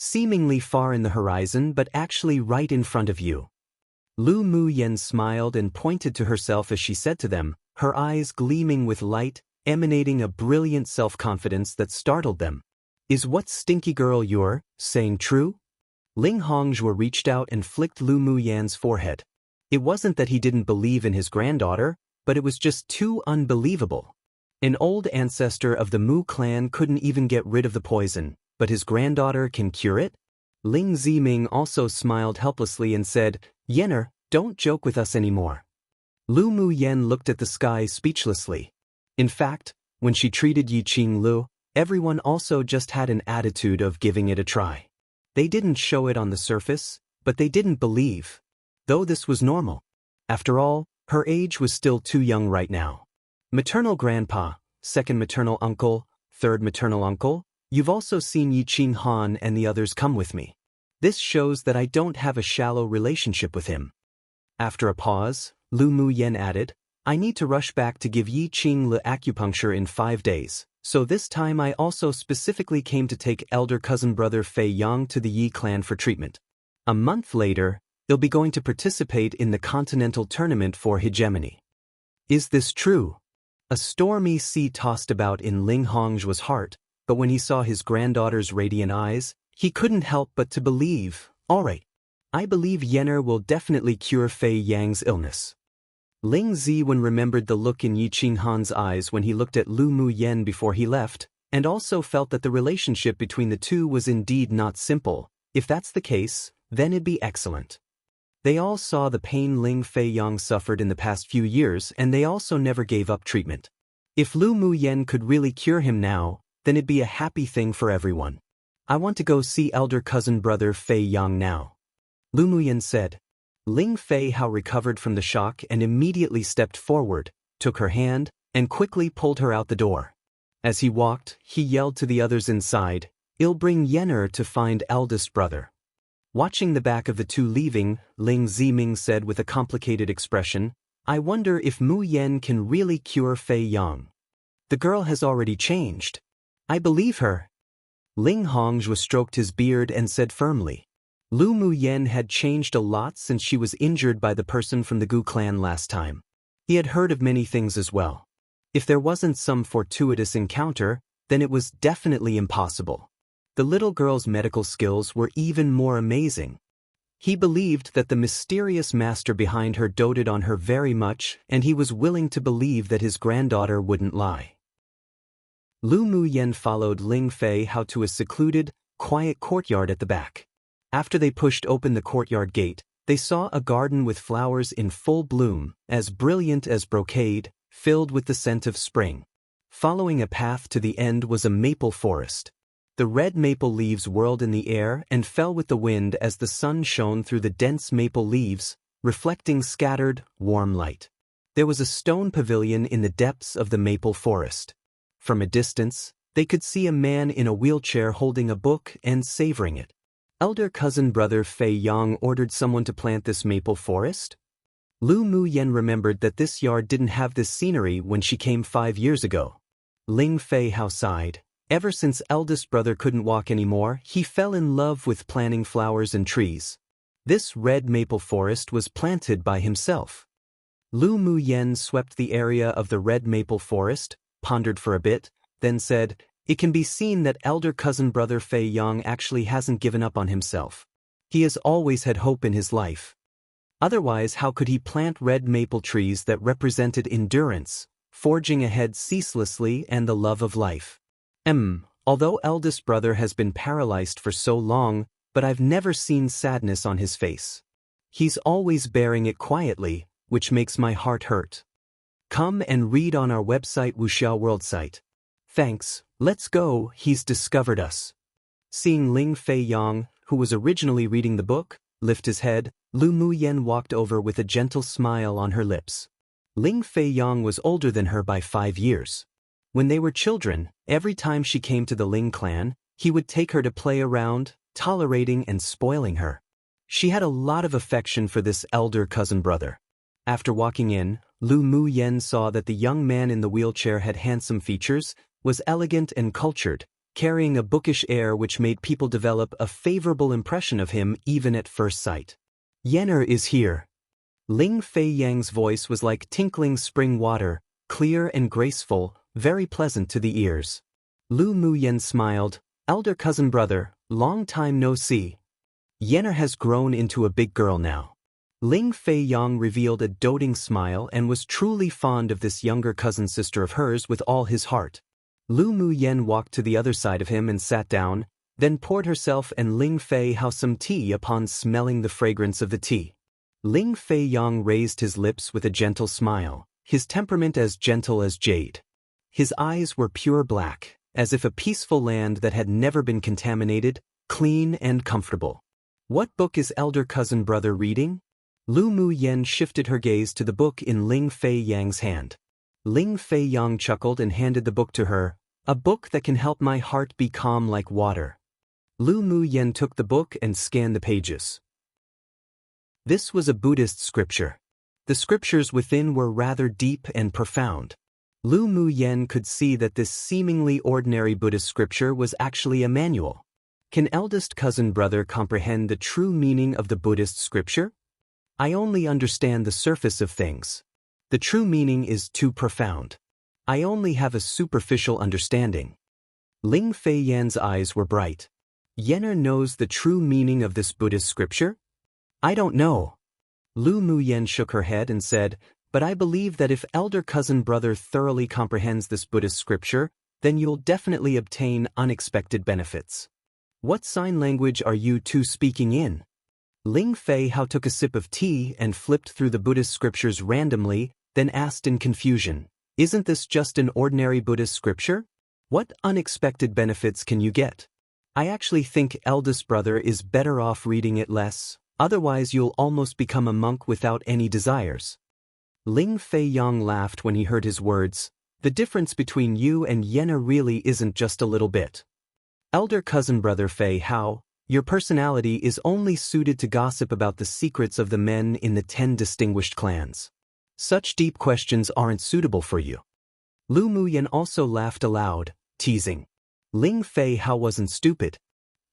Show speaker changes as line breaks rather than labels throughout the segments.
seemingly far in the horizon but actually right in front of you. Lu Mu Yen smiled and pointed to herself as she said to them, her eyes gleaming with light, emanating a brilliant self-confidence that startled them. Is what stinky girl you're saying true? Ling Hongzhuo reached out and flicked Lu Mu Yan's forehead. It wasn't that he didn't believe in his granddaughter, but it was just too unbelievable. An old ancestor of the Mu clan couldn't even get rid of the poison, but his granddaughter can cure it? Ling Ziming also smiled helplessly and said, Yener, don't joke with us anymore. Lu Mu Yen looked at the sky speechlessly. In fact, when she treated Yi Qing Lu, everyone also just had an attitude of giving it a try. They didn't show it on the surface, but they didn't believe. Though this was normal. After all, her age was still too young right now. Maternal grandpa, second maternal uncle, third maternal uncle, you've also seen Yi Qing Han and the others come with me. This shows that I don't have a shallow relationship with him. After a pause, Lu Mu Yen added, I need to rush back to give Yi Qing Le acupuncture in 5 days, so this time I also specifically came to take elder cousin brother Fei Yang to the Yi clan for treatment. A month later, they'll be going to participate in the continental tournament for hegemony. Is this true? A stormy sea tossed about in Ling Hongzhuo's heart, but when he saw his granddaughter's radiant eyes, he couldn't help but to believe, all right, I believe Yener will definitely cure Fei Yang's illness. Ling Ziwen remembered the look in Yi Qing Han's eyes when he looked at Lu Mu Yen before he left, and also felt that the relationship between the two was indeed not simple. If that's the case, then it'd be excellent. They all saw the pain Ling Fei Yang suffered in the past few years, and they also never gave up treatment. If Lu Mu Yen could really cure him now, then it'd be a happy thing for everyone. I want to go see elder cousin brother Fei Yang now. Lu Mu Yen said. Ling Fei Hao recovered from the shock and immediately stepped forward, took her hand, and quickly pulled her out the door. As he walked, he yelled to the others inside, I'll bring Yener to find eldest brother. Watching the back of the two leaving, Ling Ziming said with a complicated expression, I wonder if Mu Yen can really cure Fei Yang. The girl has already changed. I believe her. Ling Hongzhuo stroked his beard and said firmly. Lu Mu Yen had changed a lot since she was injured by the person from the Gu clan last time. He had heard of many things as well. If there wasn't some fortuitous encounter, then it was definitely impossible. The little girl's medical skills were even more amazing. He believed that the mysterious master behind her doted on her very much, and he was willing to believe that his granddaughter wouldn't lie. Lu Mu Yen followed Ling Fei Hao to a secluded, quiet courtyard at the back. After they pushed open the courtyard gate, they saw a garden with flowers in full bloom, as brilliant as brocade, filled with the scent of spring. Following a path to the end was a maple forest. The red maple leaves whirled in the air and fell with the wind as the sun shone through the dense maple leaves, reflecting scattered, warm light. There was a stone pavilion in the depths of the maple forest. From a distance, they could see a man in a wheelchair holding a book and savoring it. Elder cousin brother Fei Yang ordered someone to plant this maple forest? Lu Mu Yen remembered that this yard didn't have this scenery when she came 5 years ago. Ling Fei Hao sighed. Ever since eldest brother couldn't walk anymore, he fell in love with planting flowers and trees. This red maple forest was planted by himself. Lu Mu Yen swept the area of the red maple forest, pondered for a bit, then said, It can be seen that elder cousin brother Fei Yang actually hasn't given up on himself. He has always had hope in his life. Otherwise, how could he plant red maple trees that represented endurance, forging ahead ceaselessly and the love of life? Although eldest brother has been paralyzed for so long, but I've never seen sadness on his face. He's always bearing it quietly, which makes my heart hurt. Come and read on our website Wuxiao World site. Thanks, let's go, he's discovered us. Seeing Ling Fei Yang, who was originally reading the book, lift his head, Lu Mu Yen walked over with a gentle smile on her lips. Ling Fei Yang was older than her by 5 years. When they were children, every time she came to the Ling clan, he would take her to play around, tolerating and spoiling her. She had a lot of affection for this elder cousin brother. After walking in, Lu Mu Yen saw that the young man in the wheelchair had handsome features, was elegant and cultured, carrying a bookish air which made people develop a favorable impression of him even at first sight. Yenner is here. Ling Fei Yang's voice was like tinkling spring water, clear and graceful, very pleasant to the ears. Lu Muyen smiled. Elder cousin brother, long time no see. Yenner has grown into a big girl now. Ling Fei Yang revealed a doting smile and was truly fond of this younger cousin sister of hers with all his heart. Lu Muyen walked to the other side of him and sat down, then poured herself and Ling Fei Hao some tea upon smelling the fragrance of the tea. Ling Fei Yang raised his lips with a gentle smile, his temperament as gentle as jade. His eyes were pure black, as if a peaceful land that had never been contaminated, clean and comfortable. What book is elder cousin brother reading? Lu Muyen shifted her gaze to the book in Ling Fei Yang's hand. Ling Fei Yang chuckled and handed the book to her. A book that can help my heart be calm like water. Lu Muyen took the book and scanned the pages. This was a Buddhist scripture. The scriptures within were rather deep and profound. Lu Muyen could see that this seemingly ordinary Buddhist scripture was actually a manual. Can eldest cousin brother comprehend the true meaning of the Buddhist scripture? I only understand the surface of things. The true meaning is too profound. I only have a superficial understanding. Ling Fei Yan's eyes were bright. Yenner knows the true meaning of this Buddhist scripture? I don't know. Lu Muyen shook her head and said, but I believe that if elder cousin brother thoroughly comprehends this Buddhist scripture, then you'll definitely obtain unexpected benefits. What sign language are you two speaking in? Ling Fei Hao took a sip of tea and flipped through the Buddhist scriptures randomly, then asked in confusion, isn't this just an ordinary Buddhist scripture? What unexpected benefits can you get? I actually think eldest brother is better off reading it less, otherwise you'll almost become a monk without any desires. Ling Fei Yang laughed when he heard his words. The difference between you and Yenner really isn't just a little bit. Elder cousin brother Fei Hao, your personality is only suited to gossip about the secrets of the men in the 10 distinguished clans. Such deep questions aren't suitable for you. Lu Muyen also laughed aloud, teasing. Ling Fei Hao wasn't stupid.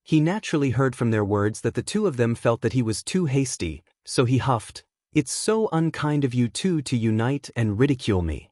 He naturally heard from their words that the two of them felt that he was too hasty, so he huffed, it's so unkind of you two to unite and ridicule me.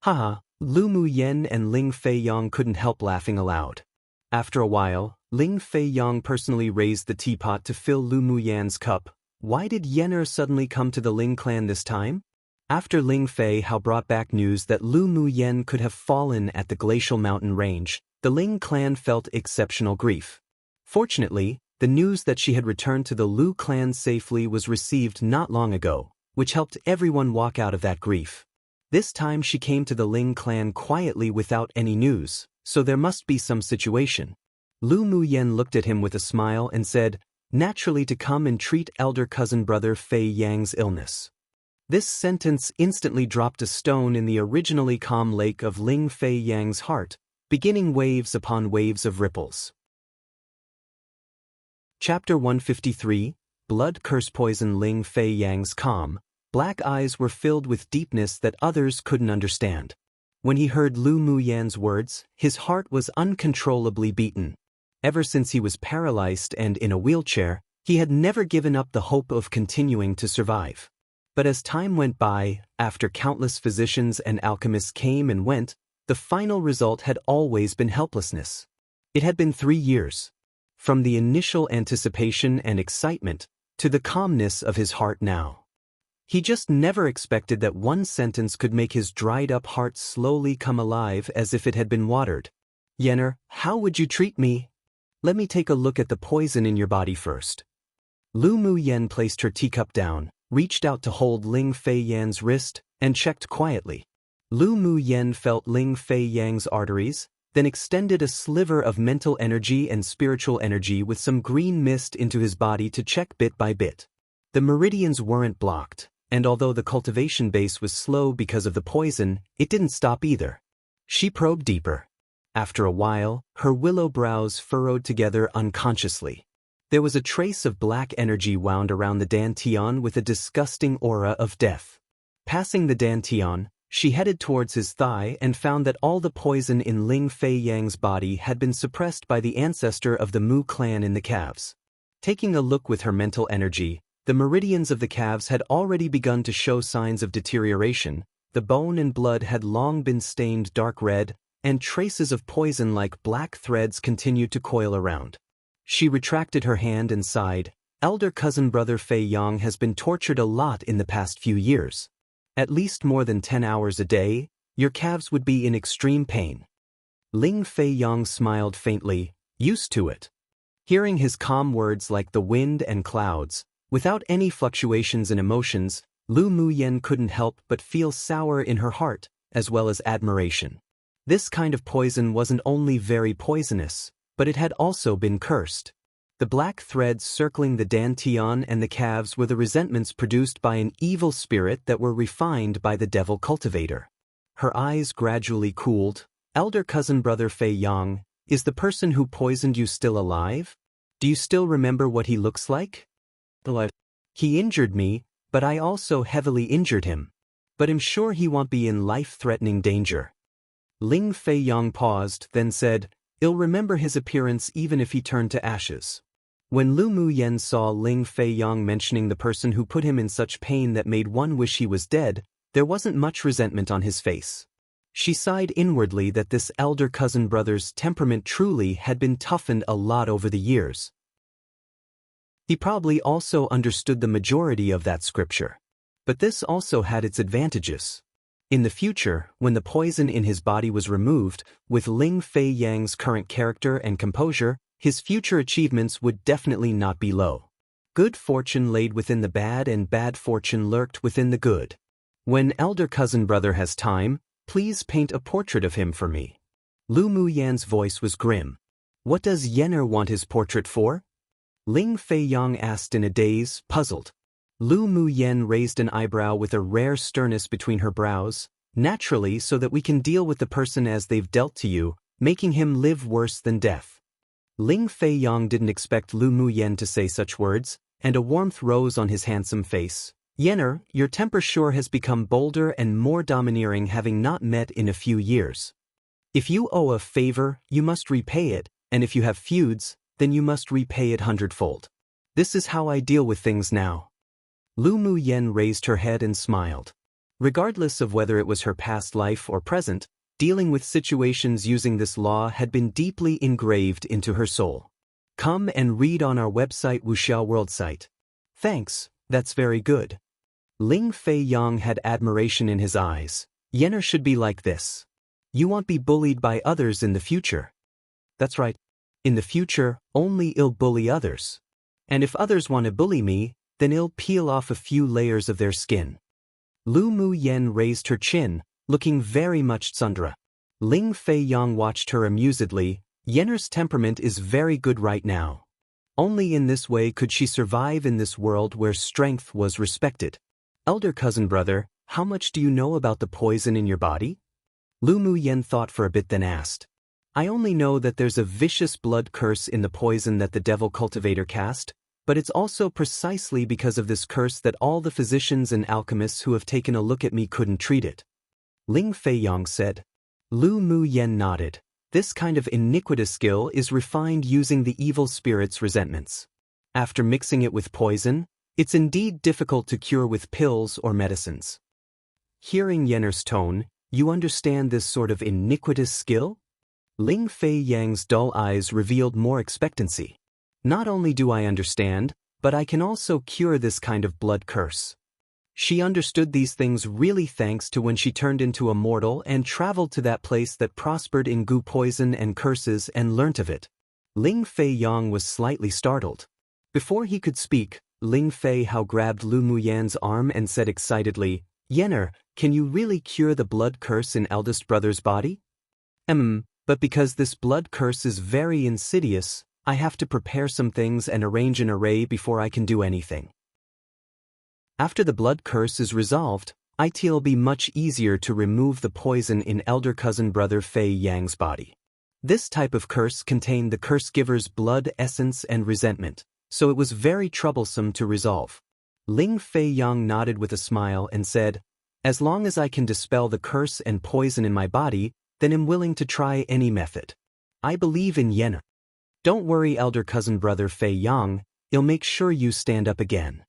Haha, Lu Muyen and Ling Fei Yang couldn't help laughing aloud. After a while, Ling Fei Yang personally raised the teapot to fill Lu Muyen's cup. Why did Yenner suddenly come to the Ling clan this time? After Ling Fei Hao brought back news that Lu Muyen could have fallen at the glacial mountain range, the Ling clan felt exceptional grief. Fortunately, the news that she had returned to the Lu clan safely was received not long ago, which helped everyone walk out of that grief. This time she came to the Ling clan quietly without any news, so there must be some situation. Lu Muyen looked at him with a smile and said, naturally to come and treat elder cousin brother Fei Yang's illness. This sentence instantly dropped a stone in the originally calm lake of Ling Fei Yang's heart, beginning waves upon waves of ripples. Chapter 153, Blood Curse Poison. Ling Fei Yang's calm, black eyes were filled with deepness that others couldn't understand. When he heard Lu Muyen's words, his heart was uncontrollably beaten. Ever since he was paralyzed and in a wheelchair, he had never given up the hope of continuing to survive. But as time went by, after countless physicians and alchemists came and went, the final result had always been helplessness. It had been 3 years. From the initial anticipation and excitement, to the calmness of his heart now. He just never expected that one sentence could make his dried-up heart slowly come alive as if it had been watered. Yenner, how would you treat me? Let me take a look at the poison in your body first. Lu Muyen placed her teacup down, reached out to hold Ling Fei Yan's wrist, and checked quietly. Lu Muyen felt Ling Fei Yang's arteries, then extended a sliver of mental energy and spiritual energy with some green mist into his body to check bit by bit. The meridians weren't blocked, and although the cultivation base was slow because of the poison, it didn't stop either. She probed deeper. After a while, her willow brows furrowed together unconsciously. There was a trace of black energy wound around the dantian with a disgusting aura of death. Passing the dantian, She headed towards his thigh and found that all the poison in Ling Fei Yang's body had been suppressed by the ancestor of the Mu clan in the calves. Taking a look with her mental energy, the meridians of the calves had already begun to show signs of deterioration, the bone and blood had long been stained dark red, and traces of poison like black threads continued to coil around. She retracted her hand and sighed. Elder cousin brother Fei Yang has been tortured a lot in the past few years. At least more than 10 hours a day, your calves would be in extreme pain. Ling Fei Yang smiled faintly, used to it. Hearing his calm words like the wind and clouds, without any fluctuations in emotions, Lu Muyen couldn't help but feel sour in her heart, as well as admiration. This kind of poison wasn't only very poisonous, but it had also been cursed. The black threads circling the dantian and the calves were the resentments produced by an evil spirit that were refined by the devil cultivator. Her eyes gradually cooled. Elder cousin brother Fei Yang, is the person who poisoned you still alive? Do you still remember what he looks like? Alive. He injured me, but I also heavily injured him. But I'm sure he won't be in life-threatening danger. Ling Fei Yang paused, then said, I'll remember his appearance even if he turned to ashes. When Lu Muyen saw Ling Fei Yang mentioning the person who put him in such pain that made one wish he was dead, there wasn't much resentment on his face. She sighed inwardly that this elder cousin brother's temperament truly had been toughened a lot over the years. He probably also understood the majority of that scripture. But this also had its advantages. In the future, when the poison in his body was removed, with Ling Fei Yang's current character and composure, his future achievements would definitely not be low. Good fortune laid within the bad and bad fortune lurked within the good. When elder cousin brother has time, please paint a portrait of him for me. Lu Muyan's voice was grim. What does Yenner want his portrait for? Ling Fei Yang asked in a daze, puzzled. Lu Muyen raised an eyebrow with a rare sternness between her brows, naturally so that we can deal with the person as they've dealt to you, making him live worse than death. Ling Fei Yang didn't expect Lu Muyen to say such words, and a warmth rose on his handsome face. Yenner, your temper sure has become bolder and more domineering having not met in a few years. If you owe a favor, you must repay it, and if you have feuds, then you must repay it hundredfold. This is how I deal with things now. Lu Muyen raised her head and smiled. Regardless of whether it was her past life or present, dealing with situations using this law had been deeply engraved into her soul. Come and read on our website Wuxiao World site. Thanks, that's very good. Ling Fei Yang had admiration in his eyes. Yenner should be like this. You won't be bullied by others in the future. That's right. In the future, only I'll bully others. And if others want to bully me, then I'll peel off a few layers of their skin. Lu Muyen raised her chin, looking very much tsundere. Ling Fei Yang watched her amusedly. Yenner's temperament is very good right now. Only in this way could she survive in this world where strength was respected. Elder cousin brother, how much do you know about the poison in your body? Lu Muyen thought for a bit then asked. I only know that there's a vicious blood curse in the poison that the devil cultivator cast, but it's also precisely because of this curse that all the physicians and alchemists who have taken a look at me couldn't treat it. Ling Fei Yang said. Lu Muyen nodded. This kind of iniquitous skill is refined using the evil spirit's resentments. After mixing it with poison, it's indeed difficult to cure with pills or medicines. Hearing Yenner's tone, you understand this sort of iniquitous skill? Ling Fei Yang's dull eyes revealed more expectancy. Not only do I understand, but I can also cure this kind of blood curse. She understood these things really thanks to when she turned into a mortal and traveled to that place that prospered in goo poison and curses and learnt of it. Ling Fei Yang was slightly startled. Before he could speak, Ling Fei Hao grabbed Lu Muyan's arm and said excitedly, Yenner, can you really cure the blood curse in eldest brother's body? But because this blood curse is very insidious, I have to prepare some things and arrange an array before I can do anything. After the blood curse is resolved, it'll be much easier to remove the poison in elder cousin brother Fei Yang's body. This type of curse contained the curse giver's blood essence and resentment, so it was very troublesome to resolve. Ling Fei Yang nodded with a smile and said, As long as I can dispel the curse and poison in my body, then I'm willing to try any method. I believe in Yenna. Don't worry, elder cousin brother Fei Yang, I'll make sure you stand up again.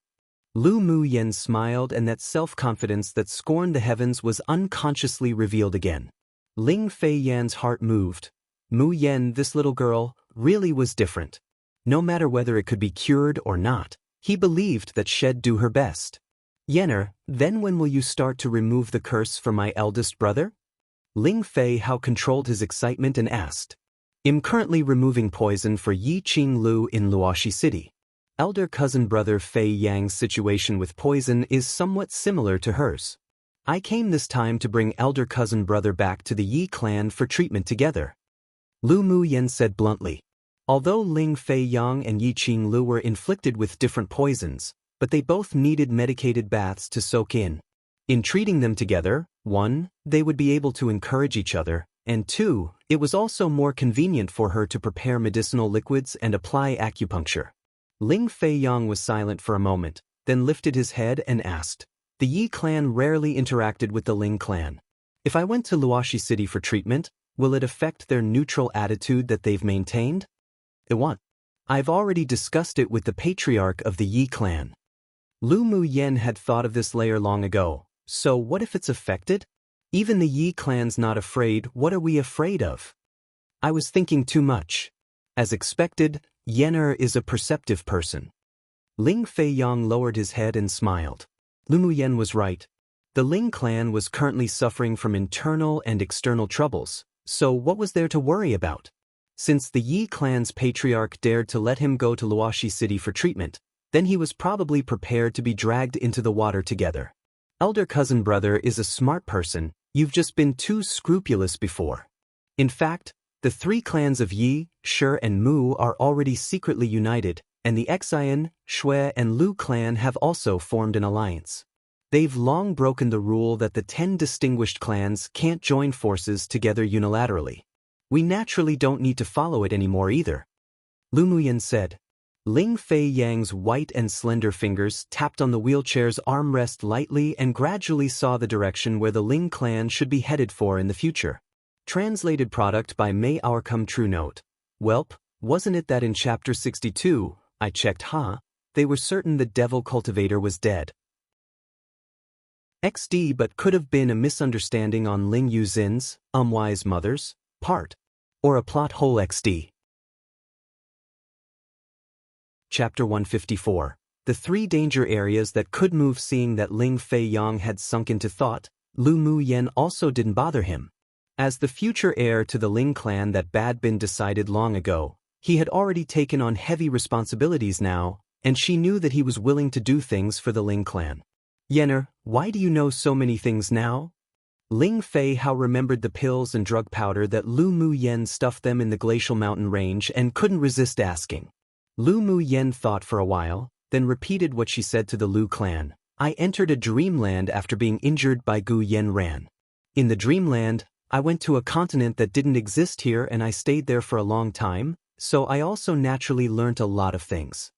Lu Mu Yen smiled, and that self-confidence that scorned the heavens was unconsciously revealed again. Ling Fei Yan's heart moved. Mu Yen, this little girl, really was different. No matter whether it could be cured or not, he believed that she'd do her best. Yenner, then when will you start to remove the curse from my eldest brother? Ling Fei Hao controlled his excitement and asked. I'm currently removing poison for Yi Qing Lu in Luoxi City. Elder cousin brother Fei Yang's situation with poison is somewhat similar to hers. I came this time to bring elder cousin brother back to the Yi clan for treatment together. Lu Mu Yen said bluntly. Although Ling Fei Yang and Yi Qing Lu were inflicted with different poisons, but they both needed medicated baths to soak in. In treating them together, 1, they would be able to encourage each other, and 2, it was also more convenient for her to prepare medicinal liquids and apply acupuncture. Ling Fei Yang was silent for a moment, then lifted his head and asked. The Yi clan rarely interacted with the Ling clan. If I went to Luoxi City for treatment, will it affect their neutral attitude that they've maintained? It won't. I've already discussed it with the patriarch of the Yi clan. Lu Mu Yen had thought of this layer long ago, so what if it's affected? Even the Yi clan's not afraid, what are we afraid of? I was thinking too much. As expected, Yenner is a perceptive person. Ling Fei Yang lowered his head and smiled. Lu Mu Yen was right. The Ling clan was currently suffering from internal and external troubles, so what was there to worry about? Since the Yi clan's patriarch dared to let him go to Luoxi City for treatment, then he was probably prepared to be dragged into the water together. Elder cousin brother is a smart person, you've just been too scrupulous before. In fact, the 3 clans of Yi, Shi, and Mu are already secretly united, and the Xian, Shui, and Lu clan have also formed an alliance. They've long broken the rule that the 10 distinguished clans can't join forces together unilaterally. We naturally don't need to follow it anymore either. Lu Muyen said. Ling Fei Yang's white and slender fingers tapped on the wheelchair's armrest lightly and gradually saw the direction where the Ling clan should be headed for in the future. Translated product by May Our True Note. Welp, wasn't it that in chapter 62, I checked they were certain the devil cultivator was dead. XD but could have been a misunderstanding on Ling Yuzin's, Wise Mother's, part. Or a plot hole XD. Chapter 154. The 3 danger areas that could move. Seeing that Ling Fei Yang had sunk into thought, Lu Mu Yen also didn't bother him. As the future heir to the Ling clan that had been decided long ago, he had already taken on heavy responsibilities now, and she knew that he was willing to do things for the Ling clan. Yenner, why do you know so many things now? Ling Fei Hao remembered the pills and drug powder that Lu Mu Yen stuffed them in the glacial mountain range and couldn't resist asking. Lu Mu Yen thought for a while, then repeated what she said to the Lu clan. I entered a dreamland after being injured by Gu Yen Ran. In the dreamland, I went to a continent that didn't exist here and I stayed there for a long time, so I also naturally learnt a lot of things.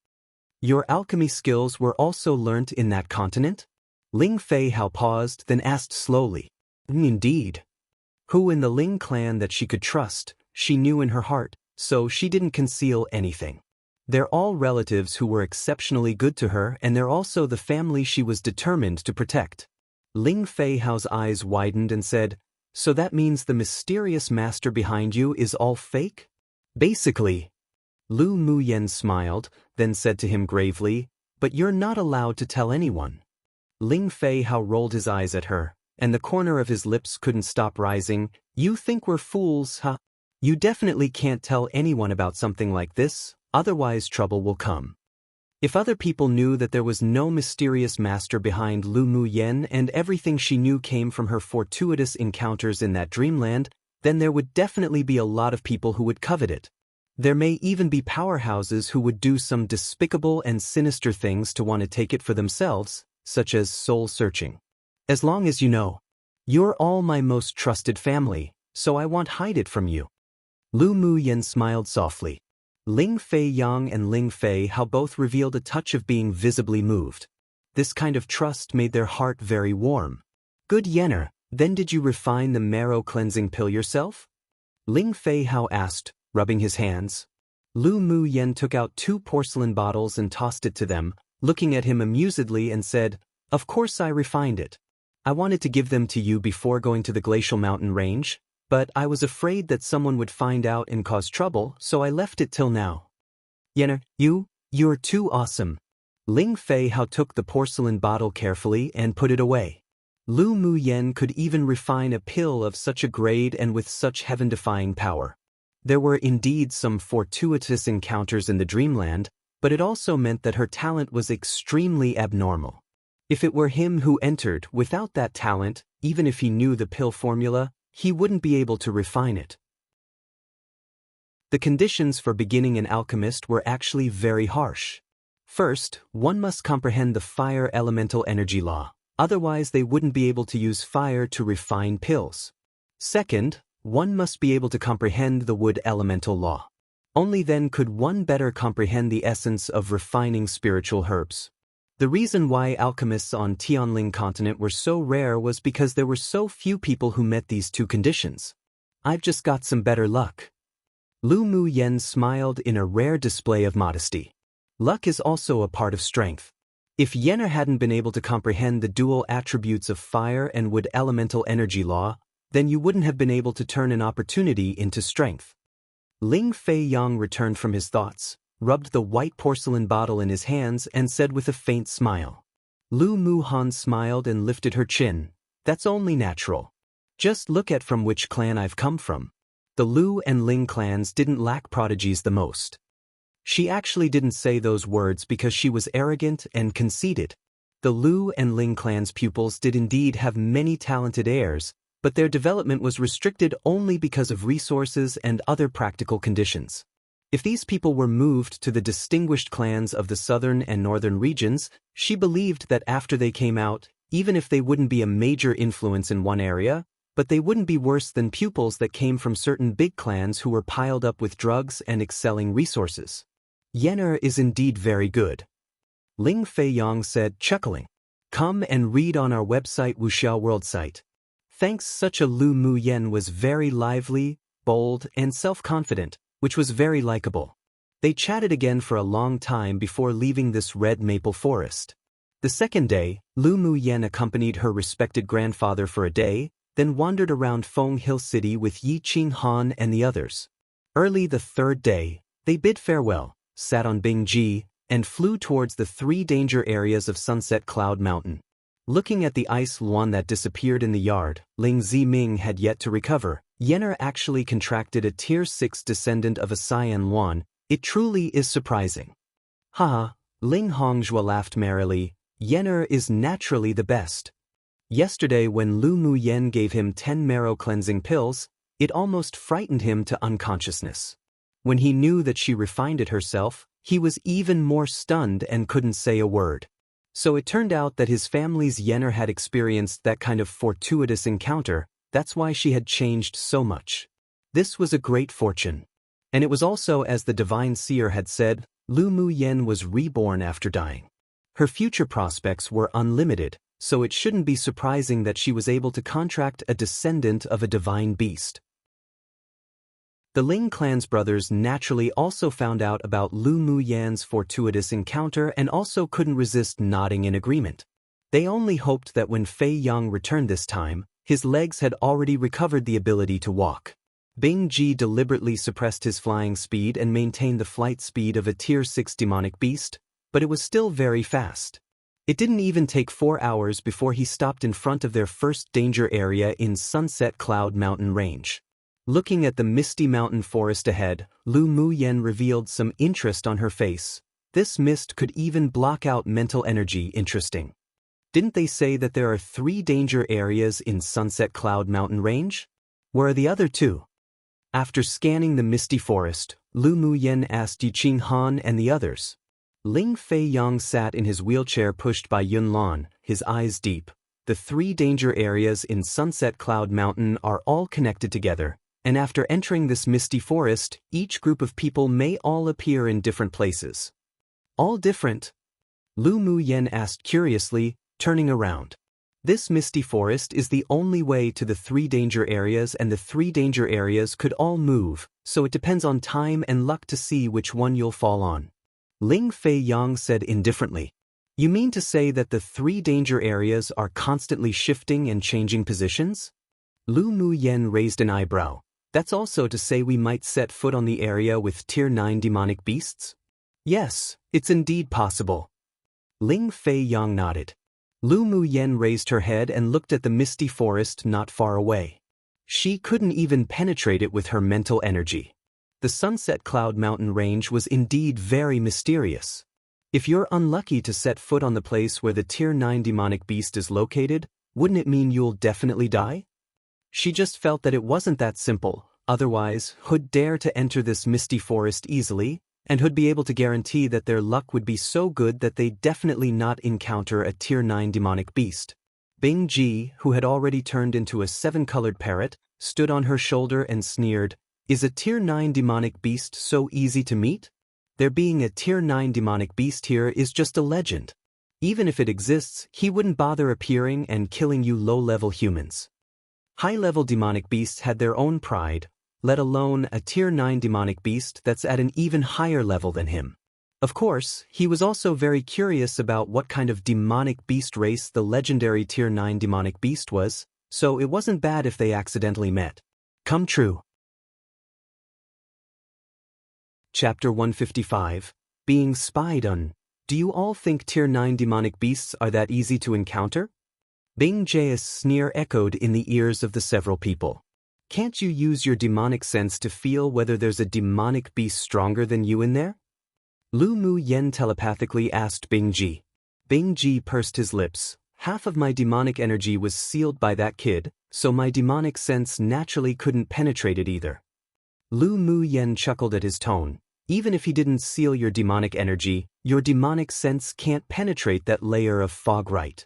Your alchemy skills were also learnt in that continent? Ling Fei Hao paused, then asked slowly. Indeed. Who in the Ling clan that she could trust, she knew in her heart, so she didn't conceal anything. They're all relatives who were exceptionally good to her, and they're also the family she was determined to protect. Ling Fei Hao's eyes widened and said, so that means the mysterious master behind you is all fake? Basically. Lu Mu Yen smiled, then said to him gravely, but you're not allowed to tell anyone. Ling Fei Hao rolled his eyes at her, and the corner of his lips couldn't stop rising. You think we're fools, huh? You definitely can't tell anyone about something like this, otherwise trouble will come. If other people knew that there was no mysterious master behind Lu Mu Yen and everything she knew came from her fortuitous encounters in that dreamland, then there would definitely be a lot of people who would covet it. There may even be powerhouses who would do some despicable and sinister things to want to take it for themselves, such as soul-searching. As long as you know. You're all my most trusted family, so I won't hide it from you. Lu Mu Yen smiled softly. Ling Fei Yang and Ling Fei Hao both revealed a touch of being visibly moved. This kind of trust made their heart very warm. Good Yenner, then did you refine the marrow cleansing pill yourself? Ling Fei Hao asked, rubbing his hands. Lu Mu Yen took out 2 porcelain bottles and tossed it to them, looking at him amusedly and said, "Of course I refined it. I wanted to give them to you before going to the glacial mountain range, but I was afraid that someone would find out and cause trouble, so I left it till now." Yenner, you're too awesome. Ling Fei Hao took the porcelain bottle carefully and put it away. Lu Mu Yen could even refine a pill of such a grade and with such heaven-defying power. There were indeed some fortuitous encounters in the dreamland, but it also meant that her talent was extremely abnormal. If it were him who entered without that talent, even if he knew the pill formula, he wouldn't be able to refine it. The conditions for beginning an alchemist were actually very harsh. First, one must comprehend the fire elemental energy law, otherwise they wouldn't be able to use fire to refine pills. Second, one must be able to comprehend the wood elemental law. Only then could one better comprehend the essence of refining spiritual herbs. The reason why alchemists on Tianling continent were so rare was because there were so few people who met these 2 conditions. I've just got some better luck. Lu Mu Yen smiled in a rare display of modesty. Luck is also a part of strength. If Yenner hadn't been able to comprehend the dual attributes of fire and wood elemental energy law, then you wouldn't have been able to turn an opportunity into strength. Ling Fei Yang returned from his thoughts, rubbed the white porcelain bottle in his hands and said with a faint smile. Lu Mu Han smiled and lifted her chin. That's only natural. Just look at from which clan I've come from. The Lu and Ling clans didn't lack prodigies the most. She actually didn't say those words because she was arrogant and conceited. The Lu and Ling clans' pupils did indeed have many talented heirs, but their development was restricted only because of resources and other practical conditions. If these people were moved to the distinguished clans of the southern and northern regions, she believed that after they came out, even if they wouldn't be a major influence in one area, but they wouldn't be worse than pupils that came from certain big clans who were piled up with drugs and excelling resources. Yenner is indeed very good. Ling Fei Yang said, chuckling. Come and read on our website Wuxia World site. Thanks, such a Lu Mu Yen was very lively, bold, and self-confident, which was very likable. They chatted again for a long time before leaving this red maple forest. The second day, Lu Mu Yen accompanied her respected grandfather for a day, then wandered around Feng Hill City with Yi Qing Han and the others. Early the third day, they bid farewell, sat on Bingji, and flew towards the 3 danger areas of Sunset Cloud Mountain. Looking at the ice luan that disappeared in the yard, Ling Ziming had yet to recover. Yenner actually contracted a Tier 6 descendant of a Cyan luan. It truly is surprising. Haha, Ling Hongzhua laughed merrily. Yenner is naturally the best. Yesterday when Lu Mu Yen gave him 10 marrow cleansing pills, it almost frightened him to unconsciousness. When he knew that she refined it herself, he was even more stunned and couldn't say a word. So it turned out that his family's Yenner had experienced that kind of fortuitous encounter. That's why she had changed so much. This was a great fortune. And it was also, as the divine seer had said, Lu Mu Yen was reborn after dying. Her future prospects were unlimited, so it shouldn't be surprising that she was able to contract a descendant of a divine beast. The Ling clan's brothers naturally also found out about Lu Mu Yan's fortuitous encounter and also couldn't resist nodding in agreement. They only hoped that when Fei Yang returned this time, his legs had already recovered the ability to walk. Bing Ji deliberately suppressed his flying speed and maintained the flight speed of a Tier 6 demonic beast, but it was still very fast. It didn't even take 4 hours before he stopped in front of their first danger area in Sunset Cloud Mountain Range. Looking at the misty mountain forest ahead, Lu Mu Yen revealed some interest on her face. This mist could even block out mental energy. Interesting. Didn't they say that there are 3 danger areas in Sunset Cloud Mountain Range? Where are the other 2? After scanning the misty forest, Lu Mu Yen asked Yi Qing Han and the others. Ling Fei Yang sat in his wheelchair pushed by Yun Lan, his eyes deep. The 3 danger areas in Sunset Cloud Mountain are all connected together, and after entering this misty forest, each group of people may all appear in different places. All different? Lu Mu Yen asked curiously, turning around. This misty forest is the only way to the 3 danger areas, and the 3 danger areas could all move, so it depends on time and luck to see which one you'll fall on. Ling Fei Yang said indifferently. You mean to say that the 3 danger areas are constantly shifting and changing positions? Lu Mu Yen raised an eyebrow. That's also to say we might set foot on the area with Tier 9 demonic beasts? Yes, it's indeed possible. Ling Fei Yang nodded. Lu Mu Yen raised her head and looked at the misty forest not far away. She couldn't even penetrate it with her mental energy. The Sunset Cloud Mountain range was indeed very mysterious. If you're unlucky to set foot on the place where the Tier 9 demonic beast is located, wouldn't it mean you'll definitely die? She just felt that it wasn't that simple, otherwise, who'd dare to enter this misty forest easily, and who'd be able to guarantee that their luck would be so good that they'd definitely not encounter a Tier 9 demonic beast. Bing Ji, who had already turned into a 7-colored parrot, stood on her shoulder and sneered, "Is a Tier 9 demonic beast so easy to meet? There being a Tier 9 demonic beast here is just a legend. Even if it exists, he wouldn't bother appearing and killing you low-level humans." High-level demonic beasts had their own pride, let alone a Tier 9 demonic beast that's at an even higher level than him. Of course, he was also very curious about what kind of demonic beast race the legendary Tier 9 demonic beast was, so it wasn't bad if they accidentally met. Come true. Chapter 155, Being Spied On. Do you all think Tier 9 demonic beasts are that easy to encounter? Bing Jia's sneer echoed in the ears of the several people. Can't you use your demonic sense to feel whether there's a demonic beast stronger than you in there? Lu Mu Yen telepathically asked Bing Ji. Bing Ji pursed his lips. Half of my demonic energy was sealed by that kid, so my demonic sense naturally couldn't penetrate it either. Lu Mu Yen chuckled at his tone. Even if he didn't seal your demonic energy, your demonic sense can't penetrate that layer of fog, right?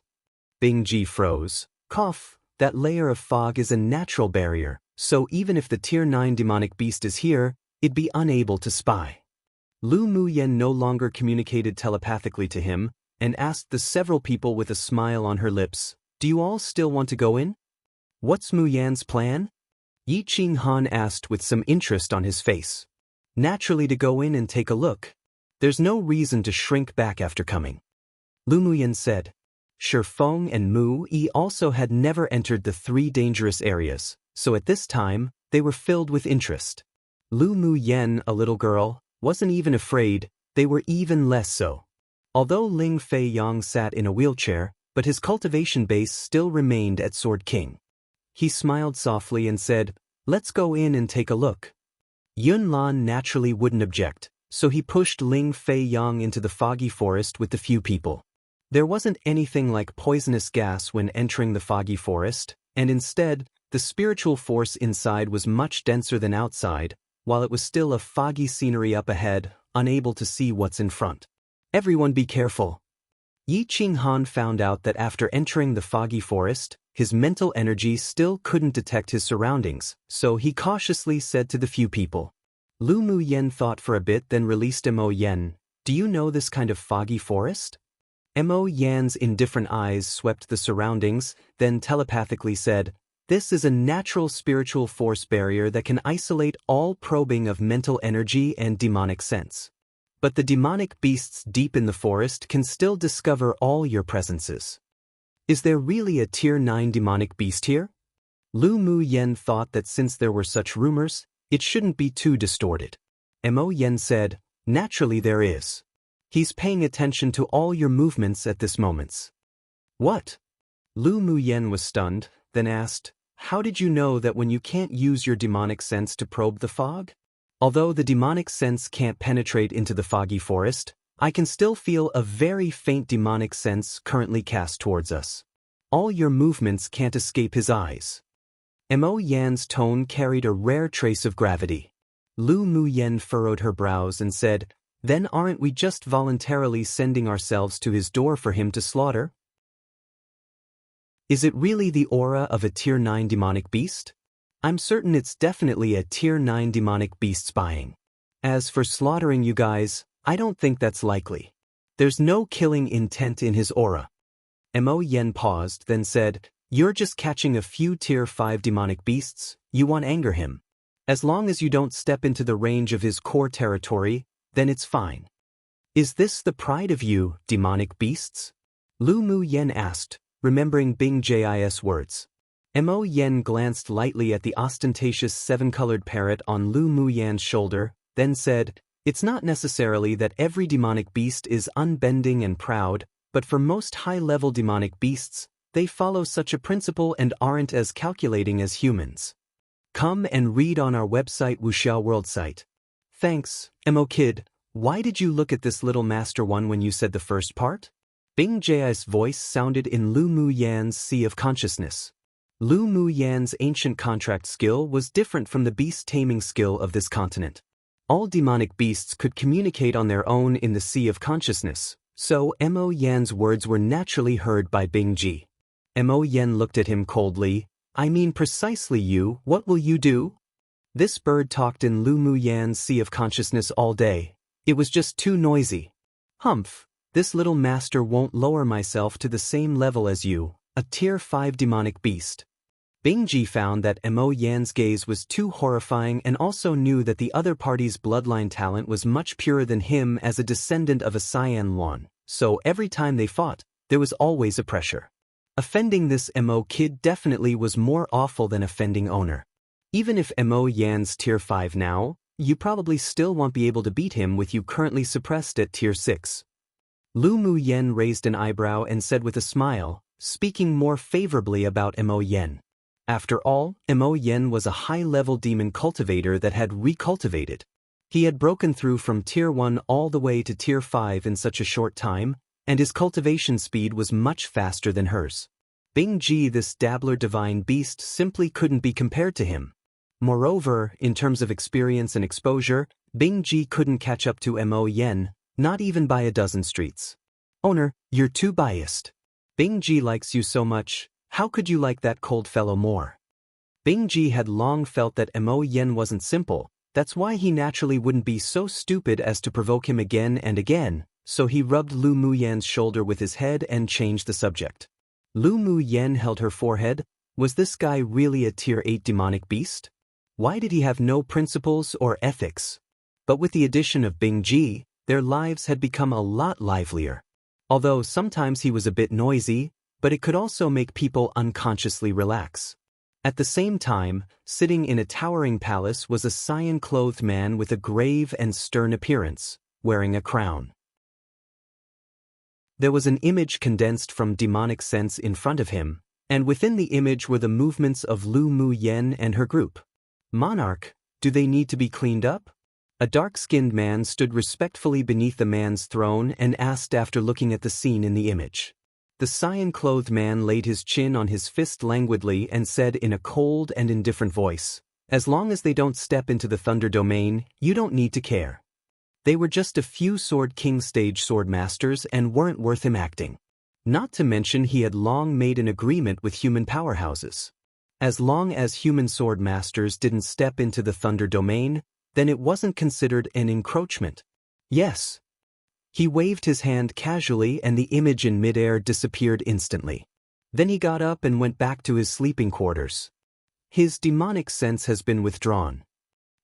Bing Ji froze. Cough, that layer of fog is a natural barrier, so even if the Tier 9 demonic beast is here, it'd be unable to spy. Lu Mu Yen no longer communicated telepathically to him, and asked the several people with a smile on her lips, "Do you all still want to go in?" "What's Mu Yan's plan?" Yi Qing Han asked with some interest on his face. "Naturally to go in and take a look. There's no reason to shrink back after coming." Lu Mu Yen said. Shifeng and Mu Yi also had never entered the 3 dangerous areas, so at this time, they were filled with interest. Lu Mu Yen, a little girl, wasn't even afraid, they were even less so. Although Ling Fei Yang sat in a wheelchair, but his cultivation base still remained at Sword King. He smiled softly and said, "Let's go in and take a look." Yun Lan naturally wouldn't object, so he pushed Ling Fei Yang into the foggy forest with the few people. There wasn't anything like poisonous gas when entering the foggy forest, and instead, the spiritual force inside was much denser than outside, while it was still a foggy scenery up ahead, unable to see what's in front. "Everyone be careful." Yi Qing Han found out that after entering the foggy forest, his mental energy still couldn't detect his surroundings, so he cautiously said to the few people. Lu Mu Yen thought for a bit, then released Mo Yen. "Do you know this kind of foggy forest?" Mo Yan's indifferent eyes swept the surroundings, then telepathically said, "This is a natural spiritual force barrier that can isolate all probing of mental energy and demonic sense. But the demonic beasts deep in the forest can still discover all your presences. Is there really a Tier 9 demonic beast here?" Lu Mu Yen thought that since there were such rumors, it shouldn't be too distorted. Mo Yen said, "Naturally there is. He's paying attention to all your movements at this moment." "What?" Lu Mu Yen was stunned, then asked, "How did you know that when you can't use your demonic sense to probe the fog? Although the demonic sense can't penetrate into the foggy forest, I can still feel a very faint demonic sense currently cast towards us. All your movements can't escape his eyes." Mo Yan's tone carried a rare trace of gravity. Lu Mu Yen furrowed her brows and said, "Then aren't we just voluntarily sending ourselves to his door for him to slaughter?" "Is it really the aura of a Tier 9 demonic beast? I'm certain it's definitely a Tier 9 demonic beast spying. As for slaughtering you guys, I don't think that's likely. There's no killing intent in his aura." Mo Yen paused, then said, "You're just catching a few tier 5 demonic beasts, you want anger him. As long as you don't step into the range of his core territory, then it's fine." "Is this the pride of you, demonic beasts?" Lu Mu Yen asked, remembering Bing Jis' words. Mo Yen glanced lightly at the ostentatious 7-colored parrot on Lu Mu Yan's shoulder, then said, "It's not necessarily that every demonic beast is unbending and proud, but for most high-level demonic beasts, they follow such a principle and aren't as calculating as humans. Come and read on our website Wuxiao World site." "Thanks, Mo Kid. Why did you look at this little master one when you said the first part?" Bing Jis' voice sounded in Lu Mu Yan's sea of consciousness. Lu Mu Yan's ancient contract skill was different from the beast-taming skill of this continent. All demonic beasts could communicate on their own in the sea of consciousness, so Mo Yan's words were naturally heard by Bing Ji. Mo Yen looked at him coldly. "I mean precisely you, what will you do?" This bird talked in Lu Mu Yan's sea of consciousness all day. It was just too noisy. "Humph, this little master won't lower myself to the same level as you, a tier 5 demonic beast." Bing Ji found that Mo Yan's gaze was too horrifying and also knew that the other party's bloodline talent was much purer than him as a descendant of a Cyan Luan, so every time they fought, there was always a pressure. Offending this Mo Kid definitely was more awful than offending owner. Even if Mo Yan's tier 5 now, you probably still won't be able to beat him with you currently suppressed at tier 6. Lu Mu Yen raised an eyebrow and said with a smile, speaking more favorably about Mo Yen. After all, Mo Yen was a high-level demon cultivator that had recultivated. He had broken through from tier 1 all the way to tier 5 in such a short time, and his cultivation speed was much faster than hers. Bing Ji, this dabbler divine beast, simply couldn't be compared to him. Moreover, in terms of experience and exposure, Bing Ji couldn't catch up to Mo Yen, not even by a dozen streets. "Owner, you're too biased. Bing Ji likes you so much. How could you like that cold fellow more?" Bing Ji had long felt that Mo Yen wasn't simple, that's why he naturally wouldn't be so stupid as to provoke him again and again, so he rubbed Lu Mu Yan's shoulder with his head and changed the subject. Lu Mu Yen held her forehead. Was this guy really a tier 8 demonic beast? Why did he have no principles or ethics? But with the addition of Bing Ji, their lives had become a lot livelier. Although sometimes he was a bit noisy, but it could also make people unconsciously relax. At the same time, sitting in a towering palace was a cyan-clothed man with a grave and stern appearance, wearing a crown. There was an image condensed from demonic sense in front of him, and within the image were the movements of Lu Mu Yen and her group. "Monarch, do they need to be cleaned up?" A dark-skinned man stood respectfully beneath the man's throne and asked after looking at the scene in the image. The cyan-clothed man laid his chin on his fist languidly and said in a cold and indifferent voice, "As long as they don't step into the Thunder Domain, you don't need to care." They were just a few Sword King stage sword masters and weren't worth him acting. Not to mention he had long made an agreement with human powerhouses. As long as human sword masters didn't step into the Thunder Domain, then it wasn't considered an encroachment. Yes. He waved his hand casually and the image in midair disappeared instantly. Then he got up and went back to his sleeping quarters. His demonic sense has been withdrawn.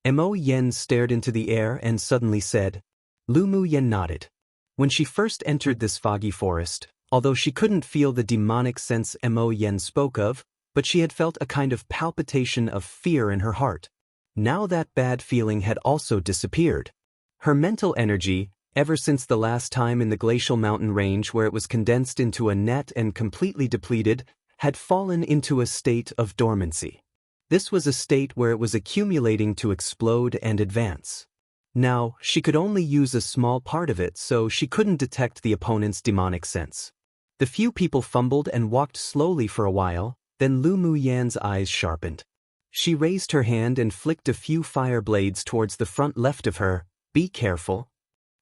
Mo Yen stared into the air and suddenly said. Lu Mu Yen nodded. When she first entered this foggy forest, although she couldn't feel the demonic sense Mo Yen spoke of, but she had felt a kind of palpitation of fear in her heart. Now that bad feeling had also disappeared. Her mental energy, ever since the last time in the glacial mountain range where it was condensed into a net and completely depleted, had fallen into a state of dormancy. This was a state where it was accumulating to explode and advance. Now, she could only use a small part of it, so she couldn't detect the opponent's demonic sense. The few people fumbled and walked slowly for a while, then Lu Mu Yan's eyes sharpened. She raised her hand and flicked a few fire blades towards the front left of her. "Be careful."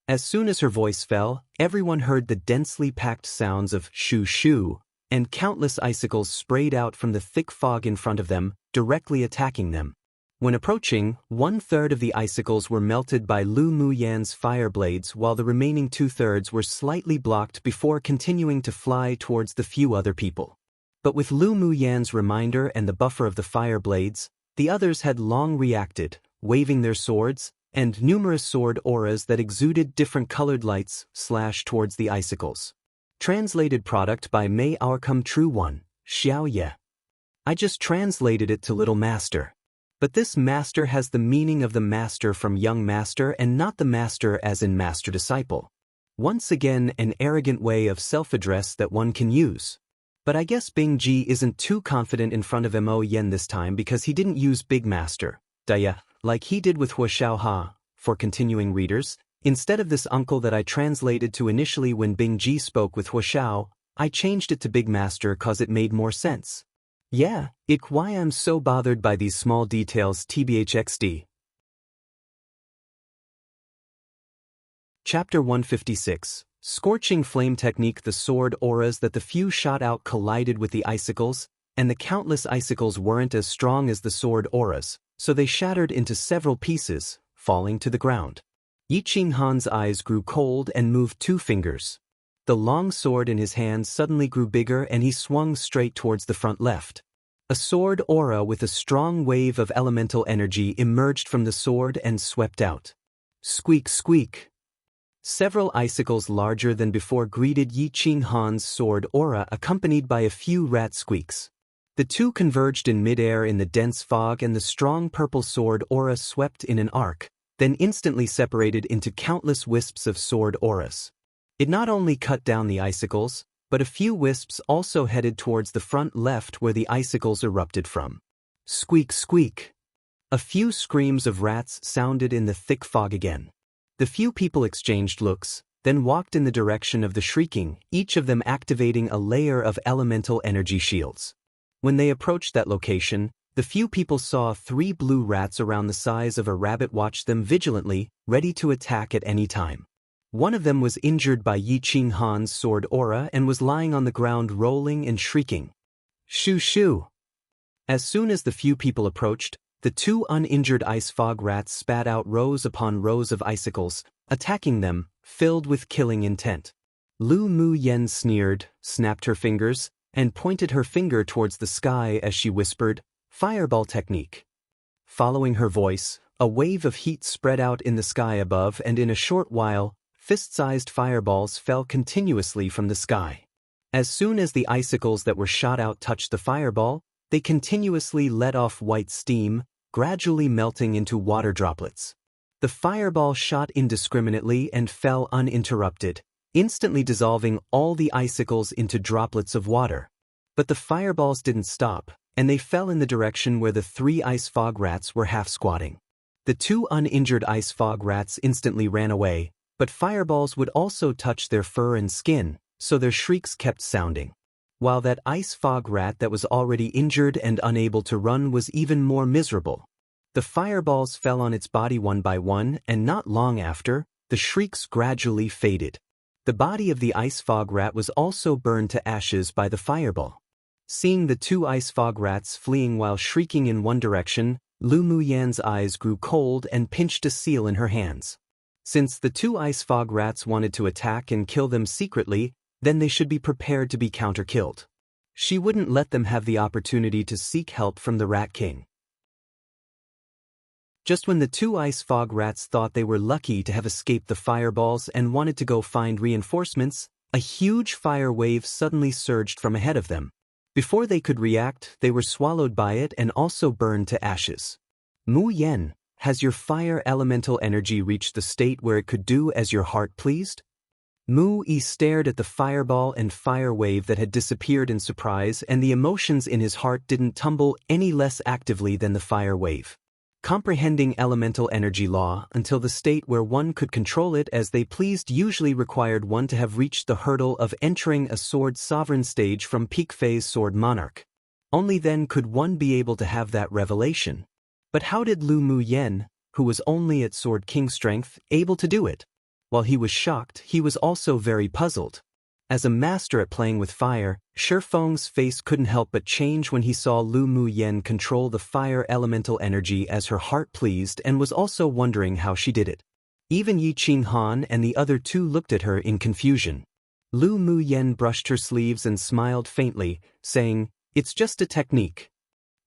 As soon as her voice fell, everyone heard the densely packed sounds of shoo-shoo, and countless icicles sprayed out from the thick fog in front of them, directly attacking them. When approaching, 1/3 of the icicles were melted by Lu Muyan's fire blades while the remaining 2/3 were slightly blocked before continuing to fly towards the few other people. But with Lu Muyan's reminder and the buffer of the fire blades, the others had long reacted, waving their swords, and numerous sword auras that exuded different colored lights slash towards the icicles. Translated product by May Our Come True One, Xiao Ye. I just translated it to Little Master. But this master has the meaning of the master from young master and not the master as in master-disciple. Once again, an arrogant way of self-address that one can use. But I guess Bing Ji isn't too confident in front of Mo Yen this time because he didn't use Big Master, Daya, like he did with Hua Xiao Ha. For continuing readers, instead of this uncle that I translated to initially when Bing Ji spoke with Hua Xiao, I changed it to Big Master cause it made more sense. Yeah, why I'm so bothered by these small details tbhxd. Chapter 156, Scorching Flame Technique. The sword auras that the few shot out collided with the icicles, and the countless icicles weren't as strong as the sword auras, so they shattered into several pieces, falling to the ground. Yi Qinghan's eyes grew cold and moved 2 fingers. The long sword in his hand suddenly grew bigger and he swung straight towards the front left. A sword aura with a strong wave of elemental energy emerged from the sword and swept out. Squeak, squeak. Several icicles larger than before greeted Yi Qinghan's sword aura, accompanied by a few rat squeaks. The two converged in midair in the dense fog, and the strong purple sword aura swept in an arc, then instantly separated into countless wisps of sword auras. It not only cut down the icicles, but a few wisps also headed towards the front left where the icicles erupted from. Squeak, squeak. A few screams of rats sounded in the thick fog again. The few people exchanged looks, then walked in the direction of the shrieking, each of them activating a layer of elemental energy shields. When they approached that location, the few people saw 3 blue rats around the size of a rabbit watch them vigilantly, ready to attack at any time. One of them was injured by Yi Qinghan's sword aura and was lying on the ground rolling and shrieking. Shoo shoo! As soon as the few people approached, the 2 uninjured ice fog rats spat out rows upon rows of icicles, attacking them, filled with killing intent. Lu Muyan sneered, snapped her fingers, and pointed her finger towards the sky as she whispered, "Fireball technique." Following her voice, a wave of heat spread out in the sky above, and in a short while, fist-sized fireballs fell continuously from the sky. As soon as the icicles that were shot out touched the fireball, they continuously let off white steam, gradually melting into water droplets. The fireball shot indiscriminately and fell uninterrupted, instantly dissolving all the icicles into droplets of water. But the fireballs didn't stop, and they fell in the direction where the 3 ice fog rats were half squatting. The 2 uninjured ice fog rats instantly ran away, but fireballs would also touch their fur and skin, so their shrieks kept sounding. While that ice fog rat that was already injured and unable to run was even more miserable. The fireballs fell on its body one by one, and not long after, the shrieks gradually faded. The body of the ice fog rat was also burned to ashes by the fireball. Seeing the 2 ice fog rats fleeing while shrieking in one direction, Lu Muyan's eyes grew cold and pinched a seal in her hands. Since the 2 ice fog rats wanted to attack and kill them secretly, then they should be prepared to be counter-killed. She wouldn't let them have the opportunity to seek help from the Rat King. Just when the 2 ice fog rats thought they were lucky to have escaped the fireballs and wanted to go find reinforcements, a huge fire wave suddenly surged from ahead of them. Before they could react, they were swallowed by it and also burned to ashes. Mu Yen, has your fire elemental energy reached the state where it could do as your heart pleased? Mu Yi stared at the fireball and fire wave that had disappeared in surprise, and the emotions in his heart didn't tumble any less actively than the fire wave. Comprehending elemental energy law until the state where one could control it as they pleased usually required one to have reached the hurdle of entering a sword sovereign stage from peak phase sword monarch. Only then could one be able to have that revelation. But how did Lu Muyan, who was only at sword king strength, able to do it? While he was shocked, he was also very puzzled. As a master at playing with fire, Shifeng's face couldn't help but change when he saw Lu Muyen control the fire elemental energy as her heart pleased and was also wondering how she did it. Even Yi Qinghan and the other two looked at her in confusion. Lu Muyen brushed her sleeves and smiled faintly, saying, "It's just a technique."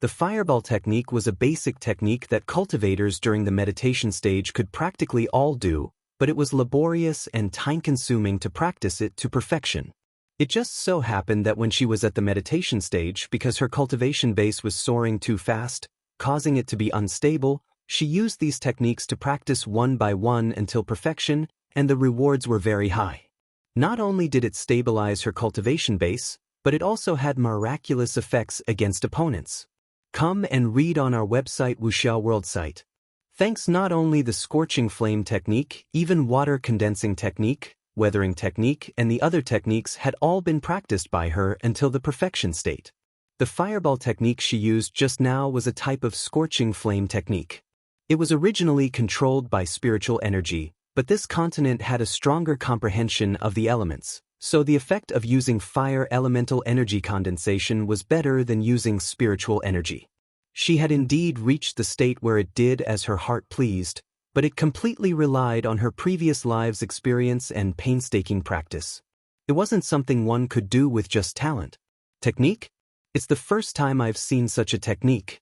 The fireball technique was a basic technique that cultivators during the meditation stage could practically all do, but it was laborious and time-consuming to practice it to perfection. It just so happened that when she was at the meditation stage, because her cultivation base was soaring too fast, causing it to be unstable, she used these techniques to practice one by one until perfection, and the rewards were very high. Not only did it stabilize her cultivation base, but it also had miraculous effects against opponents. Come and read on our website Wuxia World site. Thanks not only the scorching flame technique, even water condensing technique, weathering technique, and the other techniques had all been practiced by her until the perfection state. The fireball technique she used just now was a type of scorching flame technique. It was originally controlled by spiritual energy, but this continent had a stronger comprehension of the elements, so the effect of using fire elemental energy condensation was better than using spiritual energy. She had indeed reached the state where it did as her heart pleased, but it completely relied on her previous lives' experience and painstaking practice. It wasn't something one could do with just talent. Technique? It's the first time I've seen such a technique.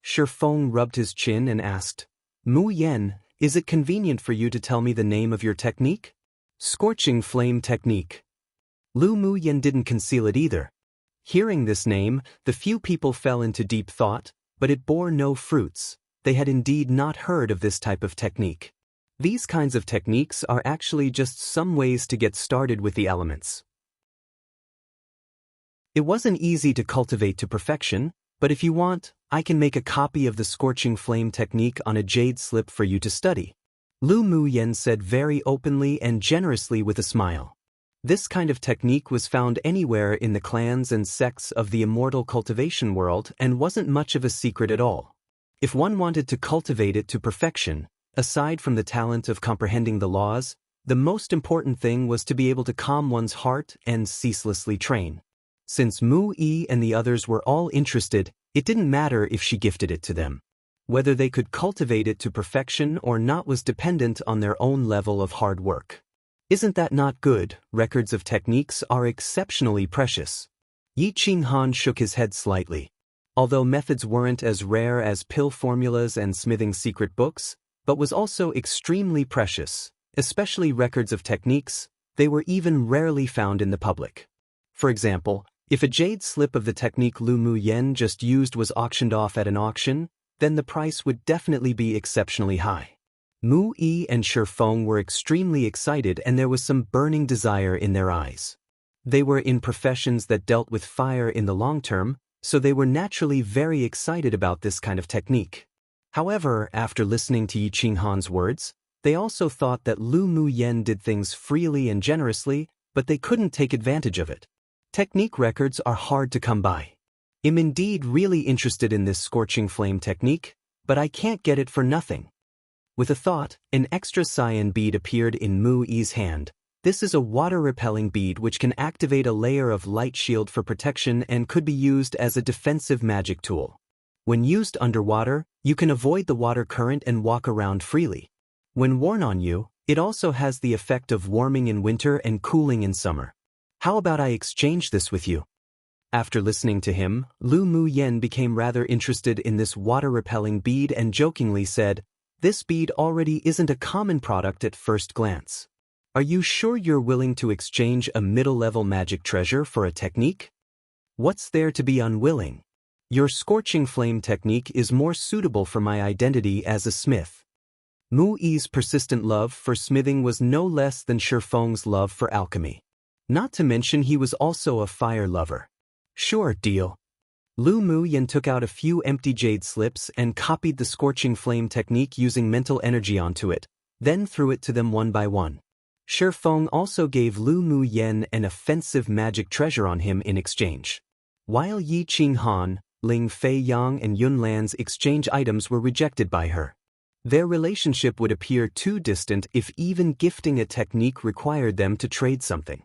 Shifeng rubbed his chin and asked, "Mu Yen, is it convenient for you to tell me the name of your technique?" Scorching flame technique. Lu Muyen didn't conceal it either. Hearing this name, the few people fell into deep thought, but it bore no fruits. They had indeed not heard of this type of technique. These kinds of techniques are actually just some ways to get started with the elements. It wasn't easy to cultivate to perfection, but if you want, I can make a copy of the scorching flame technique on a jade slip for you to study. Lu Muyen said very openly and generously with a smile. This kind of technique was found anywhere in the clans and sects of the immortal cultivation world and wasn't much of a secret at all. If one wanted to cultivate it to perfection, aside from the talent of comprehending the laws, the most important thing was to be able to calm one's heart and ceaselessly train. Since Mu Yi and the others were all interested, it didn't matter if she gifted it to them. Whether they could cultivate it to perfection or not was dependent on their own level of hard work. Isn't that not good? Records of techniques are exceptionally precious. Yi Qinghan shook his head slightly. Although methods weren't as rare as pill formulas and smithing secret books, but was also extremely precious, especially records of techniques, they were even rarely found in the public. For example, if a jade slip of the technique Lu Muyen just used was auctioned off at an auction, then the price would definitely be exceptionally high. Mu Yi and Shifeng were extremely excited and there was some burning desire in their eyes. They were in professions that dealt with fire in the long term, so they were naturally very excited about this kind of technique. However, after listening to Yi Qinghan's words, they also thought that Lu Muyen did things freely and generously, but they couldn't take advantage of it. Technique records are hard to come by. I'm indeed really interested in this scorching flame technique, but I can't get it for nothing. With a thought, an extra cyan bead appeared in Mu Yi's hand. This is a water-repelling bead which can activate a layer of light shield for protection and could be used as a defensive magic tool. When used underwater, you can avoid the water current and walk around freely. When worn on you, it also has the effect of warming in winter and cooling in summer. How about I exchange this with you? After listening to him, Lu Muyen became rather interested in this water-repelling bead and jokingly said, "This bead already isn't a common product at first glance. Are you sure you're willing to exchange a middle-level magic treasure for a technique? What's there to be unwilling? Your scorching flame technique is more suitable for my identity as a smith." Mu Yi's persistent love for smithing was no less than Shifeng's love for alchemy. Not to mention he was also a fire lover. "Sure, deal." Lu Muyen took out a few empty jade slips and copied the scorching flame technique using mental energy onto it, then threw it to them one by one. Shifeng also gave Lu Muyen an offensive magic treasure on him in exchange. While Yi Qinghan, Ling Feiyang and Yun Lan's exchange items were rejected by her. Their relationship would appear too distant if even gifting a technique required them to trade something.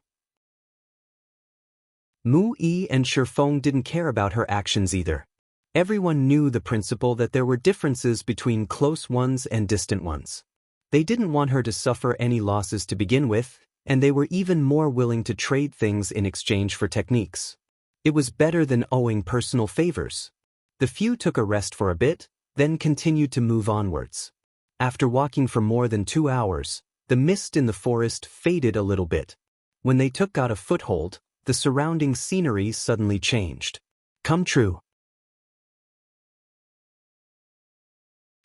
Mu Yi and Shifeng didn't care about her actions either. Everyone knew the principle that there were differences between close ones and distant ones. They didn't want her to suffer any losses to begin with, and they were even more willing to trade things in exchange for techniques. It was better than owing personal favors. The few took a rest for a bit, then continued to move onwards. After walking for more than 2 hours, the mist in the forest faded a little bit. When they got a foothold, the surrounding scenery suddenly changed. Come true.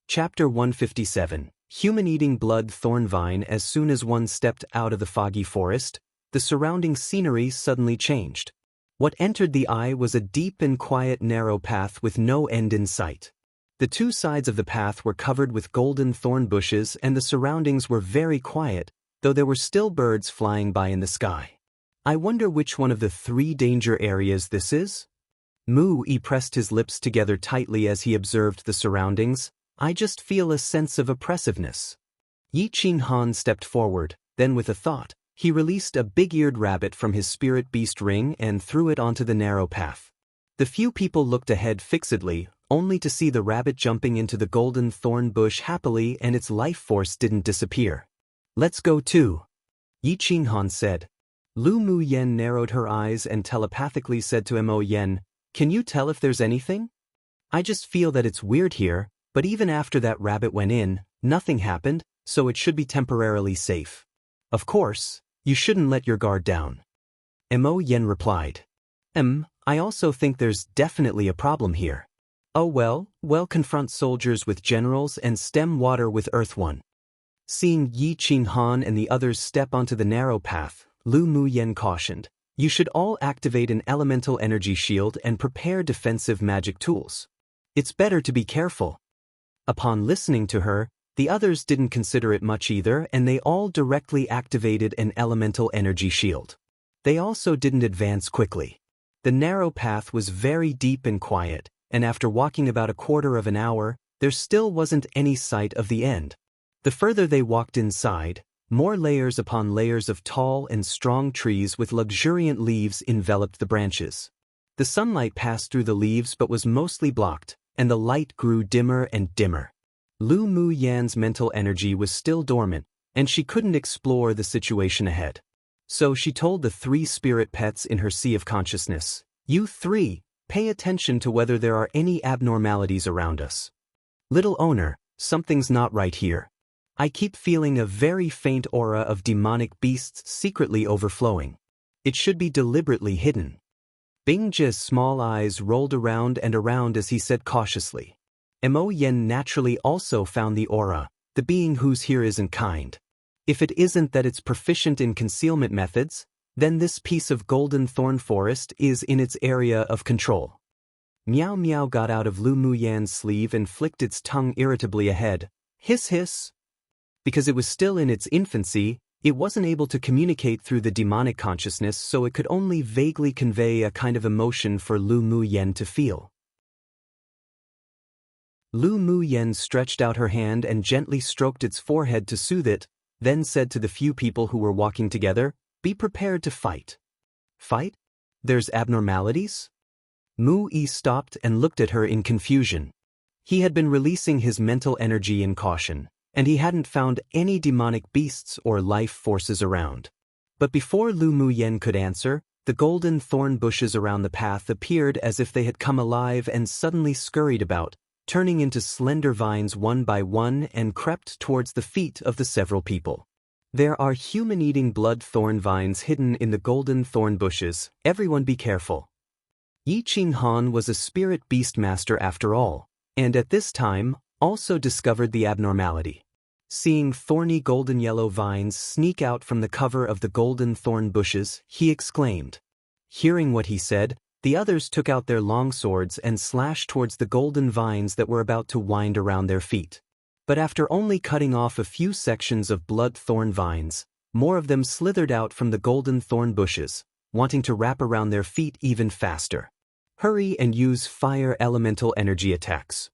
Chapter 157. Human-eating blood thorn vine. As soon as one stepped out of the foggy forest, the surrounding scenery suddenly changed. What entered the eye was a deep and quiet narrow path with no end in sight. The two sides of the path were covered with golden thorn bushes and the surroundings were very quiet, though there were still birds flying by in the sky. I wonder which one of the 3 danger areas this is? Mu Yi pressed his lips together tightly as he observed the surroundings. I just feel a sense of oppressiveness. Yi Qinghan stepped forward, then with a thought, he released a big-eared rabbit from his spirit beast ring and threw it onto the narrow path. The few people looked ahead fixedly, only to see the rabbit jumping into the golden thorn bush happily, and its life force didn't disappear. Let's go too, Yi Qinghan said. Lu Mu Yen narrowed her eyes and telepathically said to Mo Yen, "Can you tell if there's anything? I just feel that it's weird here, but even after that rabbit went in, nothing happened, so it should be temporarily safe. Of course, you shouldn't let your guard down." Mo Yen replied. I also think there's definitely a problem here. Oh well, confront soldiers with generals and stem water with earth one. Seeing Yi Qinghan and the others step onto the narrow path, Lu Mu Yen cautioned, "You should all activate an elemental energy shield and prepare defensive magic tools. It's better to be careful." Upon listening to her, the others didn't consider it much either, and they all directly activated an elemental energy shield. They also didn't advance quickly. The narrow path was very deep and quiet, and after walking about a quarter of an hour, there still wasn't any sight of the end. The further they walked inside, more layers upon layers of tall and strong trees with luxuriant leaves enveloped the branches. The sunlight passed through the leaves but was mostly blocked, and the light grew dimmer and dimmer. Lu Mu Yan's mental energy was still dormant, and she couldn't explore the situation ahead. So she told the 3 spirit pets in her sea of consciousness, "You 3, pay attention to whether there are any abnormalities around us. Little owner, something's not right here. I keep feeling a very faint aura of demonic beasts secretly overflowing. It should be deliberately hidden." Bingji's small eyes rolled around and around as he said cautiously. Mo Yen naturally also found the aura, the being whose here isn't kind. If it isn't that it's proficient in concealment methods, then this piece of golden thorn forest is in its area of control. Meow Meow got out of Lu Mu Yan's sleeve and flicked its tongue irritably ahead. Hiss hiss. Because it was still in its infancy, it wasn't able to communicate through the demonic consciousness, so it could only vaguely convey a kind of emotion for Lu Mu Yen to feel. Lu Mu Yen stretched out her hand and gently stroked its forehead to soothe it, then said to the few people who were walking together, "Be prepared to fight." Fight? There's abnormalities? Mu Yi stopped and looked at her in confusion. He had been releasing his mental energy in caution, and he hadn't found any demonic beasts or life forces around. But before Lu Mu Yen could answer, the golden thorn bushes around the path appeared as if they had come alive and suddenly scurried about, turning into slender vines one by one and crept towards the feet of the several people. There are human-eating blood thorn vines hidden in the golden thorn bushes. Everyone be careful. Yi Qinghan was a spirit beast master after all, and at this time, also discovered the abnormality. Seeing thorny golden yellow vines sneak out from the cover of the golden thorn bushes, he exclaimed. Hearing what he said, the others took out their long swords and slashed towards the golden vines that were about to wind around their feet. But after only cutting off a few sections of blood thorn vines, more of them slithered out from the golden thorn bushes, wanting to wrap around their feet even faster. Hurry and use fire elemental energy attacks.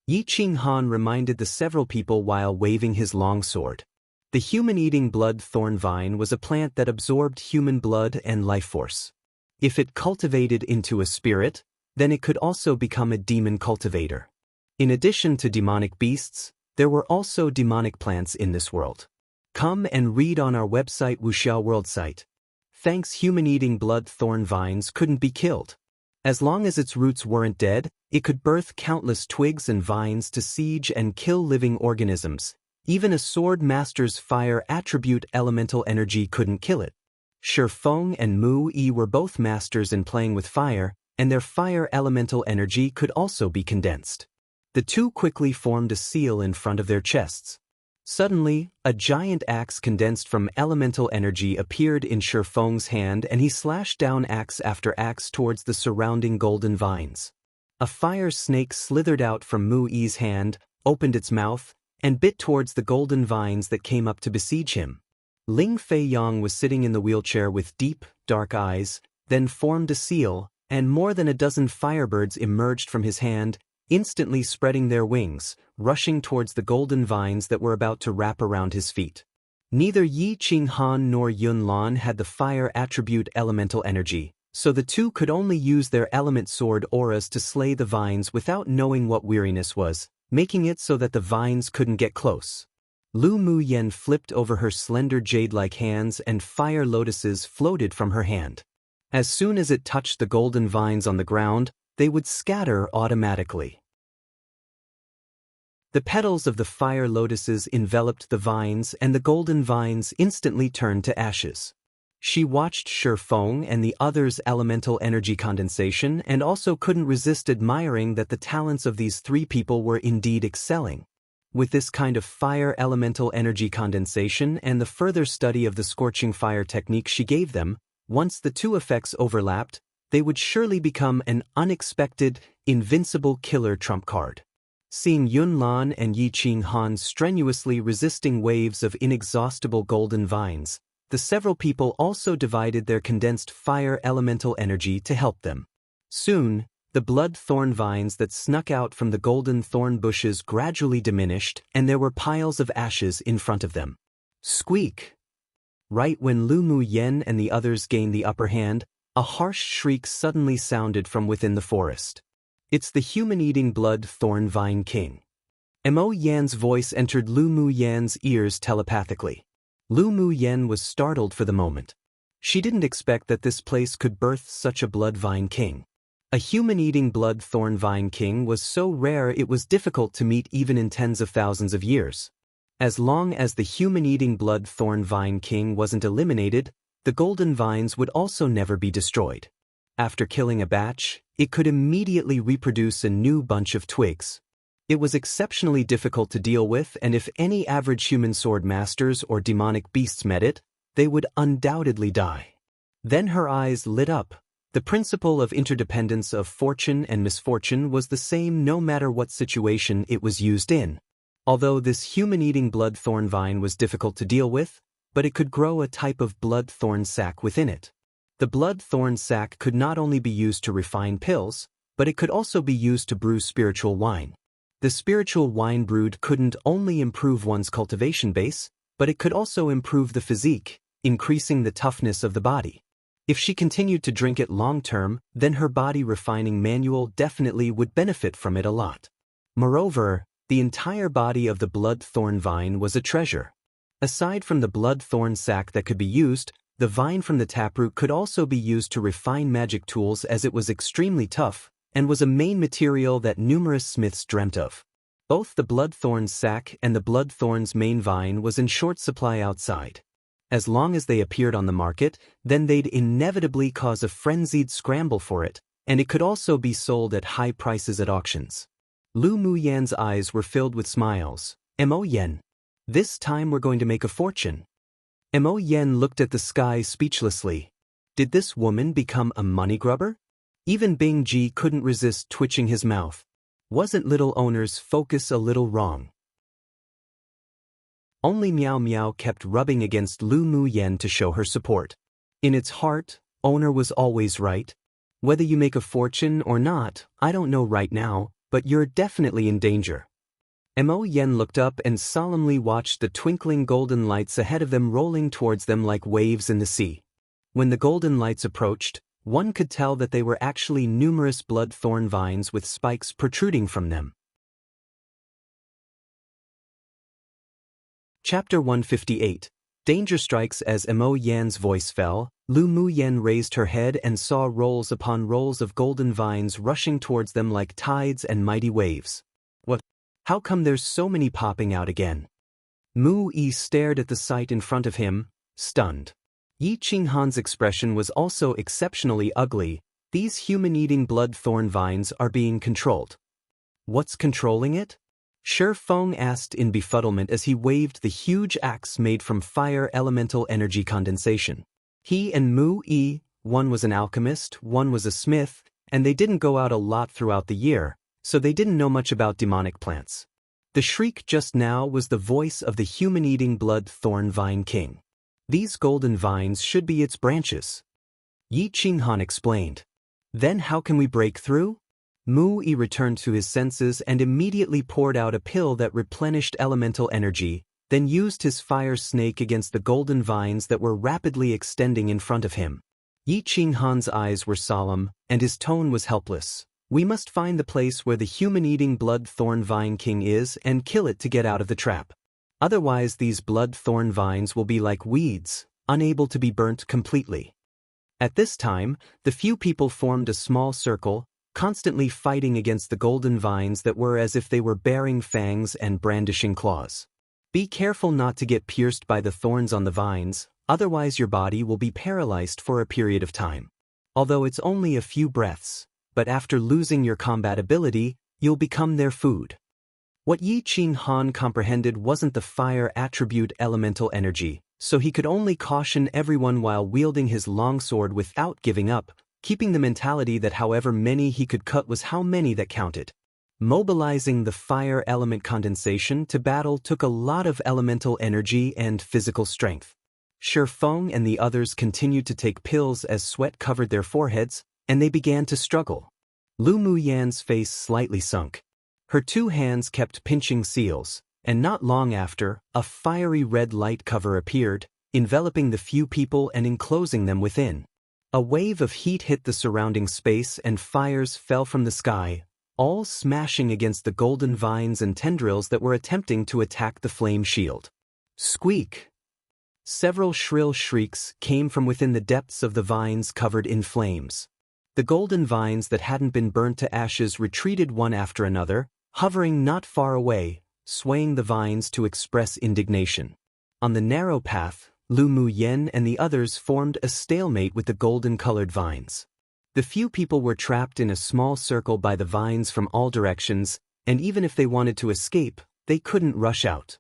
Yi Qinghan reminded the several people while waving his long sword. The human-eating blood thorn vine was a plant that absorbed human blood and life force. If it cultivated into a spirit, then it could also become a demon cultivator. In addition to demonic beasts, there were also demonic plants in this world. Come and read on our website Wuxiao World site. Thanks, human-eating blood thorn vines couldn't be killed. As long as its roots weren't dead, it could birth countless twigs and vines to siege and kill living organisms. Even a sword master's fire attribute elemental energy couldn't kill it. Shi Feng and Mu Yi were both masters in playing with fire, and their fire elemental energy could also be condensed. The two quickly formed a seal in front of their chests. Suddenly, a giant axe condensed from elemental energy appeared in Shi Feng's hand, and he slashed down axe after axe towards the surrounding golden vines. A fire snake slithered out from Mu Yi's hand, opened its mouth, and bit towards the golden vines that came up to besiege him. Ling Feiyang was sitting in the wheelchair with deep, dark eyes, then formed a seal, and more than a dozen firebirds emerged from his hand, instantly spreading their wings, rushing towards the golden vines that were about to wrap around his feet. Neither Yi Qinghan nor Yun Lan had the fire attribute elemental energy, so the two could only use their element sword auras to slay the vines without knowing what weariness was, making it so that the vines couldn't get close. Lu Muyen flipped over her slender jade-like hands and fire lotuses floated from her hand. As soon as it touched the golden vines on the ground, they would scatter automatically. The petals of the fire lotuses enveloped the vines, and the golden vines instantly turned to ashes. She watched Shi Feng and the others' elemental energy condensation and also couldn't resist admiring that the talents of these three people were indeed excelling. With this kind of fire elemental energy condensation and the further study of the scorching fire technique she gave them, once the two effects overlapped, they would surely become an unexpected, invincible killer trump card. Seeing Yun Lan and Yi Qinghan strenuously resisting waves of inexhaustible golden vines, the several people also divided their condensed fire elemental energy to help them. Soon, the blood thorn vines that snuck out from the golden thorn bushes gradually diminished, and there were piles of ashes in front of them. Squeak! Right when Lu Muyen and the others gained the upper hand, a harsh shriek suddenly sounded from within the forest. It's the human-eating blood thorn vine king. Mo Yan's voice entered Lu Muyen's ears telepathically. Lu Muyen was startled for the moment. She didn't expect that this place could birth such a blood vine king. A human-eating blood thorn vine king was so rare it was difficult to meet even in tens of thousands of years. As long as the human-eating blood thorn vine king wasn't eliminated, the golden vines would also never be destroyed. After killing a batch, it could immediately reproduce a new bunch of twigs. It was exceptionally difficult to deal with, and if any average human sword masters or demonic beasts met it, they would undoubtedly die. Then her eyes lit up. The principle of interdependence of fortune and misfortune was the same no matter what situation it was used in. Although this human-eating blood thorn vine was difficult to deal with, but it could grow a type of blood thorn sac within it. The blood thorn sac could not only be used to refine pills, but it could also be used to brew spiritual wine. The spiritual wine brewed couldn't only improve one's cultivation base, but it could also improve the physique, increasing the toughness of the body. If she continued to drink it long-term, then her body refining manual definitely would benefit from it a lot. Moreover, the entire body of the blood thorn vine was a treasure. Aside from the blood thorn sac that could be used, the vine from the taproot could also be used to refine magic tools, as it was extremely tough, and was a main material that numerous smiths dreamt of. Both the bloodthorn's sac and the bloodthorn's main vine was in short supply outside. As long as they appeared on the market, then they'd inevitably cause a frenzied scramble for it, and it could also be sold at high prices at auctions. Lu Muyan's eyes were filled with smiles. Mo Yen. This time we're going to make a fortune. Mo Yen looked at the sky speechlessly. Did this woman become a money grubber? Even Bing Ji couldn't resist twitching his mouth. Wasn't little owner's focus a little wrong? Only Meow Meow kept rubbing against Lu Muyen to show her support. In its heart, owner was always right. Whether you make a fortune or not, I don't know right now, but you're definitely in danger. Mo Yen looked up and solemnly watched the twinkling golden lights ahead of them rolling towards them like waves in the sea. When the golden lights approached, One could tell that they were actually numerous blood thorn vines with spikes protruding from them. Chapter 158. Danger strikes. As Mo Yan's voice fell, Lu Mu Yan raised her head and saw rolls upon rolls of golden vines rushing towards them like tides and mighty waves. What? How come there's so many popping out again? Mu Yi stared at the sight in front of him, stunned. Yi Qinghan's expression was also exceptionally ugly. These human-eating blood thorn vines are being controlled. What's controlling it? Shi Feng asked in befuddlement as he waved the huge axe made from fire elemental energy condensation. He and Mu Yi, one was an alchemist, one was a smith, and they didn't go out a lot throughout the year, so they didn't know much about demonic plants. The shriek just now was the voice of the human-eating blood thorn vine king. These golden vines should be its branches. Yi Qinghan explained. Then how can we break through? Mu Yi returned to his senses and immediately poured out a pill that replenished elemental energy, then used his fire snake against the golden vines that were rapidly extending in front of him. Yi Qinghan's eyes were solemn, and his tone was helpless. We must find the place where the human-eating blood thorn vine king is and kill it to get out of the trap. Otherwise these blood thorn vines will be like weeds, unable to be burnt completely. At this time, the few people formed a small circle, constantly fighting against the golden vines that were as if they were bearing fangs and brandishing claws. Be careful not to get pierced by the thorns on the vines, otherwise your body will be paralyzed for a period of time. Although it's only a few breaths, but after losing your combat ability, you'll become their food. What Yi Qinghan comprehended wasn't the fire attribute elemental energy, so he could only caution everyone while wielding his longsword without giving up, keeping the mentality that however many he could cut was how many that counted. Mobilizing the fire element condensation to battle took a lot of elemental energy and physical strength. Shi Feng and the others continued to take pills as sweat covered their foreheads, and they began to struggle. Lu Mu Yan's face slightly sunk. Her two hands kept pinching seals, and not long after, a fiery red light cover appeared, enveloping the few people and enclosing them within. A wave of heat hit the surrounding space and fires fell from the sky, all smashing against the golden vines and tendrils that were attempting to attack the flame shield. Squeak! Several shrill shrieks came from within the depths of the vines covered in flames. The golden vines that hadn't been burnt to ashes retreated one after another, hovering not far away, swaying the vines to express indignation. On the narrow path, Lu Mu Yan and the others formed a stalemate with the golden-colored vines. The few people were trapped in a small circle by the vines from all directions, and even if they wanted to escape, they couldn't rush out.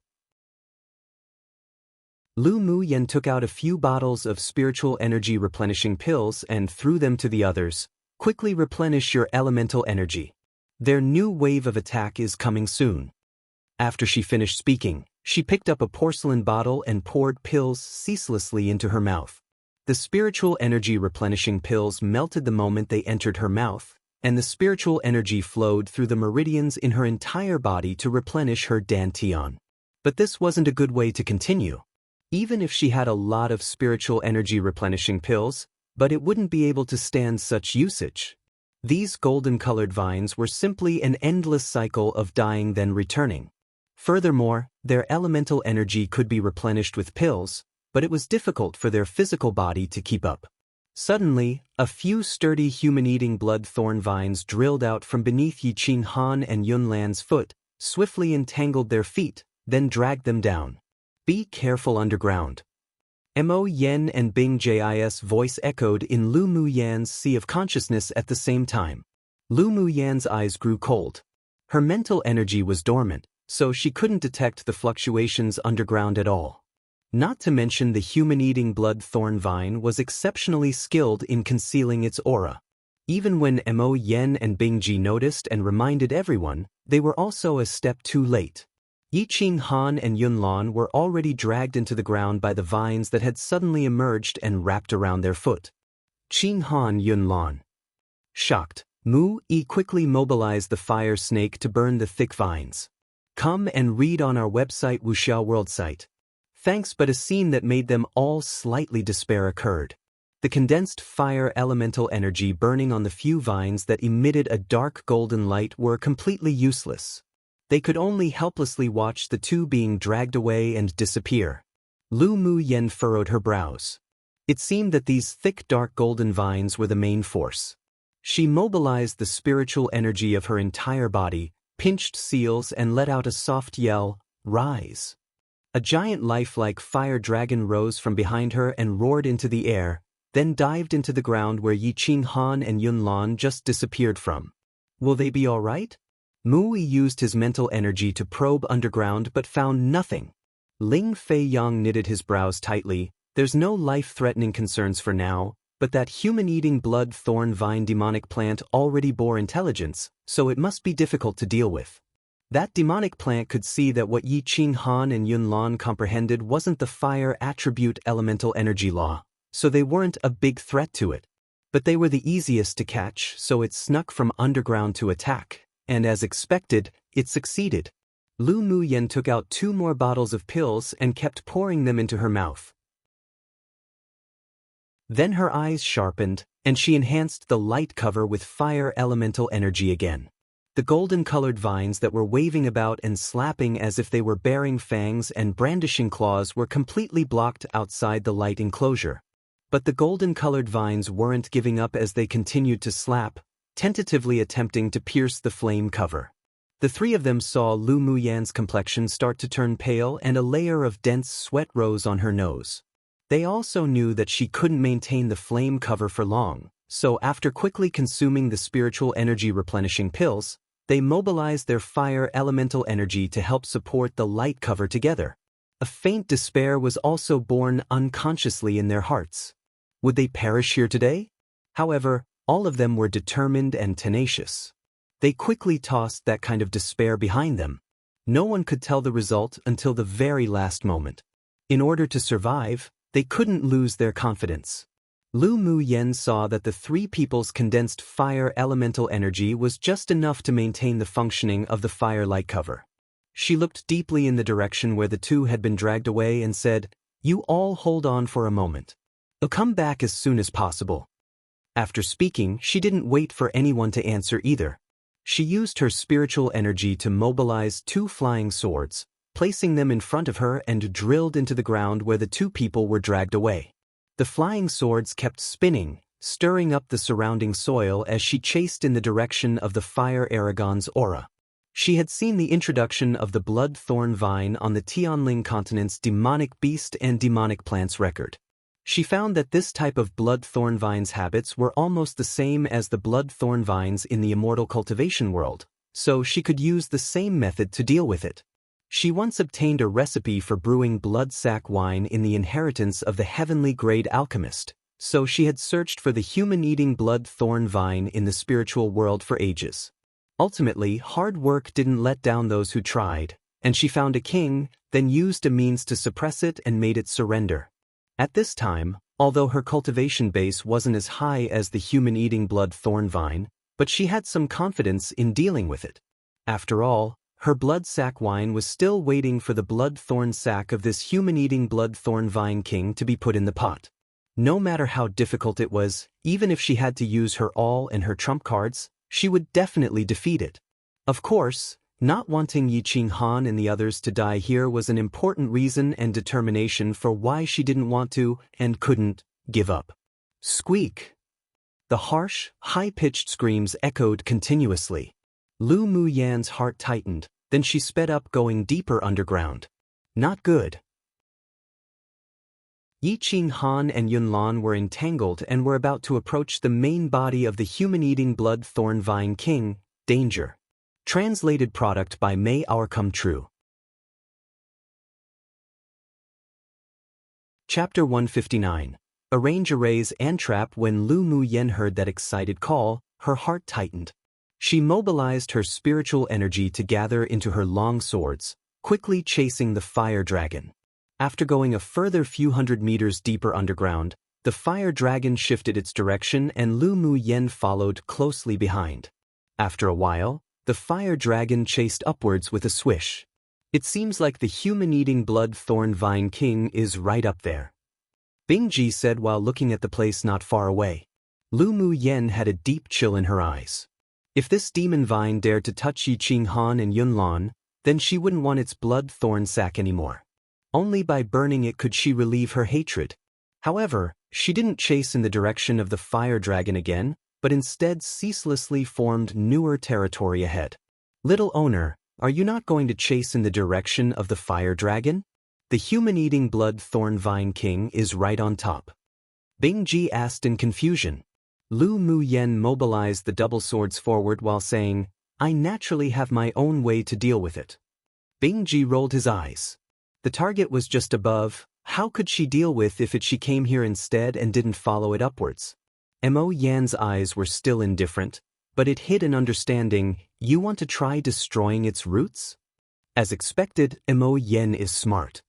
Lu Mu Yan took out a few bottles of spiritual energy replenishing pills and threw them to the others. Quickly replenish your elemental energy. Their new wave of attack is coming soon. After she finished speaking, she picked up a porcelain bottle and poured pills ceaselessly into her mouth. The spiritual energy replenishing pills melted the moment they entered her mouth, and the spiritual energy flowed through the meridians in her entire body to replenish her dantian. But this wasn't a good way to continue. Even if she had a lot of spiritual energy replenishing pills, but it wouldn't be able to stand such usage. These golden-colored vines were simply an endless cycle of dying then returning. Furthermore, their elemental energy could be replenished with pills, but it was difficult for their physical body to keep up. Suddenly, a few sturdy human-eating blood thorn vines drilled out from beneath Yi Qinghan and Yunlan's foot, swiftly entangled their feet, then dragged them down. Be careful underground. Mo Yan and Bing Jis' voice echoed in Lu Mu Yan's sea of consciousness at the same time. Lu Mu Yan's eyes grew cold. Her mental energy was dormant, so she couldn't detect the fluctuations underground at all. Not to mention the human-eating blood thorn vine was exceptionally skilled in concealing its aura. Even when Mo Yan and Bing Ji noticed and reminded everyone, they were also a step too late. Yi Qinghan and Yunlan were already dragged into the ground by the vines that had suddenly emerged and wrapped around their foot. Qinghan Yunlan. Shocked, Mu Yi quickly mobilized the fire snake to burn the thick vines. Come and read on our website Wuxiao World site. Thanks, but a scene that made them all slightly despair occurred. The condensed fire elemental energy burning on the few vines that emitted a dark golden light were completely useless. They could only helplessly watch the two being dragged away and disappear. Lu Mu Yen furrowed her brows. It seemed that these thick dark golden vines were the main force. She mobilized the spiritual energy of her entire body, pinched seals and let out a soft yell, "Rise." A giant lifelike fire dragon rose from behind her and roared into the air, then dived into the ground where Yi Qing Han and Yun Lan just disappeared from. Will they be all right? Mui used his mental energy to probe underground but found nothing. Ling Fei Yang knitted his brows tightly. There's no life-threatening concerns for now, but that human-eating blood thorn vine demonic plant already bore intelligence, so it must be difficult to deal with. That demonic plant could see that what Yi Qing Han and Yun Lan comprehended wasn't the fire attribute elemental energy law, so they weren't a big threat to it. But they were the easiest to catch, so it snuck from underground to attack, and as expected, it succeeded. Lu Mu Yen took out 2 more bottles of pills and kept pouring them into her mouth. Then her eyes sharpened, and she enhanced the light cover with fire elemental energy again. The golden-colored vines that were waving about and slapping as if they were bearing fangs and brandishing claws were completely blocked outside the light enclosure. But the golden-colored vines weren't giving up as they continued to slap, tentatively attempting to pierce the flame cover. The 3 of them saw Lu Mu Yan's complexion start to turn pale and a layer of dense sweat rose on her nose. They also knew that she couldn't maintain the flame cover for long, so after quickly consuming the spiritual energy replenishing pills, they mobilized their fire elemental energy to help support the light cover together. A faint despair was also born unconsciously in their hearts. Would they perish here today? However, all of them were determined and tenacious. They quickly tossed that kind of despair behind them. No one could tell the result until the very last moment. In order to survive, they couldn't lose their confidence. Lu Mu Yen saw that the 3 people's condensed fire elemental energy was just enough to maintain the functioning of the fire light cover. She looked deeply in the direction where the 2 had been dragged away and said, "You all hold on for a moment. I'll come back as soon as possible." After speaking, she didn't wait for anyone to answer either. She used her spiritual energy to mobilize 2 flying swords, placing them in front of her and drilled into the ground where the 2 people were dragged away. The flying swords kept spinning, stirring up the surrounding soil as she chased in the direction of the fire Aragon's aura. She had seen the introduction of the blood thorn vine on the Tianling continent's demonic beast and demonic plants record. She found that this type of blood thorn vine's habits were almost the same as the blood thorn vines in the immortal cultivation world, so she could use the same method to deal with it. She once obtained a recipe for brewing blood sac wine in the inheritance of the heavenly grade alchemist, so she had searched for the human-eating blood thorn vine in the spiritual world for ages. Ultimately, hard work didn't let down those who tried, and she found a king, then used a means to suppress it and made it surrender. At this time, although her cultivation base wasn't as high as the human-eating blood thorn vine, but she had some confidence in dealing with it. After all, her blood sac wine was still waiting for the blood thorn sac of this human-eating blood thorn vine king to be put in the pot. No matter how difficult it was, even if she had to use her all and her trump cards, she would definitely defeat it. Of course, not wanting Yi Qing Han and the others to die here was an important reason and determination for why she didn't want to and couldn't give up. Squeak! The harsh, high-pitched screams echoed continuously. Lu Mu Yan's heart tightened, then she sped up going deeper underground. Not good. Yi Qing Han and Yun Lan were entangled and were about to approach the main body of the human-eating blood thorn vine king, Danger. Translated product by May Our Come True. Chapter 159. Arrange Arrays and Trap. When Lu Mu Yen heard that excited call, her heart tightened. She mobilized her spiritual energy to gather into her long swords, quickly chasing the fire dragon. After going a further few hundred meters deeper underground, the fire dragon shifted its direction and Lu Mu Yen followed closely behind. After a while, the fire dragon chased upwards with a swish. It seems like the human-eating blood thorn vine king is right up there. Bingji said while looking at the place not far away. Lu Mu Yen had a deep chill in her eyes. If this demon vine dared to touch Yi Qing Han and Yun Lan, then she wouldn't want its blood thorn sac anymore. Only by burning it could she relieve her hatred. However, she didn't chase in the direction of the fire dragon again, but instead ceaselessly formed newer territory ahead. Little owner, are you not going to chase in the direction of the fire dragon? The human-eating blood thorn vine king is right on top. Bingji asked in confusion. Lu Mu Yen mobilized the double swords forward while saying, I naturally have my own way to deal with it. Bingji rolled his eyes. The target was just above. How could she deal with if she came here instead and didn't follow it upwards? Mo Yan's eyes were still indifferent, but it hid an understanding. You want to try destroying its roots? As expected, Mo Yan is smart.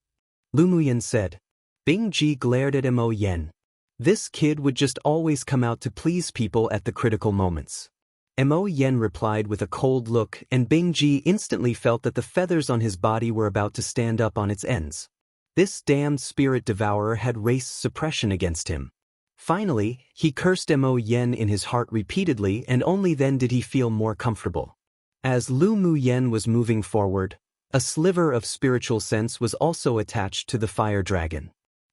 Lu Mu Yen said. Bingji glared at Mo Yan. This kid would just always come out to please people at the critical moments. Mo Yen replied with a cold look, and Bingji instantly felt that the feathers on his body were about to stand up on its ends. This damned spirit devourer had race suppression against him. Finally, he cursed Mo Yen in his heart repeatedly, and only then did he feel more comfortable. As Lu Mu Yen was moving forward, a sliver of spiritual sense was also attached to the fire dragon.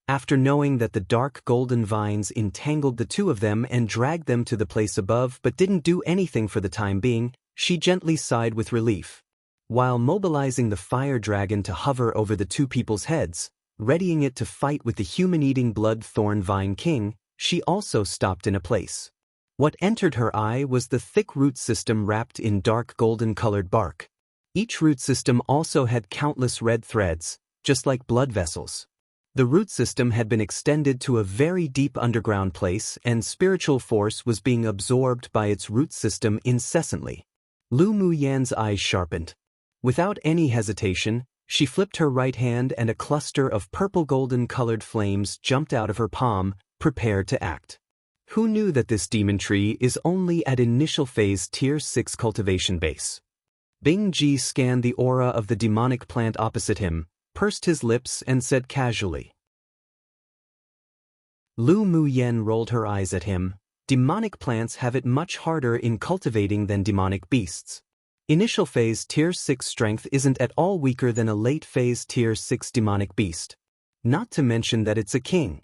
After knowing that the dark golden vines entangled the two of them and dragged them to the place above but didn't do anything for the time being, she gently sighed with relief. While mobilizing the fire dragon to hover over the two people's heads, readying it to fight with the human-eating blood thorn vine king, she also stopped in a place. What entered her eye was the thick root system wrapped in dark golden-colored bark. Each root system also had countless red threads, just like blood vessels. The root system had been extended to a very deep underground place, and spiritual force was being absorbed by its root system incessantly. Lu Mu Yan's eyes sharpened. Without any hesitation, she flipped her right hand and a cluster of purple golden-colored flames jumped out of her palm, prepared to act. Who knew that this demon tree is only at initial phase Tier 6 cultivation base? Bingji scanned the aura of the demonic plant opposite him, pursed his lips and said casually. Lu Mu Yen rolled her eyes at him. Demonic plants have it much harder in cultivating than demonic beasts. Initial phase Tier 6 strength isn't at all weaker than a late phase Tier 6 demonic beast. Not to mention that it's a king.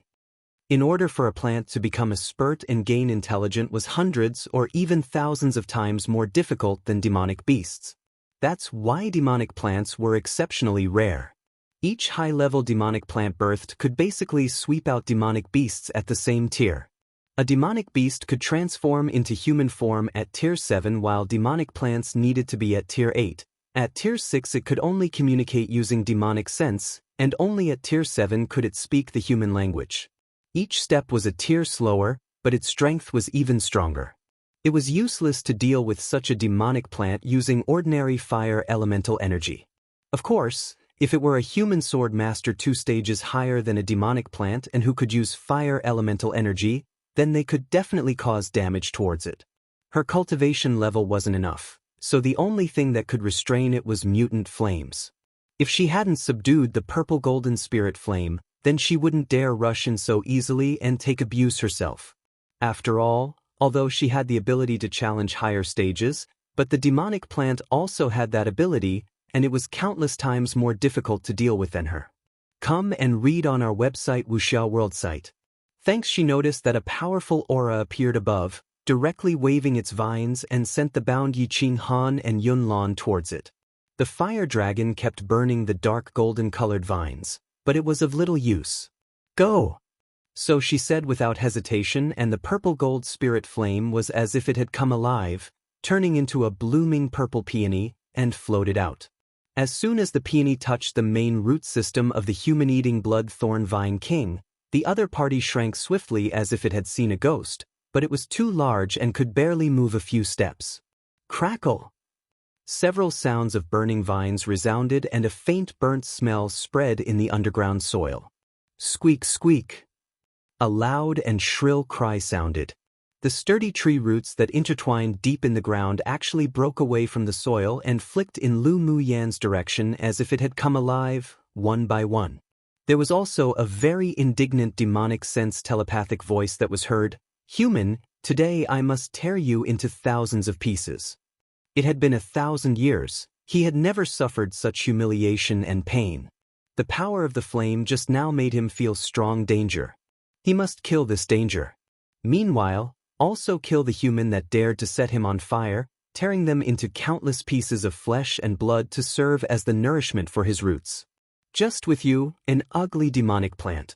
In order for a plant to become a spurt and gain intelligence was hundreds or even thousands of times more difficult than demonic beasts. That's why demonic plants were exceptionally rare. Each high-level demonic plant birthed could basically sweep out demonic beasts at the same tier. A demonic beast could transform into human form at Tier 7 while demonic plants needed to be at Tier 8. At Tier 6 it could only communicate using demonic sense, and only at Tier 7 could it speak the human language. Each step was a tier slower, but its strength was even stronger. It was useless to deal with such a demonic plant using ordinary fire elemental energy. Of course, if it were a human sword master 2 stages higher than a demonic plant and who could use fire elemental energy, then they could definitely cause damage towards it. Her cultivation level wasn't enough, so the only thing that could restrain it was mutant flames. If she hadn't subdued the purple golden spirit flame, then she wouldn't dare rush in so easily and take abuse herself. After all, although she had the ability to challenge higher stages, but the demonic plant also had that ability, and it was countless times more difficult to deal with than her. Come and read on our website Wuxia World site. Thanks. She noticed that a powerful aura appeared above, directly waving its vines and sent the bound Yi Qing Han and Yun Lan towards it. The fire dragon kept burning the dark golden-colored vines, but it was of little use. Go! So she said without hesitation, and the purple gold spirit flame was as if it had come alive, turning into a blooming purple peony, and floated out. As soon as the peony touched the main root system of the human-eating blood thorn vine king, the other party shrank swiftly as if it had seen a ghost, but it was too large and could barely move a few steps. Crackle! Several sounds of burning vines resounded and a faint burnt smell spread in the underground soil. Squeak, squeak! A loud and shrill cry sounded. The sturdy tree roots that intertwined deep in the ground actually broke away from the soil and flicked in Lu Mu Yan's direction as if it had come alive, one by one. There was also a very indignant demonic sense telepathic voice that was heard, "Human, today I must tear you into thousands of pieces." It had been 1,000 years. He had never suffered such humiliation and pain. The power of the flame just now made him feel strong danger. He must kill this danger. Meanwhile, also kill the human that dared to set him on fire, tearing them into countless pieces of flesh and blood to serve as the nourishment for his roots. Just with you, an ugly demonic plant.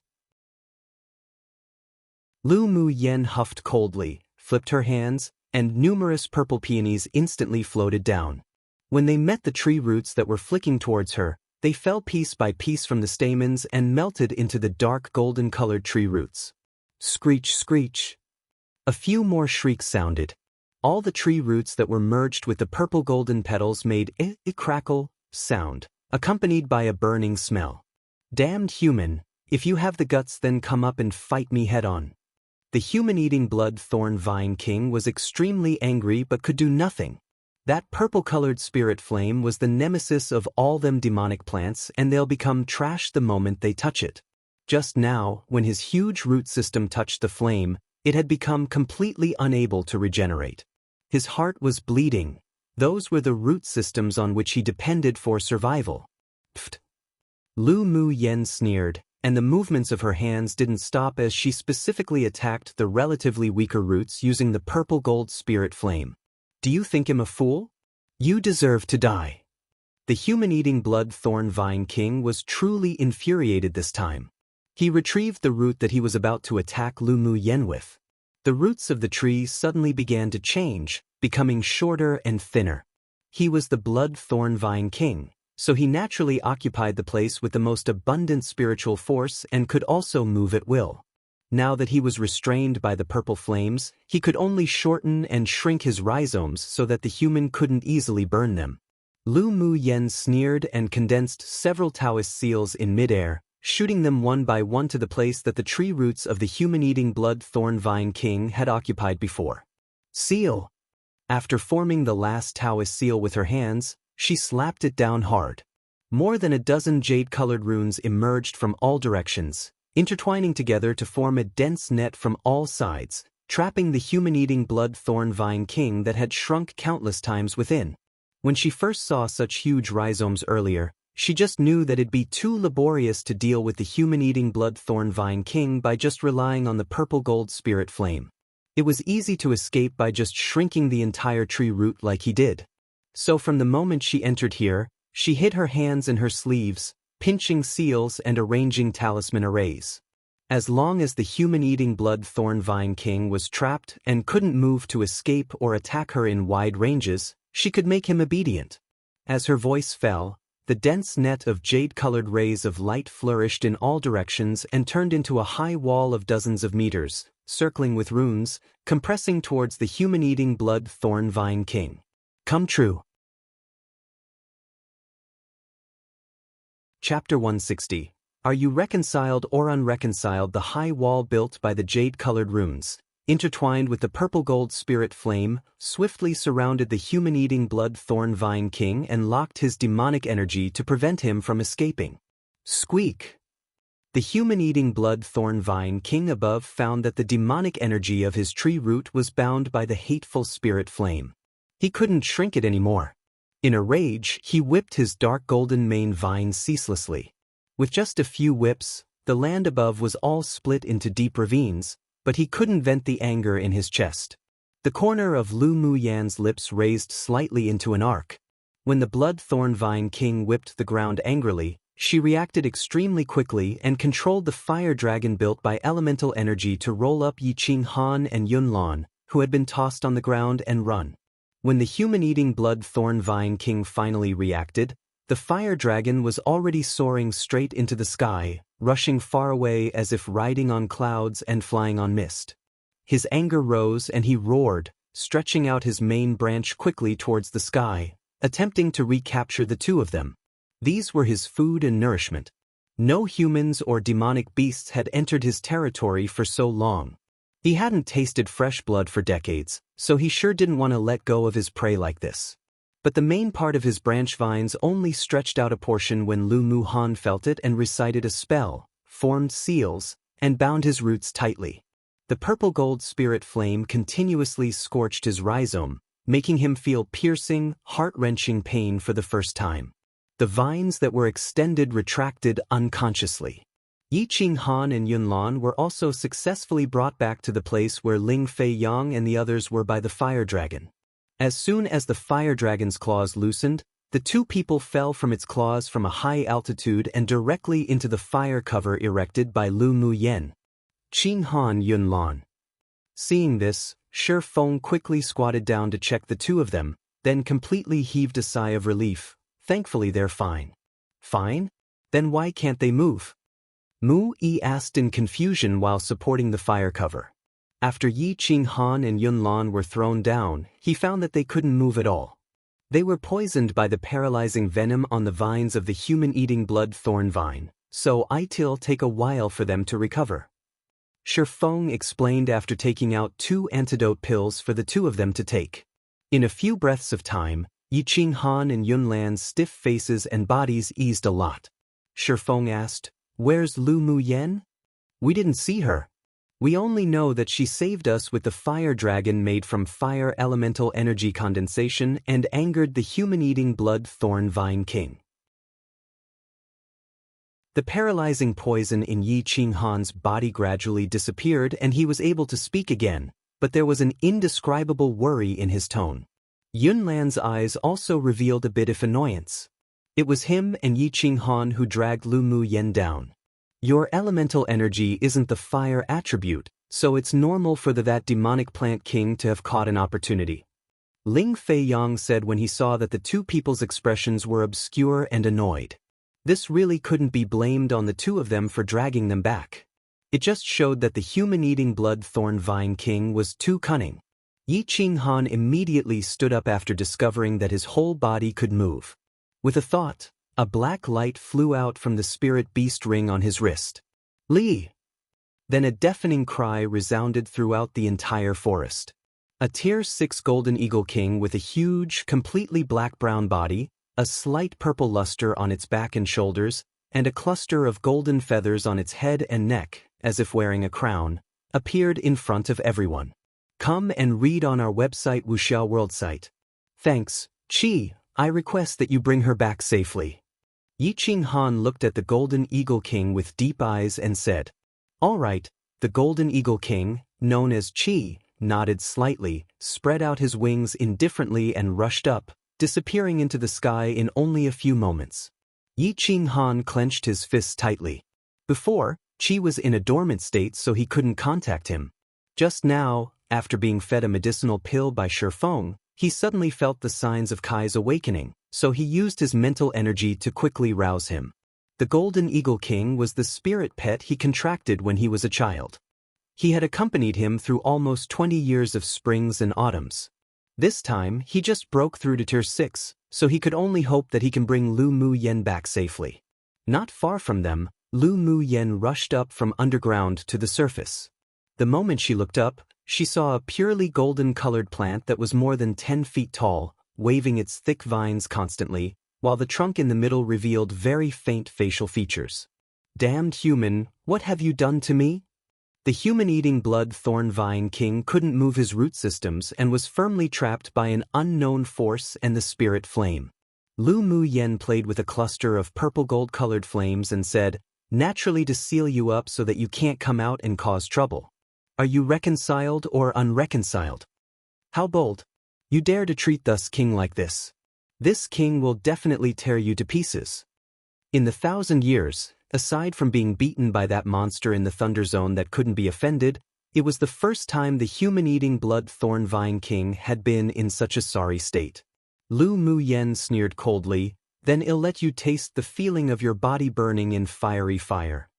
Lu Mu Yen huffed coldly, flipped her hands, and numerous purple peonies instantly floated down. When they met the tree roots that were flicking towards her, they fell piece by piece from the stamens and melted into the dark golden-colored tree roots. Screech, screech. A few more shrieks sounded. All the tree roots that were merged with the purple golden petals made a crackle sound, accompanied by a burning smell. Damned human, if you have the guts then come up and fight me head-on. The human-eating blood thorn vine king was extremely angry but could do nothing. That purple-colored spirit flame was the nemesis of all them demonic plants, and they'll become trash the moment they touch it. Just now, when his huge root system touched the flame, it had become completely unable to regenerate. His heart was bleeding. Those were the root systems on which he depended for survival. Pfft. Lu Mu Yen sneered, and the movements of her hands didn't stop as she specifically attacked the relatively weaker roots using the purple gold spirit flame. Do you think him a fool? You deserve to die. The human-eating blood thorn vine king was truly infuriated this time. He retrieved the root that he was about to attack Lu Mu Yen with. The roots of the tree suddenly began to change, becoming shorter and thinner. He was the blood thorn vine king, so he naturally occupied the place with the most abundant spiritual force and could also move at will. Now that he was restrained by the purple flames, he could only shorten and shrink his rhizomes so that the human couldn't easily burn them. Lu Mu Yen sneered and condensed several Taoist seals in midair, shooting them one by one to the place that the tree roots of the human-eating blood thorn vine king had occupied before. Seal! After forming the last Taoist seal with her hands, she slapped it down hard. More than a dozen jade-colored runes emerged from all directions, intertwining together to form a dense net from all sides, trapping the human-eating blood thorn vine king that had shrunk countless times within. When she first saw such huge rhizomes earlier, she just knew that it'd be too laborious to deal with the human-eating blood thorn vine king by just relying on the purple gold spirit flame. It was easy to escape by just shrinking the entire tree root like he did. So from the moment she entered here, she hid her hands in her sleeves, pinching seals and arranging talisman arrays. As long as the human-eating blood thorn vine king was trapped and couldn't move to escape or attack her in wide ranges, she could make him obedient. As her voice fell, the dense net of jade-colored rays of light flourished in all directions and turned into a high wall of dozens of meters, circling with runes, compressing towards the human-eating blood thorn vine king. Come true. Chapter 160. Are you reconciled or unreconciled? The high wall built by the jade-colored runes, intertwined with the purple gold spirit flame, swiftly surrounded the human-eating blood thorn vine king and locked his demonic energy to prevent him from escaping. Squeak! The human-eating blood thorn vine king above found that the demonic energy of his tree root was bound by the hateful spirit flame. He couldn't shrink it anymore. In a rage, he whipped his dark golden mane vine ceaselessly. With just a few whips, the land above was all split into deep ravines, but he couldn't vent the anger in his chest. The corner of Lu Mu Yan's lips raised slightly into an arc. When the blood thorn vine king whipped the ground angrily, she reacted extremely quickly and controlled the fire dragon built by elemental energy to roll up Yiqing Han and Yunlan, who had been tossed on the ground, and run. When the human-eating blood thorn vine king finally reacted, the fire dragon was already soaring straight into the sky, rushing far away as if riding on clouds and flying on mist. His anger rose and he roared, stretching out his main branch quickly towards the sky, attempting to recapture the two of them. These were his food and nourishment. No humans or demonic beasts had entered his territory for so long. He hadn't tasted fresh blood for decades, so he sure didn't want to let go of his prey like this. But the main part of his branch vines only stretched out a portion when Lu Mu Han felt it and recited a spell, formed seals, and bound his roots tightly. The purple-gold spirit flame continuously scorched his rhizome, making him feel piercing, heart-wrenching pain for the first time. The vines that were extended retracted unconsciously. Yi Qing Han and Yun Lan were also successfully brought back to the place where Ling Fei Yang and the others were by the fire dragon. As soon as the fire dragon's claws loosened, the two people fell from its claws from a high altitude and directly into the fire cover erected by Lu Mu Yen. Qing Han Yun Lan. Seeing this, Shi Feng quickly squatted down to check the two of them, then completely heaved a sigh of relief. Thankfully they're fine. Fine? Then why can't they move? Mu Yi asked in confusion while supporting the fire cover. After Yi Qing Han and Yun Lan were thrown down, he found that they couldn't move at all. They were poisoned by the paralyzing venom on the vines of the human-eating blood thorn vine, so it'll take a while for them to recover. Shi Feng explained after taking out 2 antidote pills for the two of them to take. In a few breaths of time, Yi Qing Han and Yun Lan's stiff faces and bodies eased a lot. Shi Feng asked, "Where's Lu Mu Yen? We didn't see her. We only know that she saved us with the fire dragon made from fire elemental energy condensation and angered the human-eating blood thorn vine king." The paralyzing poison in Yi Qing Han's body gradually disappeared and he was able to speak again, but there was an indescribable worry in his tone. Yun Lan's eyes also revealed a bit of annoyance. It was him and Yi Qing Han who dragged Lu Mu Yen down. Your elemental energy isn't the fire attribute, so it's normal for that demonic plant king to have caught an opportunity. Ling Fei Yang said when he saw that the two people's expressions were obscure and annoyed. This really couldn't be blamed on the two of them for dragging them back. It just showed that the human-eating blood thorn vine king was too cunning. Yi Qing Han immediately stood up after discovering that his whole body could move. With a thought, a black light flew out from the spirit beast ring on his wrist. "Li!" Then a deafening cry resounded throughout the entire forest. A Tier 6 golden eagle king with a huge, completely black-brown body, a slight purple luster on its back and shoulders, and a cluster of golden feathers on its head and neck, as if wearing a crown, appeared in front of everyone. "Come and read on our website Wuxia World site. Thanks, Qi. I request that you bring her back safely." Yi Qing Han looked at the Golden Eagle King with deep eyes and said, "All right." The Golden Eagle King, known as Qi, nodded slightly, spread out his wings indifferently and rushed up, disappearing into the sky in only a few moments. Yi Qing Han clenched his fists tightly. Before, Qi was in a dormant state so he couldn't contact him. Just now, after being fed a medicinal pill by Shi Feng, he suddenly felt the signs of Kai's awakening, so he used his mental energy to quickly rouse him. The Golden Eagle King was the spirit pet he contracted when he was a child. He had accompanied him through almost 20 years of springs and autumns. This time, he just broke through to Tier 6, so he could only hope that he can bring Lu Mu Yen back safely. Not far from them, Lu Mu Yen rushed up from underground to the surface. The moment she looked up, she saw a purely golden-colored plant that was more than 10 feet tall, waving its thick vines constantly, while the trunk in the middle revealed very faint facial features. "Damned human, what have you done to me?" The human-eating blood thorn vine king couldn't move his root systems and was firmly trapped by an unknown force and the spirit flame. Lu Mu Yen played with a cluster of purple gold-colored flames and said, "Naturally to seal you up so that you can't come out and cause trouble. Are you reconciled or unreconciled? How bold. You dare to treat this king like this. This king will definitely tear you to pieces." In the 1,000 years, aside from being beaten by that monster in the Thunder Zone that couldn't be offended, it was the first time the human-eating blood thorn vine king had been in such a sorry state. Lu Mu Yen sneered coldly, "Then I'll let you taste the feeling of your body burning in fiery fire."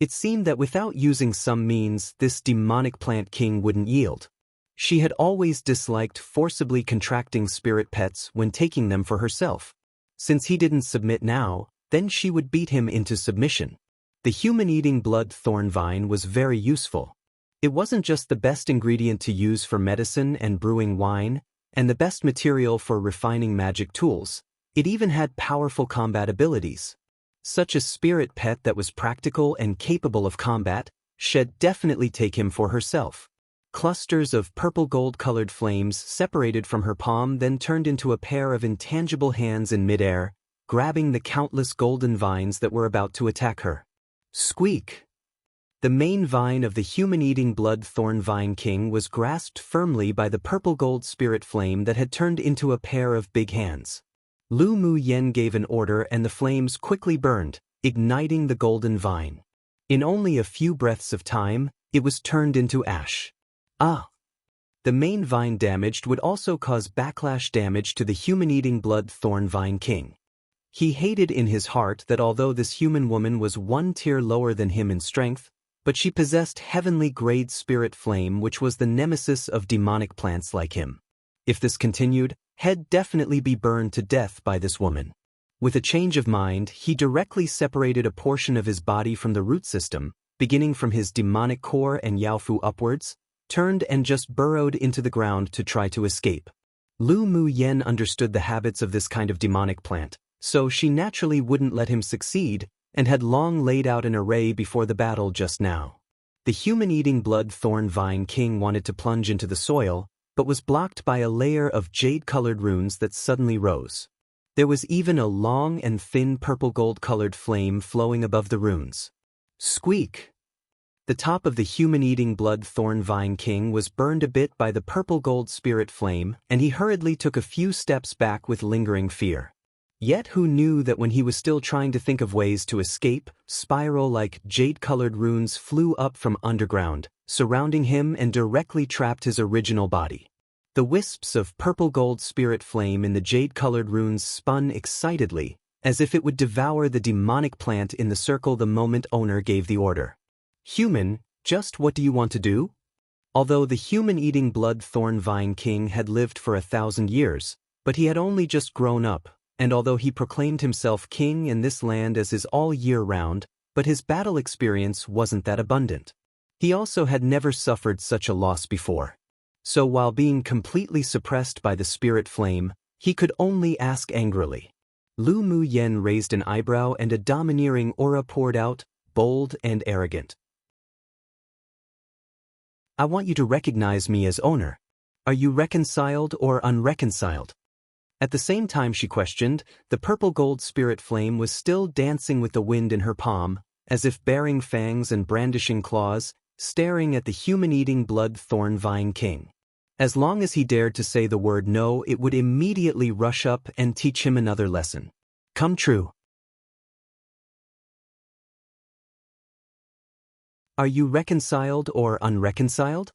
It seemed that without using some means, this demonic plant king wouldn't yield. She had always disliked forcibly contracting spirit pets when taking them for herself. Since he didn't submit now, then she would beat him into submission. The human-eating blood thorn vine was very useful. It wasn't just the best ingredient to use for medicine and brewing wine, and the best material for refining magic tools. It even had powerful combat abilities. Such a spirit pet that was practical and capable of combat, she'd definitely take him for herself. Clusters of purple gold-colored flames separated from her palm, then turned into a pair of intangible hands in midair, grabbing the countless golden vines that were about to attack her. Squeak! The main vine of the human-eating blood thorn vine king was grasped firmly by the purple gold spirit flame that had turned into a pair of big hands. Lu Mu Yen gave an order and the flames quickly burned, igniting the golden vine. In only a few breaths of time, it was turned into ash. The main vine damaged would also cause backlash damage to the human-eating blood thorn vine king. He hated in his heart that although this human woman was one tier lower than him in strength, but she possessed heavenly-grade spirit flame, which was the nemesis of demonic plants like him. If this continued, he'd definitely be burned to death by this woman. With a change of mind, he directly separated a portion of his body from the root system, beginning from his demonic core and Yaofu upwards, turned and just burrowed into the ground to try to escape. Lu Mu Yen understood the habits of this kind of demonic plant, so she naturally wouldn't let him succeed, and had long laid out an array before the battle just now. The human-eating blood thorn vine king wanted to plunge into the soil, but was blocked by a layer of jade-colored runes that suddenly rose. There was even a long and thin purple gold-colored flame flowing above the runes. Squeak! The top of the human-eating blood thorn vine king was burned a bit by the purple gold spirit flame, and he hurriedly took a few steps back with lingering fear. Yet who knew that when he was still trying to think of ways to escape, spiral-like jade-colored runes flew up from underground, surrounding him and directly trapped his original body. The wisps of purple gold spirit flame in the jade-colored runes spun excitedly, as if it would devour the demonic plant in the circle the moment owner gave the order. Human, just what do you want to do? Although the human-eating blood thorn vine king had lived for 1,000 years, but he had only just grown up, and although he proclaimed himself king in this land as his all year round, but his battle experience wasn't that abundant. He also had never suffered such a loss before. So while being completely suppressed by the spirit flame, he could only ask angrily. Lu Mu Yen raised an eyebrow and a domineering aura poured out, bold and arrogant. I want you to recognize me as owner. Are you reconciled or unreconciled? At the same time she questioned, the purple gold spirit flame was still dancing with the wind in her palm, as if baring fangs and brandishing claws, staring at the human-eating blood thorn vine king. As long as he dared to say the word no, it would immediately rush up and teach him another lesson. Come true. Are you reconciled or unreconciled?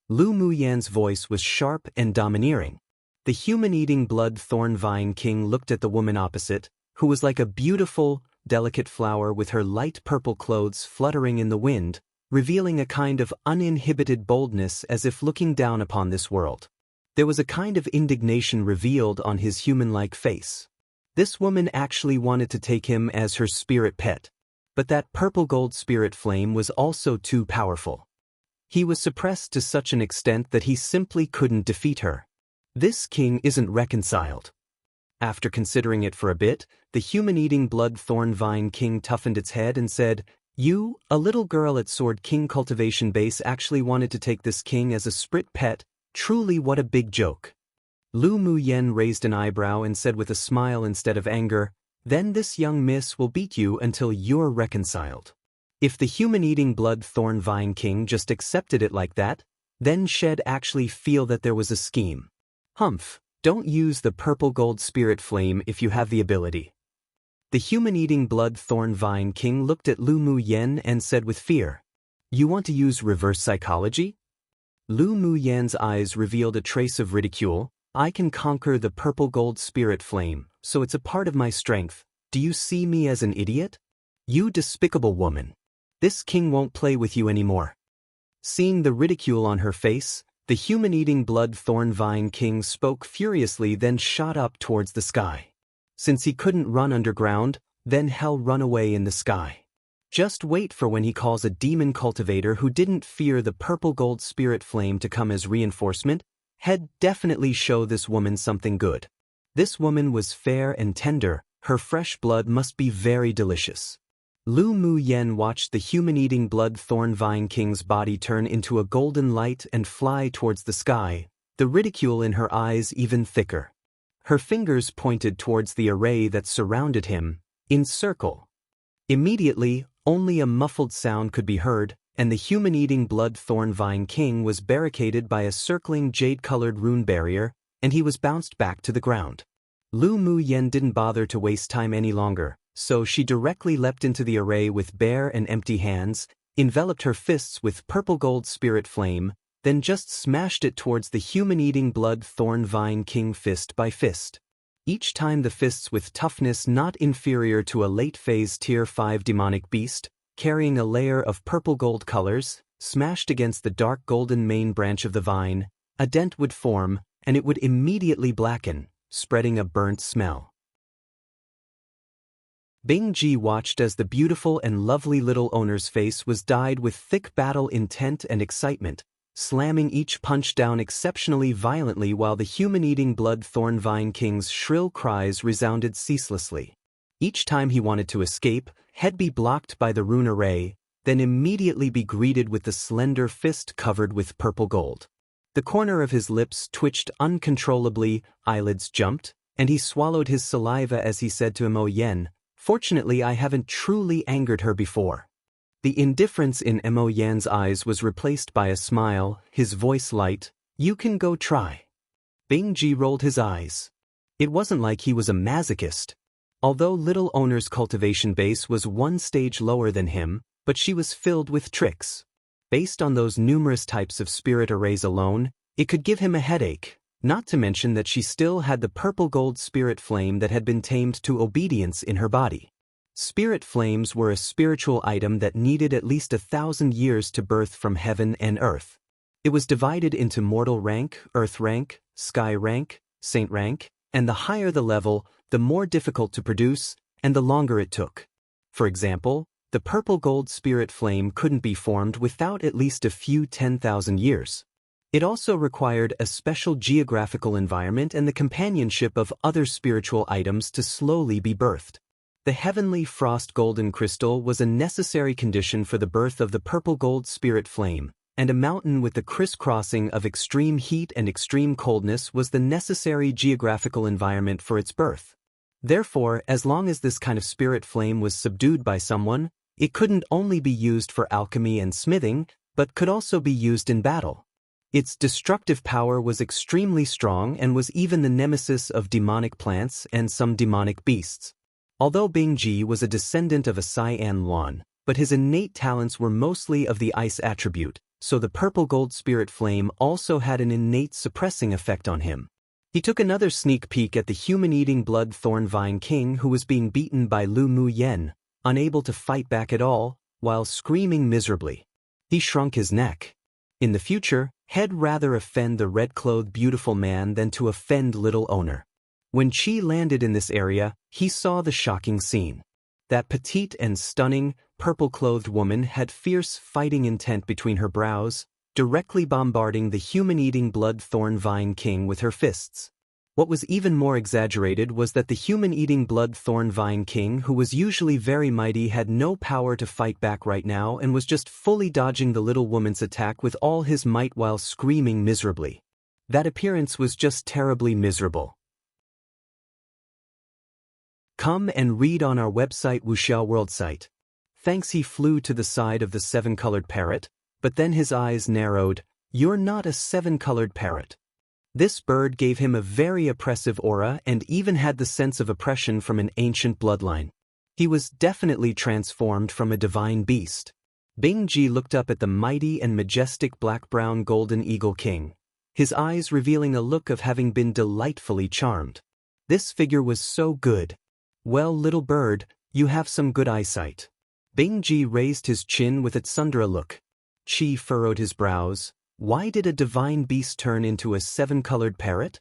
Lu Mu Yan's voice was sharp and domineering. The human-eating blood thorn vine king looked at the woman opposite, who was like a beautiful, delicate flower with her light purple clothes fluttering in the wind, revealing a kind of uninhibited boldness as if looking down upon this world. There was a kind of indignation revealed on his human-like face. This woman actually wanted to take him as her spirit pet. But that purple gold spirit flame was also too powerful. He was suppressed to such an extent that he simply couldn't defeat her. This king isn't reconciled. After considering it for a bit, the human-eating blood thorn vine king toughened its head and said, "You, a little girl at Sword King Cultivation Base, actually wanted to take this king as a sprit pet? Truly what a big joke." Lu Mu Yen raised an eyebrow and said with a smile instead of anger, "Then this young miss will beat you until you're reconciled." If the human-eating blood thorn vine king just accepted it like that, then she'd actually feel that there was a scheme. Humph, don't use the purple gold spirit flame if you have the ability. The human-eating blood thorn vine king looked at Lu Mu Yen and said with fear, "You want to use reverse psychology?" Lu Mu Yan's eyes revealed a trace of ridicule. "I can conquer the purple gold spirit flame, so it's a part of my strength. Do you see me as an idiot? You despicable woman. This king won't play with you anymore." Seeing the ridicule on her face, the human-eating blood thorn vine king spoke furiously, then shot up towards the sky. Since he couldn't run underground, then hell run away in the sky. Just wait for when he calls a demon cultivator who didn't fear the purple gold spirit flame to come as reinforcement. Head definitely show this woman something good. This woman was fair and tender, her fresh blood must be very delicious. Lu Mu Yen watched the human-eating blood thorn vine king's body turn into a golden light and fly towards the sky, the ridicule in her eyes even thicker. Her fingers pointed towards the array that surrounded him, in circle. Immediately, only a muffled sound could be heard, and the human-eating blood thorn vine king was barricaded by a circling jade-colored rune barrier, and he was bounced back to the ground. Lu Mu Yen didn't bother to waste time any longer, so she directly leapt into the array with bare and empty hands, enveloped her fists with purple gold spirit flame, then just smashed it towards the human-eating blood thorn vine king fist by fist. Each time the fists with toughness not inferior to a late-phase Tier 5 demonic beast, carrying a layer of purple gold colors, smashed against the dark golden main branch of the vine, a dent would form, and it would immediately blacken, spreading a burnt smell. Bing Ji watched as the beautiful and lovely little owner's face was dyed with thick battle intent and excitement, slamming each punch down exceptionally violently while the human-eating blood thorn vine king's shrill cries resounded ceaselessly. Each time he wanted to escape, he'd be blocked by the rune array, then immediately be greeted with the slender fist covered with purple gold. The corner of his lips twitched uncontrollably, eyelids jumped, and he swallowed his saliva as he said to Mo Yen, "Fortunately I haven't truly angered her before." The indifference in Mo Yan's eyes was replaced by a smile, his voice light, "You can go try." Bing Ji rolled his eyes. It wasn't like he was a masochist. Although little owner's cultivation base was one stage lower than him, but she was filled with tricks. Based on those numerous types of spirit arrays alone, it could give him a headache, not to mention that she still had the purple gold spirit flame that had been tamed to obedience in her body. Spirit flames were a spiritual item that needed at least 1,000 years to birth from heaven and earth. It was divided into mortal rank, earth rank, sky rank, saint rank, and the higher the level, the more difficult to produce, and the longer it took. For example, the purple gold spirit flame couldn't be formed without at least a few 10,000 years. It also required a special geographical environment and the companionship of other spiritual items to slowly be birthed. The heavenly frost golden crystal was a necessary condition for the birth of the purple gold spirit flame, and a mountain with the crisscrossing of extreme heat and extreme coldness was the necessary geographical environment for its birth. Therefore, as long as this kind of spirit flame was subdued by someone, it couldn't only be used for alchemy and smithing, but could also be used in battle. Its destructive power was extremely strong and was even the nemesis of demonic plants and some demonic beasts. Although Bing Ji was a descendant of a Cyan Luan, but his innate talents were mostly of the ice attribute, so the purple gold spirit flame also had an innate suppressing effect on him. He took another sneak peek at the human-eating blood thorn vine king who was being beaten by Lu Mu Yen, unable to fight back at all, while screaming miserably. He shrunk his neck. In the future, he'd rather offend the red-clothed beautiful man than to offend little owner. When Qi landed in this area, he saw the shocking scene. That petite and stunning, purple-clothed woman had fierce fighting intent between her brows, directly bombarding the human-eating blood thorn vine king with her fists. What was even more exaggerated was that the human-eating blood thorn vine king, who was usually very mighty, had no power to fight back right now and was just fully dodging the little woman's attack with all his might while screaming miserably. That appearance was just terribly miserable. Come and read on our website Wuxiao World site. Thanks. He flew to the side of the seven-colored parrot, but then his eyes narrowed. You're not a seven-colored parrot. This bird gave him a very oppressive aura and even had the sense of oppression from an ancient bloodline. He was definitely transformed from a divine beast. Bing Ji looked up at the mighty and majestic black-brown golden eagle king, his eyes revealing a look of having been delightfully charmed. This figure was so good. Well, little bird, you have some good eyesight. Bing Ji raised his chin with a tsundere look. Qi furrowed his brows. Why did a divine beast turn into a seven-colored parrot?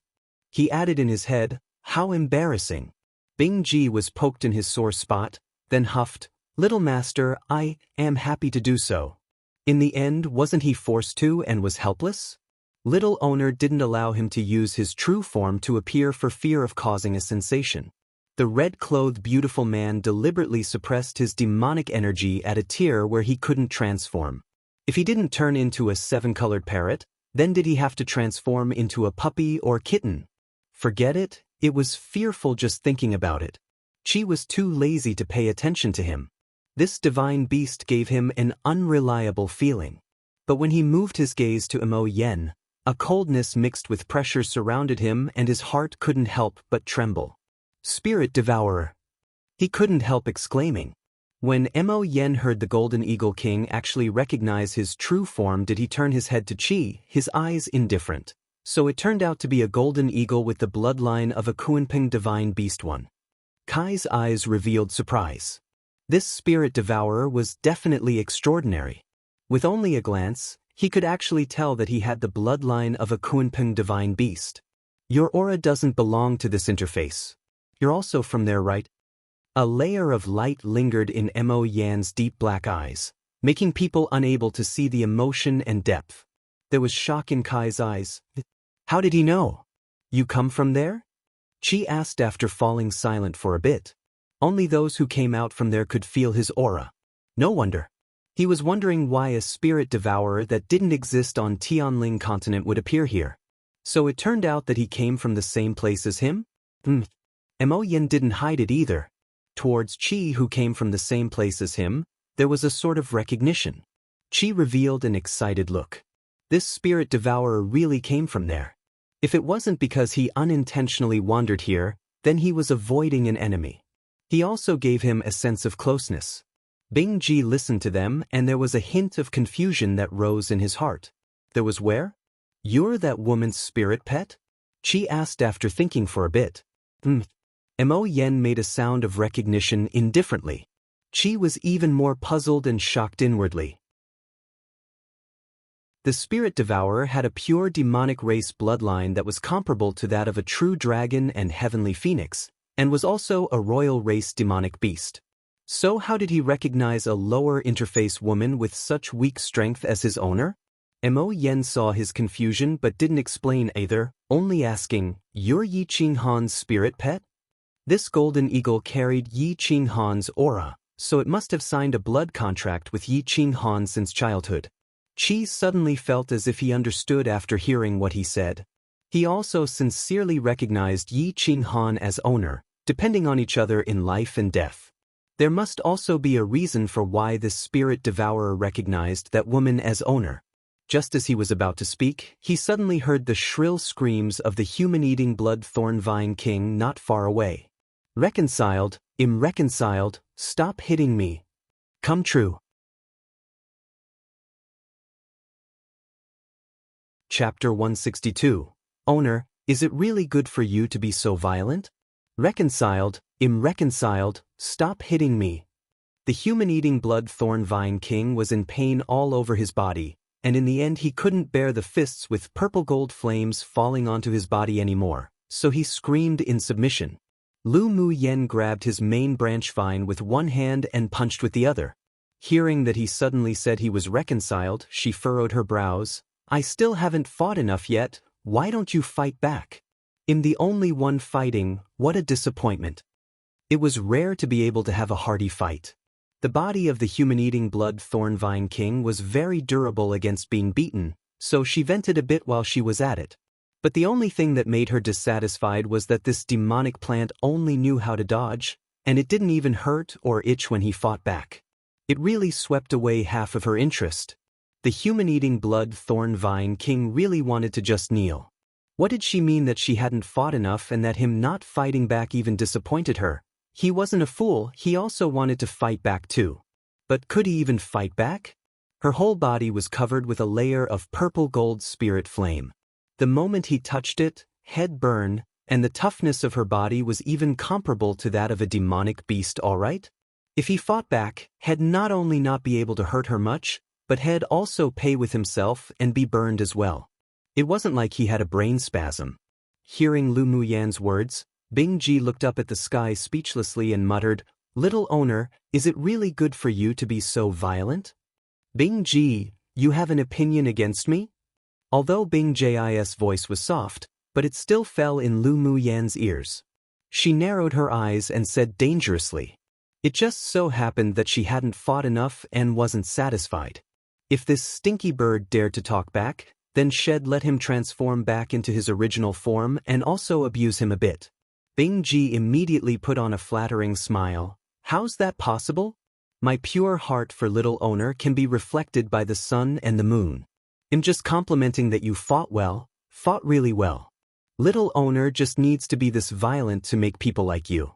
He added in his head, how embarrassing. Bing Ji was poked in his sore spot, then huffed, Little master, I am happy to do so. In the end, wasn't he forced to and was helpless? Little Owner didn't allow him to use his true form to appear for fear of causing a sensation. The red-clothed beautiful man deliberately suppressed his demonic energy at a tier where he couldn't transform. If he didn't turn into a seven-colored parrot, then did he have to transform into a puppy or kitten? Forget it, it was fearful just thinking about it. Chi was too lazy to pay attention to him. This divine beast gave him an unreliable feeling. But when he moved his gaze to Mo Yen, a coldness mixed with pressure surrounded him and his heart couldn't help but tremble. Spirit Devourer! He couldn't help exclaiming. When Mo Yen heard the Golden Eagle King actually recognize his true form, did he turn his head to Chi, his eyes indifferent. So it turned out to be a golden eagle with the bloodline of a Kuanping divine beast one. Kai's eyes revealed surprise. This spirit devourer was definitely extraordinary. With only a glance, he could actually tell that he had the bloodline of a Kuanping divine beast. Your aura doesn't belong to this interface. You're also from there, right? A layer of light lingered in Mo Yan's deep black eyes, making people unable to see the emotion and depth. There was shock in Kai's eyes. How did he know? You come from there? Chi asked after falling silent for a bit. Only those who came out from there could feel his aura. No wonder. He was wondering why a spirit devourer that didn't exist on Tianling continent would appear here. So it turned out that he came from the same place as him? Mo Yen didn't hide it either. Towards Chi, who came from the same place as him, there was a sort of recognition. Chi revealed an excited look. This spirit devourer really came from there. If it wasn't because he unintentionally wandered here, then he was avoiding an enemy. He also gave him a sense of closeness. Bing Ji listened to them, and there was a hint of confusion that rose in his heart. There was where? You're that woman's spirit pet? Chi asked after thinking for a bit. Mo Yen made a sound of recognition indifferently. Chi was even more puzzled and shocked inwardly. The spirit devourer had a pure demonic race bloodline that was comparable to that of a true dragon and heavenly phoenix, and was also a royal race demonic beast. So how did he recognize a lower interface woman with such weak strength as his owner? Mo Yen saw his confusion but didn't explain either, only asking, "You're Yi Qinghan's spirit pet?" This golden eagle carried Yi Qinghan's aura, so it must have signed a blood contract with Yi Qinghan since childhood. Chi suddenly felt as if he understood after hearing what he said. He also sincerely recognized Yi Qinghan as owner, depending on each other in life and death. There must also be a reason for why this spirit devourer recognized that woman as owner. Just as he was about to speak, he suddenly heard the shrill screams of the human-eating blood thorn vine king not far away. Reconciled, irreconciled, stop hitting me. Come true. Chapter 162. Owner, is it really good for you to be so violent? Reconciled, irreconciled, stop hitting me. The human-eating blood thorn vine king was in pain all over his body, and in the end he couldn't bear the fists with purple gold flames falling onto his body anymore, so he screamed in submission. Lu Mu Yen grabbed his main branch vine with one hand and punched with the other. Hearing that he suddenly said he was reconciled, she furrowed her brows. I still haven't fought enough yet, why don't you fight back? I'm the only one fighting, what a disappointment. It was rare to be able to have a hearty fight. The body of the human-eating blood thorn vine king was very durable against being beaten, so she vented a bit while she was at it. But the only thing that made her dissatisfied was that this demonic plant only knew how to dodge, and it didn't even hurt or itch when he fought back. It really swept away half of her interest. The human-eating blood thorn vine king really wanted to just kneel. What did she mean that she hadn't fought enough and that him not fighting back even disappointed her? He wasn't a fool, he also wanted to fight back too. But could he even fight back? Her whole body was covered with a layer of purple gold spirit flame. The moment he touched it, head burned, and the toughness of her body was even comparable to that of a demonic beast, alright? If he fought back, he'd not only not be able to hurt her much, but he'd also pay with himself and be burned as well. It wasn't like he had a brain spasm. Hearing Lu Mu Yan's words, Bing Ji looked up at the sky speechlessly and muttered, "Little owner, is it really good for you to be so violent?" Bing Ji, you have an opinion against me? Although Bing Ji's voice was soft, but it still fell in Lu Muyan's ears. She narrowed her eyes and said dangerously. It just so happened that she hadn't fought enough and wasn't satisfied. If this stinky bird dared to talk back, then Shed let him transform back into his original form and also abuse him a bit. Bing Ji immediately put on a flattering smile. How's that possible? My pure heart for little owner can be reflected by the sun and the moon. I'm just complimenting that you fought well, fought really well. Little owner just needs to be this violent to make people like you.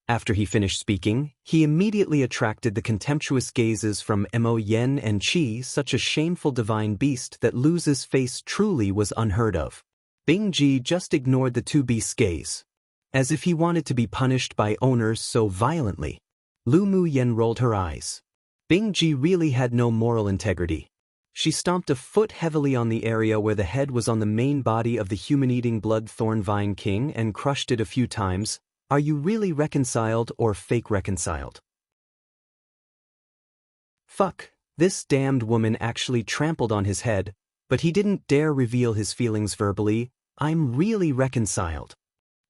After he finished speaking, he immediately attracted the contemptuous gazes from Mo Yen and Qi, such a shameful divine beast that Lu's face truly was unheard of. Bing Ji just ignored the two beasts' gaze, as if he wanted to be punished by owners so violently. Lu Muyen rolled her eyes. Bing Ji really had no moral integrity. She stomped a foot heavily on the area where the head was on the main body of the human-eating blood thorn vine king and crushed it a few times. Are you really reconciled or fake reconciled? Fuck, this damned woman actually trampled on his head, but he didn't dare reveal his feelings verbally. I'm really reconciled.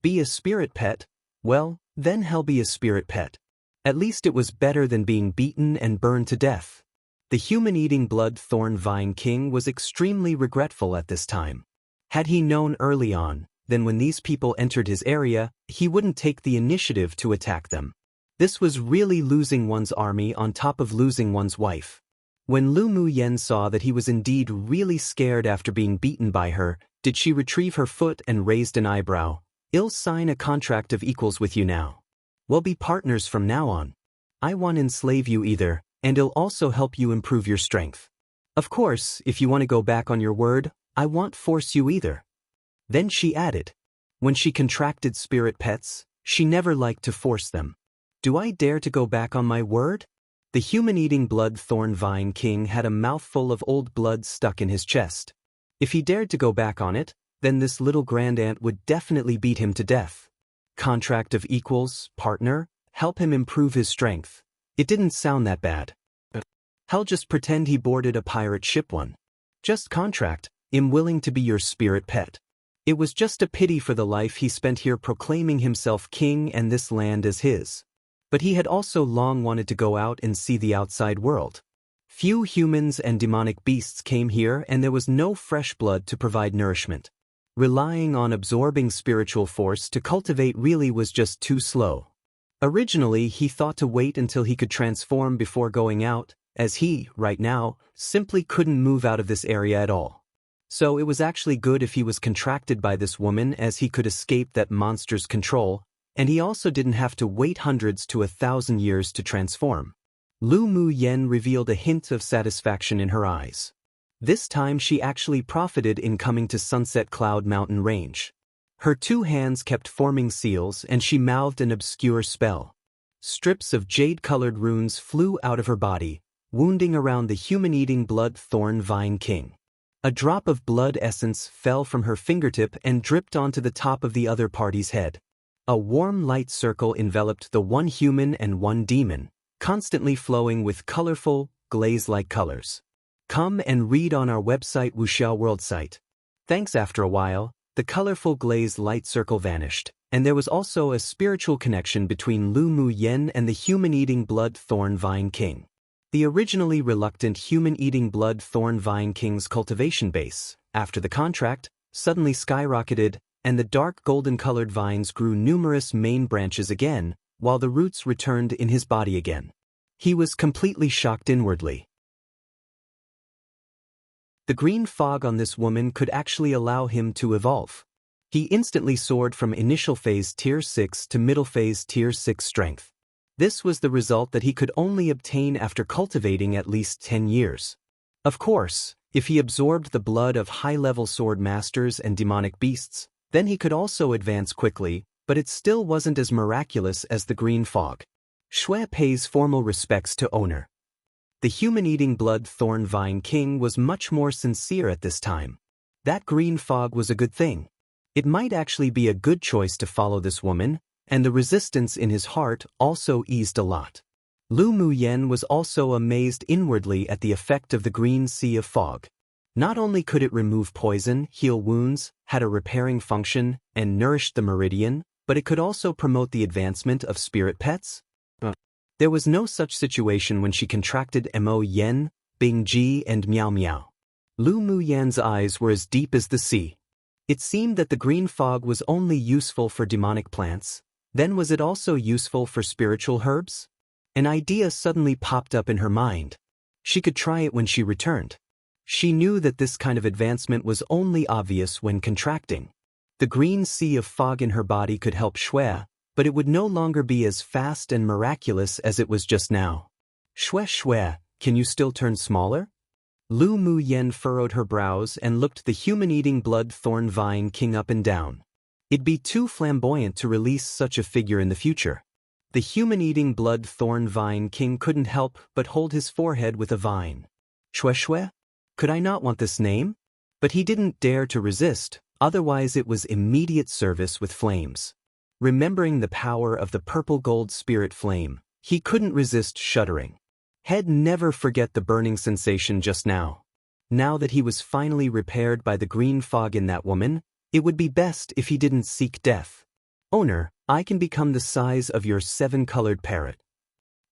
Be a spirit pet? Well, then hell be a spirit pet. At least it was better than being beaten and burned to death. The human-eating blood thorn vine king was extremely regretful at this time. Had he known early on, then when these people entered his area, he wouldn't take the initiative to attack them. This was really losing one's army on top of losing one's wife. When Lu Muyen saw that he was indeed really scared after being beaten by her, did she retrieve her foot and raised an eyebrow. I'll sign a contract of equals with you now. We'll be partners from now on. I won't enslave you either, and I'll also help you improve your strength. Of course, if you want to go back on your word, I won't force you either. Then she added, when she contracted spirit pets, she never liked to force them. Do I dare to go back on my word? The human-eating blood thorn vine king had a mouthful of old blood stuck in his chest. If he dared to go back on it, then this little grandaunt would definitely beat him to death. Contract of equals, partner, help him improve his strength. It didn't sound that bad. Hell, just pretend he boarded a pirate ship one. Just contract, I'm willing to be your spirit pet. It was just a pity for the life he spent here proclaiming himself king and this land as his. But he had also long wanted to go out and see the outside world. Few humans and demonic beasts came here and there was no fresh blood to provide nourishment. Relying on absorbing spiritual force to cultivate really was just too slow. Originally, he thought to wait until he could transform before going out, as he, right now, simply couldn't move out of this area at all. So it was actually good if he was contracted by this woman, as he could escape that monster's control, and he also didn't have to wait hundreds to 1,000 years to transform. Lu Muyen revealed a hint of satisfaction in her eyes. This time she actually profited in coming to Sunset Cloud Mountain Range. Her two hands kept forming seals and she mouthed an obscure spell. Strips of jade-colored runes flew out of her body, wounding around the human-eating blood thorn vine king. A drop of blood essence fell from her fingertip and dripped onto the top of the other party's head. A warm light circle enveloped the one human and one demon, constantly flowing with colorful, glaze-like colors. Come and read on our website Wuxiao World site. Thanks. After a while, the colorful glaze light circle vanished, and there was also a spiritual connection between Lu Muyen and the human-eating blood thorn vine king. The originally reluctant human-eating blood thorn vine king's cultivation base, after the contract, suddenly skyrocketed, and the dark golden-colored vines grew numerous main branches again, while the roots returned in his body again. He was completely shocked inwardly. The green fog on this woman could actually allow him to evolve. He instantly soared from initial phase Tier 6 to middle phase Tier 6 strength. This was the result that he could only obtain after cultivating at least 10 years. Of course, if he absorbed the blood of high-level sword masters and demonic beasts, then he could also advance quickly, but it still wasn't as miraculous as the green fog. Shui pays formal respects to owner. The human-eating blood thorn vine king was much more sincere at this time. That green fog was a good thing. It might actually be a good choice to follow this woman, and the resistance in his heart also eased a lot. Lu Muyen was also amazed inwardly at the effect of the green sea of fog. Not only could it remove poison, heal wounds, had a repairing function, and nourished the meridian, but it could also promote the advancement of spirit pets? There was no such situation when she contracted Mo Yen, Bing Ji, and Miao Miao. Lu Mu Yan's eyes were as deep as the sea. It seemed that the green fog was only useful for demonic plants. Then was it also useful for spiritual herbs? An idea suddenly popped up in her mind. She could try it when she returned. She knew that this kind of advancement was only obvious when contracting. The green sea of fog in her body could help Shui, but it would no longer be as fast and miraculous as it was just now. Shui, can you still turn smaller? Lu Mu Yen furrowed her brows and looked the human-eating blood thorn vine king up and down. It'd be too flamboyant to release such a figure in the future. The human-eating blood thorn vine king couldn't help but hold his forehead with a vine. Shui, could I not want this name? But he didn't dare to resist, otherwise it was immediate service with flames. Remembering the power of the purple gold spirit flame, he couldn't resist shuddering. He'd never forget the burning sensation just now. Now that he was finally repaired by the green fog in that woman, it would be best if he didn't seek death. Owner, I can become the size of your 7-colored parrot.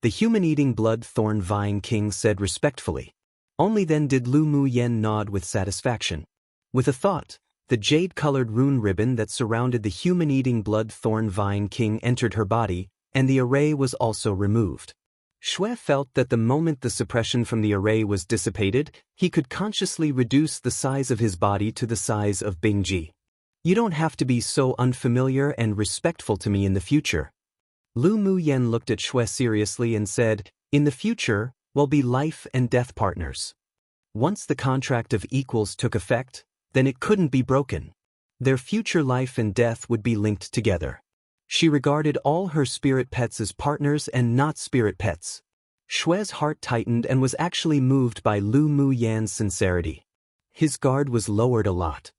The human-eating blood thorn vine king said respectfully. Only then did Lu Mu Yen nod with satisfaction. With a thought, the jade-colored rune ribbon that surrounded the human-eating blood thorn vine king entered her body, and the array was also removed. Shui felt that the moment the suppression from the array was dissipated, he could consciously reduce the size of his body to the size of Bingji. You don't have to be so unfamiliar and respectful to me in the future. Lu Mu Yen looked at Shui seriously and said, in the future, we'll be life and death partners. Once the contract of equals took effect, then it couldn't be broken. Their future life and death would be linked together. She regarded all her spirit pets as partners and not spirit pets. Shui's heart tightened and was actually moved by Lu Mu Yan's sincerity. His guard was lowered a lot.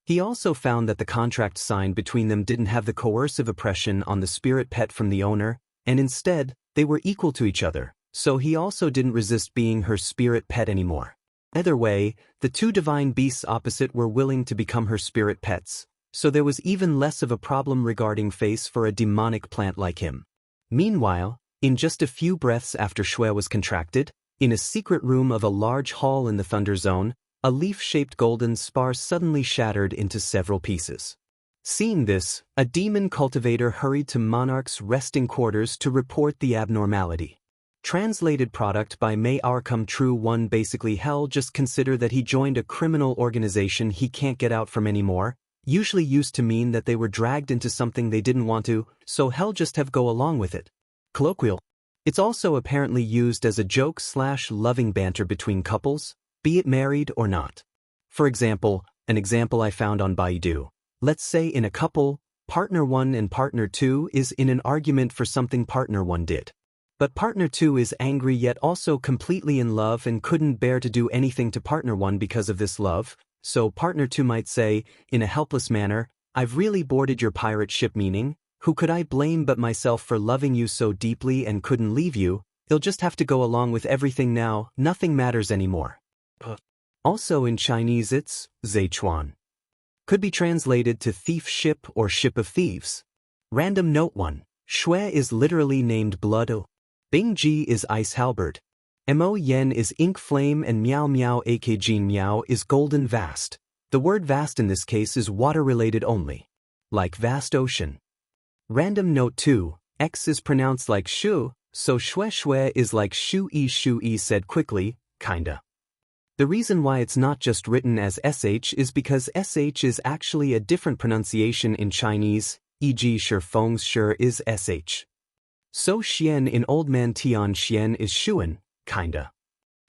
He also found that the contract signed between them didn't have the coercive oppression on the spirit pet from the owner, and instead, they were equal to each other, so he also didn't resist being her spirit pet anymore. Either way, the two divine beasts opposite were willing to become her spirit pets, so there was even less of a problem regarding face for a demonic plant like him. Meanwhile, in just a few breaths after Shui was contracted, in a secret room of a large hall in the Thunder Zone, a leaf-shaped golden spar suddenly shattered into several pieces. Seeing this, a demon cultivator hurried to Monarch's resting quarters to report the abnormality. Translated product by May Our Come True 1. Basically, hell just consider that he joined a criminal organization he can't get out from anymore, usually used to mean that they were dragged into something they didn't want to, so hell just have go along with it. Colloquial. It's also apparently used as a joke/loving banter between couples, be it married or not. For example, an example I found on Baidu. Let's say in a couple, partner 1 and partner 2 is in an argument for something partner 1 did. But partner 2 is angry yet also completely in love and couldn't bear to do anything to partner 1 because of this love, so partner 2 might say, in a helpless manner, I've really boarded your pirate ship, meaning, who could I blame but myself for loving you so deeply and couldn't leave you, you'll just have to go along with everything now, nothing matters anymore. Also in Chinese it's, Zaichuan. Could be translated to thief ship or ship of thieves. Random note 1. Shui is literally named Blood. Bing Ji is Ice Halberd. Mo Yen is Ink Flame and Miao Miao aka Jin Miao is Golden Vast. The word vast in this case is water-related only. Like vast ocean. Random note 2. X is pronounced like shu, so Shui is like shu-yi said quickly, kinda. The reason why it's not just written as sh is because sh is actually a different pronunciation in Chinese, e.g. Feng's shi is sh. So xian in Old Man Tian xian is shuan, kinda.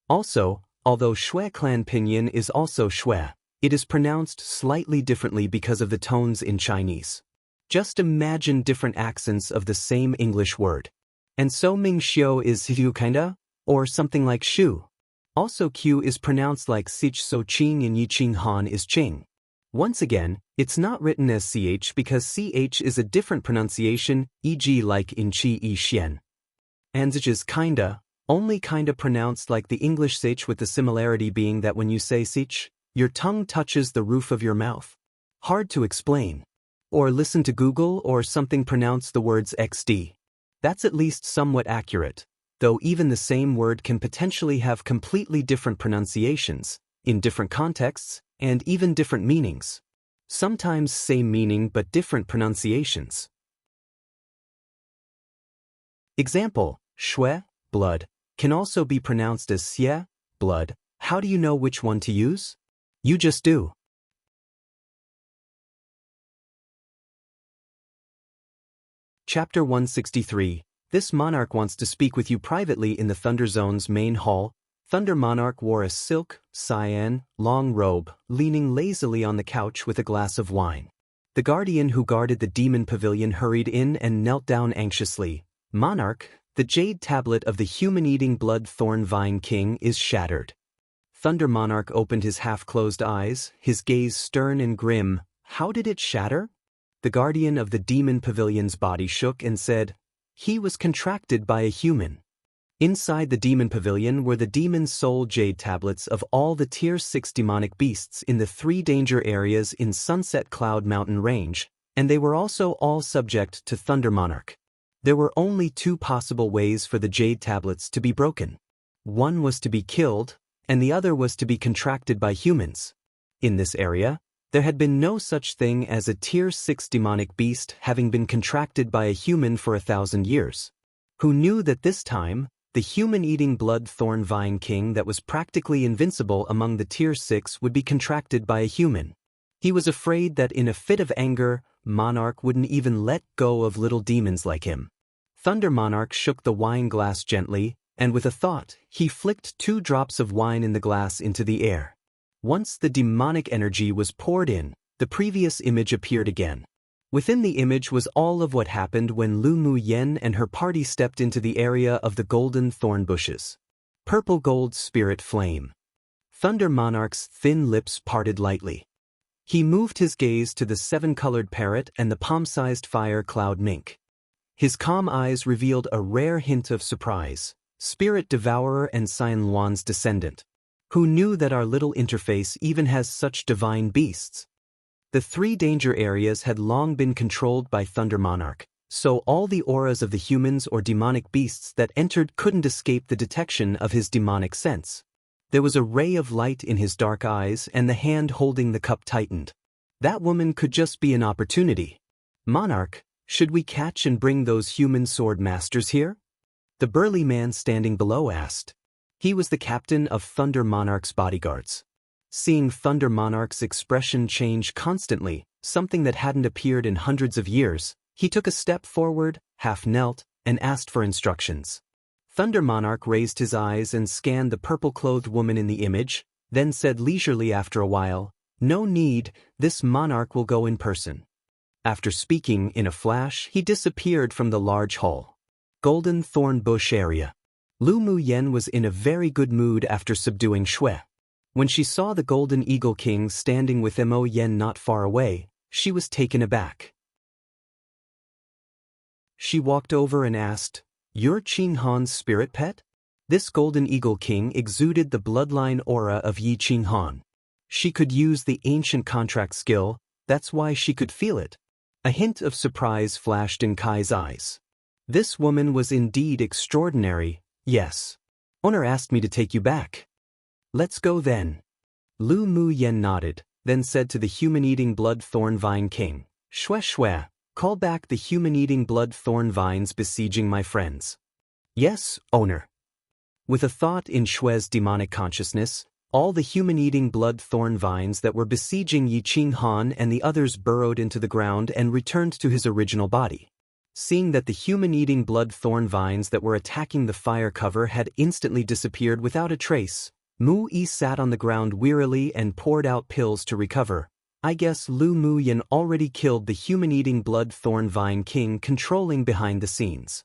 Also, although Shui clan pinyin is also shui, it is pronounced slightly differently because of the tones in Chinese. Just imagine different accents of the same English word. And so Ming Xiu is hu kinda, or something like shu. Also Q is pronounced like sich, so Qing and Yiqing Han is Qing. Once again, it's not written as ch because ch is a different pronunciation, e.g. like in Qi Yi Xian. And zich is kinda, Only kinda pronounced like the English sich, with the similarity being that when you say sich, your tongue touches the roof of your mouth. Hard to explain. Or listen to Google or something pronounce the words XD. That's at least somewhat accurate, though even the same word can potentially have completely different pronunciations, in different contexts, and even different meanings. Sometimes same meaning but different pronunciations. Example, shwe, blood, can also be pronounced as xie, blood. How do you know which one to use? You just do. Chapter 163. This monarch wants to speak with you privately in the Thunder Zone's main hall. Thunder Monarch wore a silk, cyan, long robe, leaning lazily on the couch with a glass of wine. The guardian who guarded the demon pavilion hurried in and knelt down anxiously. Monarch, the jade tablet of the human-eating blood thorn vine king is shattered. Thunder Monarch opened his half-closed eyes, his gaze stern and grim. How did it shatter? The guardian of the demon pavilion's body shook and said, he was contracted by a human. Inside the demon pavilion were the demon's soul jade tablets of all the Tier 6 demonic beasts in the 3 danger areas in Sunset Cloud Mountain Range, and they were also all subject to Thunder Monarch. There were only 2 possible ways for the jade tablets to be broken. One was to be killed, and the other was to be contracted by humans. In this area, there had been no such thing as a Tier 6 demonic beast having been contracted by a human for 1,000 years. Who knew that this time, the human-eating blood thorn vine king that was practically invincible among the Tier 6 would be contracted by a human? He was afraid that in a fit of anger, Monarch wouldn't even let go of little demons like him. Thunder Monarch shook the wine glass gently, and with a thought, he flicked 2 drops of wine in the glass into the air. Once the demonic energy was poured in, the previous image appeared again. Within the image was all of what happened when Lu Mu Yen and her party stepped into the area of the golden thorn bushes. Purple gold spirit flame. Thunder Monarch's thin lips parted lightly. He moved his gaze to the 7-colored parrot and the palm-sized fire cloud mink. His calm eyes revealed a rare hint of surprise. Spirit Devourer and Cyan Luan's descendant. Who knew that our little interface even has such divine beasts? The 3 danger areas had long been controlled by Thunder Monarch, so all the auras of the humans or demonic beasts that entered couldn't escape the detection of his demonic sense. There was a ray of light in his dark eyes and the hand holding the cup tightened. That woman could just be an opportunity. Monarch, should we catch and bring those human sword masters here? The burly man standing below asked. He was the captain of Thunder Monarch's bodyguards. Seeing Thunder Monarch's expression change constantly, something that hadn't appeared in hundreds of years, he took a step forward, half knelt, and asked for instructions. Thunder Monarch raised his eyes and scanned the purple-clothed woman in the image, then said leisurely after a while, "No need, this monarch will go in person." After speaking in a flash, he disappeared from the large hall. Golden Thorn Bush area. Lu Mu Yen was in a very good mood after subduing Shue. When she saw the Golden Eagle King standing with Mo Yen not far away, she was taken aback. She walked over and asked, "You're Qing Han's spirit pet?" This Golden Eagle King exuded the bloodline aura of Yi Qing Han. She could use the ancient contract skill, that's why she could feel it. A hint of surprise flashed in Kai's eyes. This woman was indeed extraordinary. Yes. Owner asked me to take you back. Let's go then. Lu Mu Yen nodded, then said to the human-eating blood thorn vine king, "Shue Shue, call back the human-eating blood thorn vines besieging my friends." "Yes, owner." With a thought in Shue's demonic consciousness, all the human-eating blood thorn vines that were besieging Yi Qing Han and the others burrowed into the ground and returned to his original body. Seeing that the human-eating blood thorn vines that were attacking the fire cover had instantly disappeared without a trace, Mu Yi sat on the ground wearily and poured out pills to recover. I guess Lu Mu Yen already killed the human-eating blood thorn vine king controlling behind the scenes.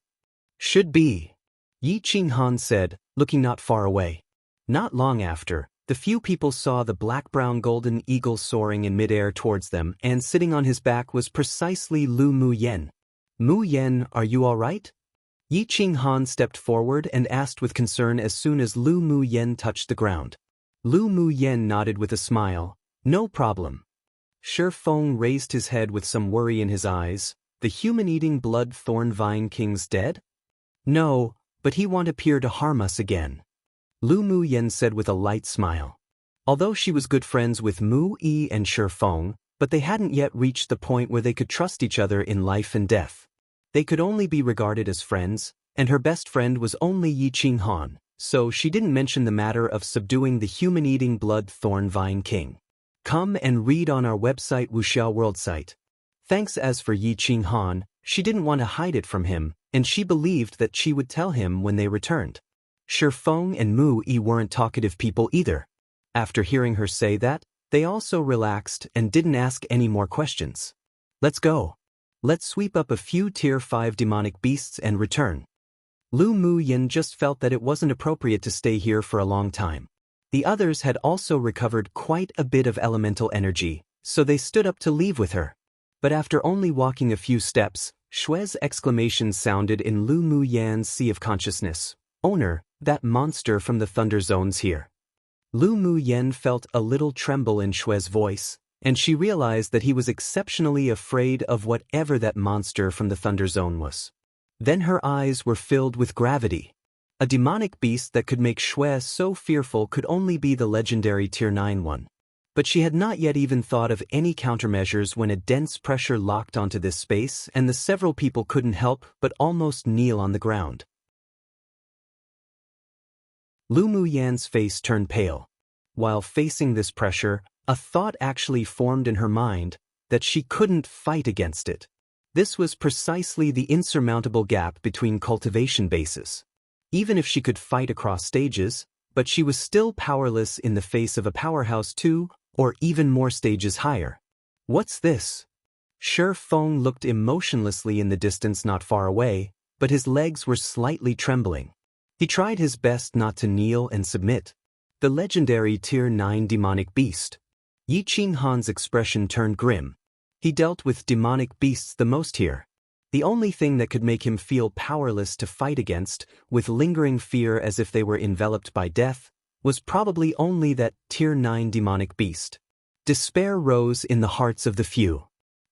"Should be," Yi Qing Han said, looking not far away. Not long after, the few people saw the black-brown golden eagle soaring in midair towards them, and sitting on his back was precisely Lu Mu Yen. "Mu Yen, are you all right?" Yi Qinghan stepped forward and asked with concern as soon as Lu Mu Yen touched the ground. Lu Mu Yen nodded with a smile. No problem. Shi Feng raised his head with some worry in his eyes. The human-eating blood thorn vine king's dead? No, but he won't appear to harm us again. Lu Mu Yen said with a light smile. Although she was good friends with Mu Yi and Shi Feng, but they hadn't yet reached the point where they could trust each other in life and death. They could only be regarded as friends, and her best friend was only Yi Qinghan, so she didn't mention the matter of subduing the human-eating blood thorn vine king. Come and read on our website Wuxiao World site. Thanks. As for Yi Qinghan, she didn't want to hide it from him, and she believed that she would tell him when they returned. Shi Feng and Mu Yi weren't talkative people either. After hearing her say that, they also relaxed and didn't ask any more questions. Let's go. Let's sweep up a few Tier 5 demonic beasts and return. Lu Mu Yen just felt that it wasn't appropriate to stay here for a long time. The others had also recovered quite a bit of elemental energy, so they stood up to leave with her. But after only walking a few steps, Shue's exclamation sounded in Lu Mu Yan's sea of consciousness. Owner, that monster from the Thunder Zone's here. Lu Mu Yen felt a little tremble in Shue's voice, and she realized that he was exceptionally afraid of whatever that monster from the Thunder Zone was. Then her eyes were filled with gravity. A demonic beast that could make Shue so fearful could only be the legendary Tier 9 one. But she had not yet even thought of any countermeasures when a dense pressure locked onto this space and the several people couldn't help but almost kneel on the ground. Lu Mu Yan's face turned pale. While facing this pressure, a thought actually formed in her mind that she couldn't fight against it. This was precisely the insurmountable gap between cultivation bases. Even if she could fight across stages, but she was still powerless in the face of a powerhouse 2 or even more stages higher. What's this? Shi Feng looked emotionlessly in the distance not far away, but his legs were slightly trembling. He tried his best not to kneel and submit. The legendary Tier 9 demonic beast. Yi Qinghan's expression turned grim. He dealt with demonic beasts the most here. The only thing that could make him feel powerless to fight against, with lingering fear as if they were enveloped by death, was probably only that Tier 9 demonic beast. Despair rose in the hearts of the few.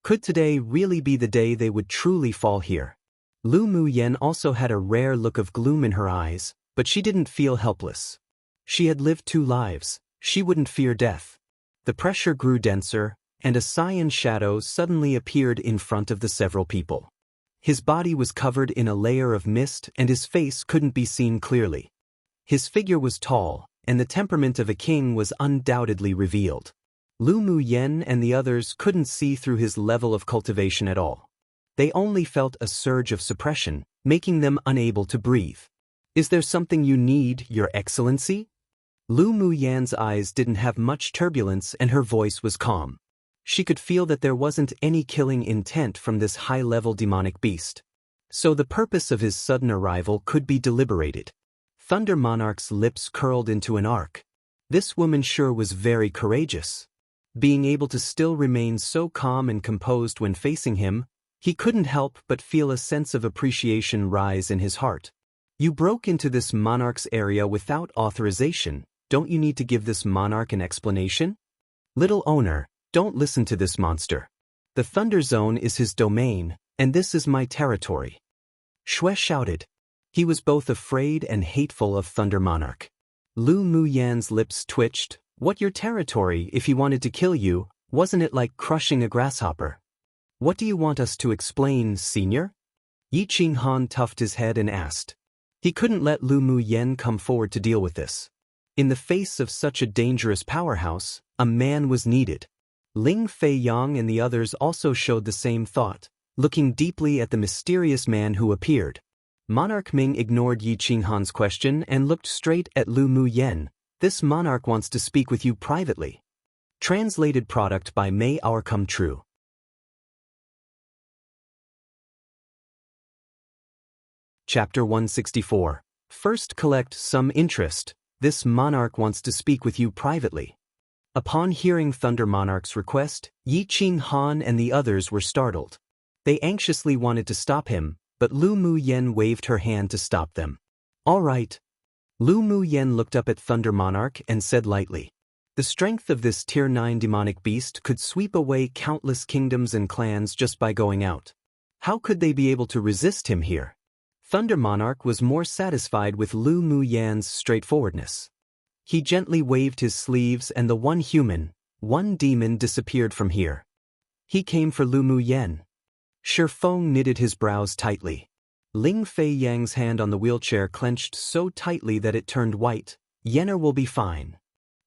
Could today really be the day they would truly fall here? Lu Mu Yen also had a rare look of gloom in her eyes, but she didn't feel helpless. She had lived 2 lives. She wouldn't fear death. The pressure grew denser, and a cyan shadow suddenly appeared in front of the several people. His body was covered in a layer of mist and his face couldn't be seen clearly. His figure was tall, and the temperament of a king was undoubtedly revealed. Lu Mu Yen and the others couldn't see through his level of cultivation at all. They only felt a surge of suppression, making them unable to breathe. Is there something you need, Your Excellency? Lu Mu Yan's eyes didn't have much turbulence and her voice was calm. She could feel that there wasn't any killing intent from this high-level demonic beast. So the purpose of his sudden arrival could be deliberated. Thunder Monarch's lips curled into an arc. This woman sure was very courageous. Being able to still remain so calm and composed when facing him, he couldn't help but feel a sense of appreciation rise in his heart. You broke into this monarch's area without authorization. Don't you need to give this monarch an explanation? Little owner, don't listen to this monster. The Thunder Zone is his domain, and this is my territory. Shue shouted. He was both afraid and hateful of Thunder Monarch. Lu Mu Yan's lips twitched. What your territory? If he wanted to kill you, wasn't it like crushing a grasshopper? What do you want us to explain, senior? Yi Qinghan tuffed his head and asked. He couldn't let Lu Mu Yen come forward to deal with this. In the face of such a dangerous powerhouse, a man was needed. Ling Feiyang and the others also showed the same thought, looking deeply at the mysterious man who appeared. Monarch Ming ignored Yi Qinghan's question and looked straight at Lu Mu Yen. This monarch wants to speak with you privately. Translated product by May Our Come True. Chapter 164. First collect some interest. This monarch wants to speak with you privately. Upon hearing Thunder Monarch's request, Yi Qinghan and the others were startled. They anxiously wanted to stop him, but Lu Mu Yen waved her hand to stop them. All right. Lu Mu Yen looked up at Thunder Monarch and said lightly, the strength of this Tier 9 demonic beast could sweep away countless kingdoms and clans just by going out. How could they be able to resist him here? Thunder Monarch was more satisfied with Lu Mu Yan's straightforwardness. He gently waved his sleeves and the one human, one demon disappeared from here. He came for Lu Mu Yen. Shi Feng knitted his brows tightly. Ling Fei Yang's hand on the wheelchair clenched so tightly that it turned white. Yenner will be fine.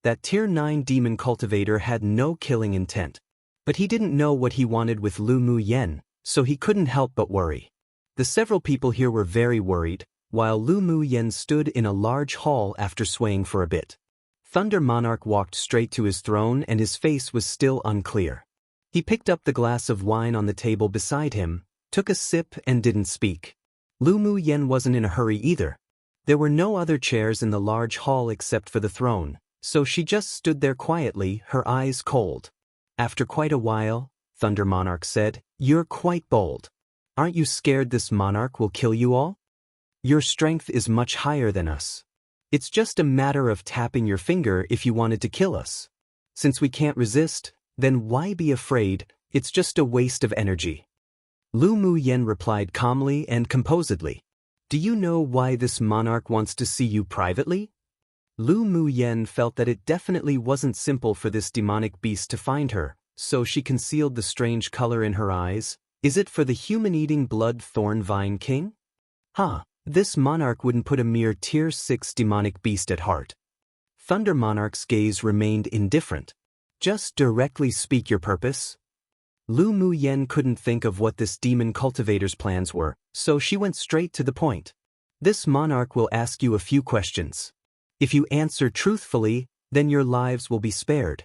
That Tier 9 demon cultivator had no killing intent. But he didn't know what he wanted with Lu Mu Yen, so he couldn't help but worry. The several people here were very worried, while Lu Mu Yen stood in a large hall after swaying for a bit. Thunder Monarch walked straight to his throne and his face was still unclear. He picked up the glass of wine on the table beside him, took a sip and didn't speak. Lu Mu Yen wasn't in a hurry either. There were no other chairs in the large hall except for the throne, so she just stood there quietly, her eyes cold. After quite a while, Thunder Monarch said, "You're quite bold. Aren't you scared this monarch will kill you all? Your strength is much higher than us. It's just a matter of tapping your finger if you wanted to kill us. Since we can't resist, then why be afraid? It's just a waste of energy." Lu Mu Yen replied calmly and composedly. "Do you know why this monarch wants to see you privately?" Lu Mu Yen felt that it definitely wasn't simple for this demonic beast to find her, so she concealed the strange color in her eyes. Is it for the human-eating blood thorn vine king? This monarch wouldn't put a mere Tier 6 demonic beast at heart. Thunder Monarch's gaze remained indifferent. Just directly speak your purpose. Lu Mu Yen couldn't think of what this demon cultivator's plans were, so she went straight to the point. This monarch will ask you a few questions. If you answer truthfully, then your lives will be spared.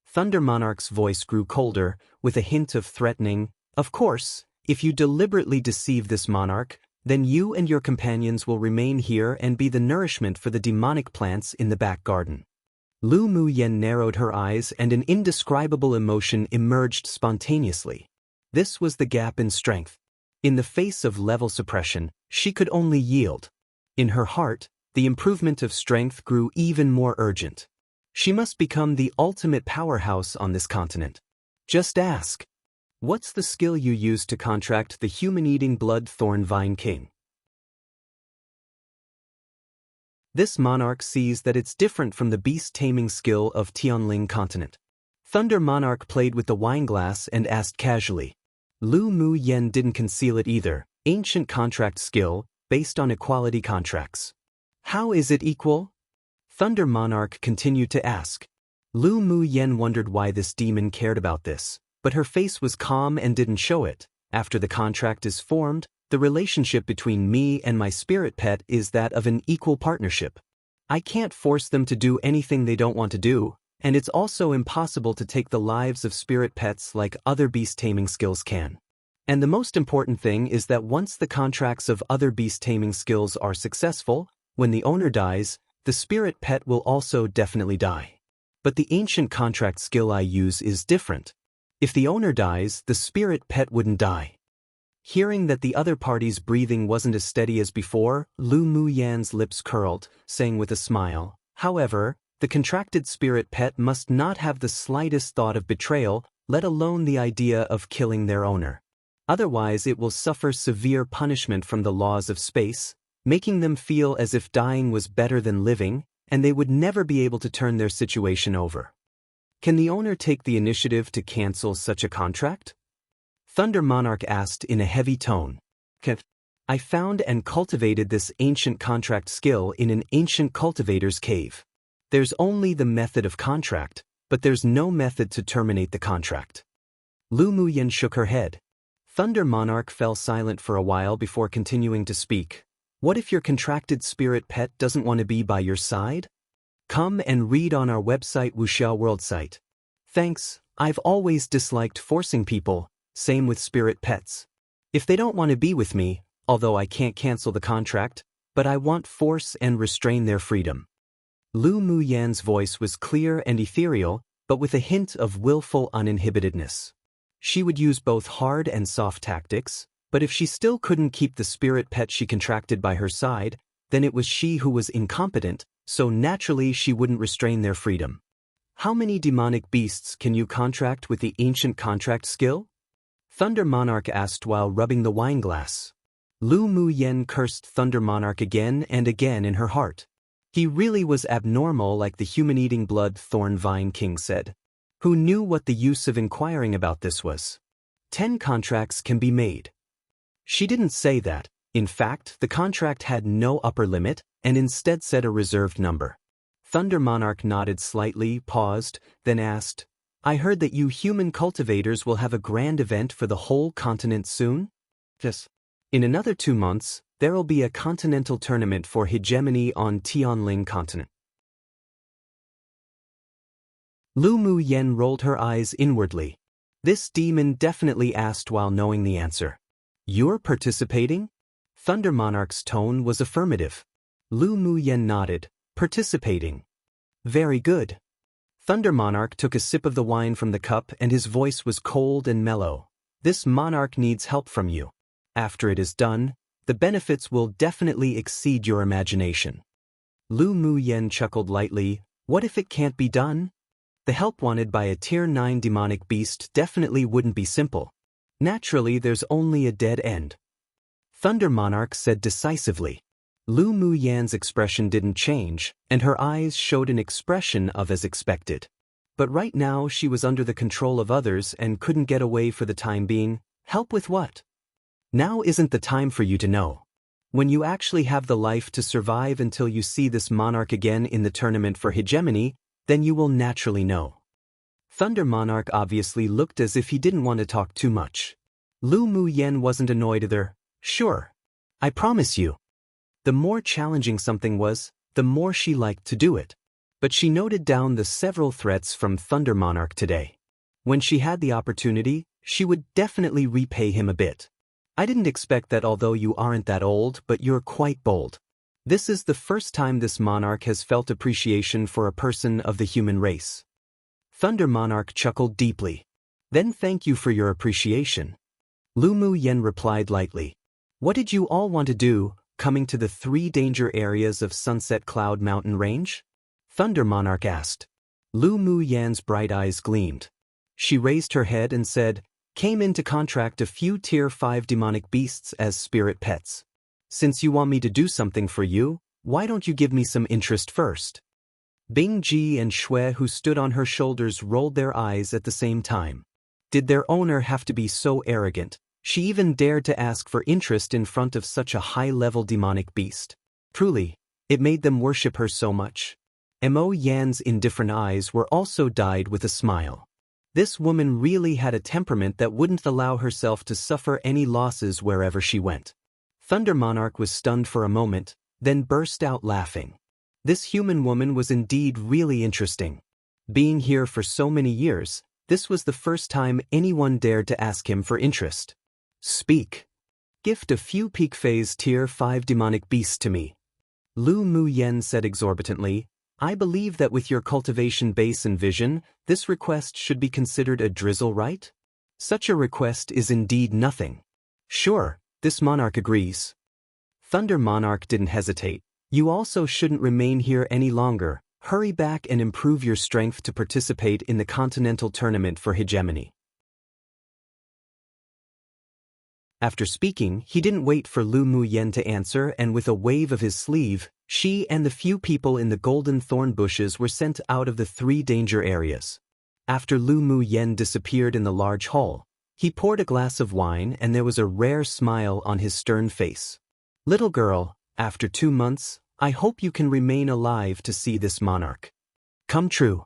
Thunder Monarch's voice grew colder, with a hint of threatening. Of course, if you deliberately deceive this monarch, then you and your companions will remain here and be the nourishment for the demonic plants in the back garden. Lu Mu Yen narrowed her eyes and an indescribable emotion emerged spontaneously. This was the gap in strength. In the face of level suppression, she could only yield. In her heart, the improvement of strength grew even more urgent. She must become the ultimate powerhouse on this continent. Just ask. What's the skill you use to contract the human-eating blood thorn vine king? This monarch sees that it's different from the beast-taming skill of Tianling continent. Thunder Monarch played with the wineglass and asked casually. Lu Mu Yen didn't conceal it either. Ancient contract skill, based on equality contracts. How is it equal? Thunder Monarch continued to ask. Lu Mu Yen wondered why this demon cared about this, but her face was calm and didn't show it. After the contract is formed, the relationship between me and my spirit pet is that of an equal partnership. I can't force them to do anything they don't want to do, and it's also impossible to take the lives of spirit pets like other beast-taming skills can. And the most important thing is that once the contracts of other beast-taming skills are successful, when the owner dies, the spirit pet will also definitely die. But the ancient contract skill I use is different. If the owner dies, the spirit pet wouldn't die. Hearing that the other party's breathing wasn't as steady as before, Lu Mu Yan's lips curled, saying with a smile, "However, the contracted spirit pet must not have the slightest thought of betrayal, let alone the idea of killing their owner. Otherwise it will suffer severe punishment from the laws of space, making them feel as if dying was better than living, and they would never be able to turn their situation over. Can the owner take the initiative to cancel such a contract?" Thunder Monarch asked in a heavy tone. "I found and cultivated this ancient contract skill in an ancient cultivator's cave. There's only the method of contract, but there's no method to terminate the contract." Lu Mu Yen shook her head. Thunder Monarch fell silent for a while before continuing to speak. "What if your contracted spirit pet doesn't want to be by your side? Come and read on our website Wuxiao World site. Thanks, I've always disliked forcing people, same with spirit pets. If they don't want to be with me, although I can't cancel the contract, but I want force and restrain their freedom." Lu Mu Yan's voice was clear and ethereal, but with a hint of willful uninhibitedness. She would use both hard and soft tactics, But if she still couldn't keep the spirit pet she contracted by her side, then it was she who was incompetent, so naturally she wouldn't restrain their freedom. How many demonic beasts can you contract with the ancient contract skill? Thunder Monarch asked while rubbing the wine glass. Lu Mu Yen cursed Thunder Monarch again and again in her heart. He really was abnormal, like the human-eating blood Thorn Vine King said. Who knew what the use of inquiring about this was? 10 contracts can be made. She didn't say that. In fact, the contract had no upper limit, and instead said a reserved number. Thunder Monarch nodded slightly, paused, then asked, I heard that you human cultivators will have a grand event for the whole continent soon? Yes. In another 2 months, there'll be a continental tournament for hegemony on Tianling continent. Lu Mu Yen rolled her eyes inwardly. This demon definitely asked while knowing the answer. You're participating? Thunder Monarch's tone was affirmative. Lu Mu Yen nodded, participating. Very good. Thunder Monarch took a sip of the wine from the cup and his voice was cold and mellow. This monarch needs help from you. After it is done, the benefits will definitely exceed your imagination. Lu Mu Yen chuckled lightly. What if it can't be done? The help wanted by a Tier 9 demonic beast definitely wouldn't be simple. Naturally, there's only a dead end. Thunder Monarch said decisively. Lu Mu Yan's expression didn't change, and her eyes showed an expression of as expected. But right now she was under the control of others and couldn't get away for the time being. Help with what? Now isn't the time for you to know. When you actually have the life to survive until you see this monarch again in the tournament for hegemony, then you will naturally know. Thunder Monarch obviously looked as if he didn't want to talk too much. Lu Mu Yen wasn't annoyed either. Sure. I promise you. The more challenging something was, the more she liked to do it. But she noted down the several threats from Thunder Monarch today. When she had the opportunity, she would definitely repay him a bit. I didn't expect that, although you aren't that old, but you're quite bold. This is the first time this monarch has felt appreciation for a person of the human race. Thunder Monarch chuckled deeply. Then thank you for your appreciation. Lu Mu Yen replied lightly. What did you all want to do, coming to the 3 danger areas of Sunset Cloud Mountain Range? Thunder Monarch asked. Lu Mu Yan's bright eyes gleamed. She raised her head and said, came in to contract a few Tier 5 demonic beasts as spirit pets. Since you want me to do something for you, why don't you give me some interest first? Bing Ji and Shui, who stood on her shoulders, rolled their eyes at the same time. Did their owner have to be so arrogant? She even dared to ask for interest in front of such a high-level demonic beast. Truly, it made them worship her so much. Mo Yan's indifferent eyes were also dyed with a smile. This woman really had a temperament that wouldn't allow herself to suffer any losses wherever she went. Thunder Monarch was stunned for a moment, then burst out laughing. This human woman was indeed really interesting. Being here for so many years, this was the first time anyone dared to ask him for interest. Speak. Gift a few peak phase Tier 5 demonic beasts to me. Lu Mu Yen said exorbitantly, I believe that with your cultivation base and vision, this request should be considered a drizzle, right? Such a request is indeed nothing. Sure, this monarch agrees. Thunder Monarch didn't hesitate. You also shouldn't remain here any longer. Hurry back and improve your strength to participate in the continental tournament for hegemony. After speaking, he didn't wait for Lu Mu Yen to answer, and with a wave of his sleeve, she and the few people in the golden thorn bushes were sent out of the 3 danger areas. After Lu Mu Yen disappeared in the large hall, he poured a glass of wine and there was a rare smile on his stern face. Little girl, after 2 months, I hope you can remain alive to see this monarch come true.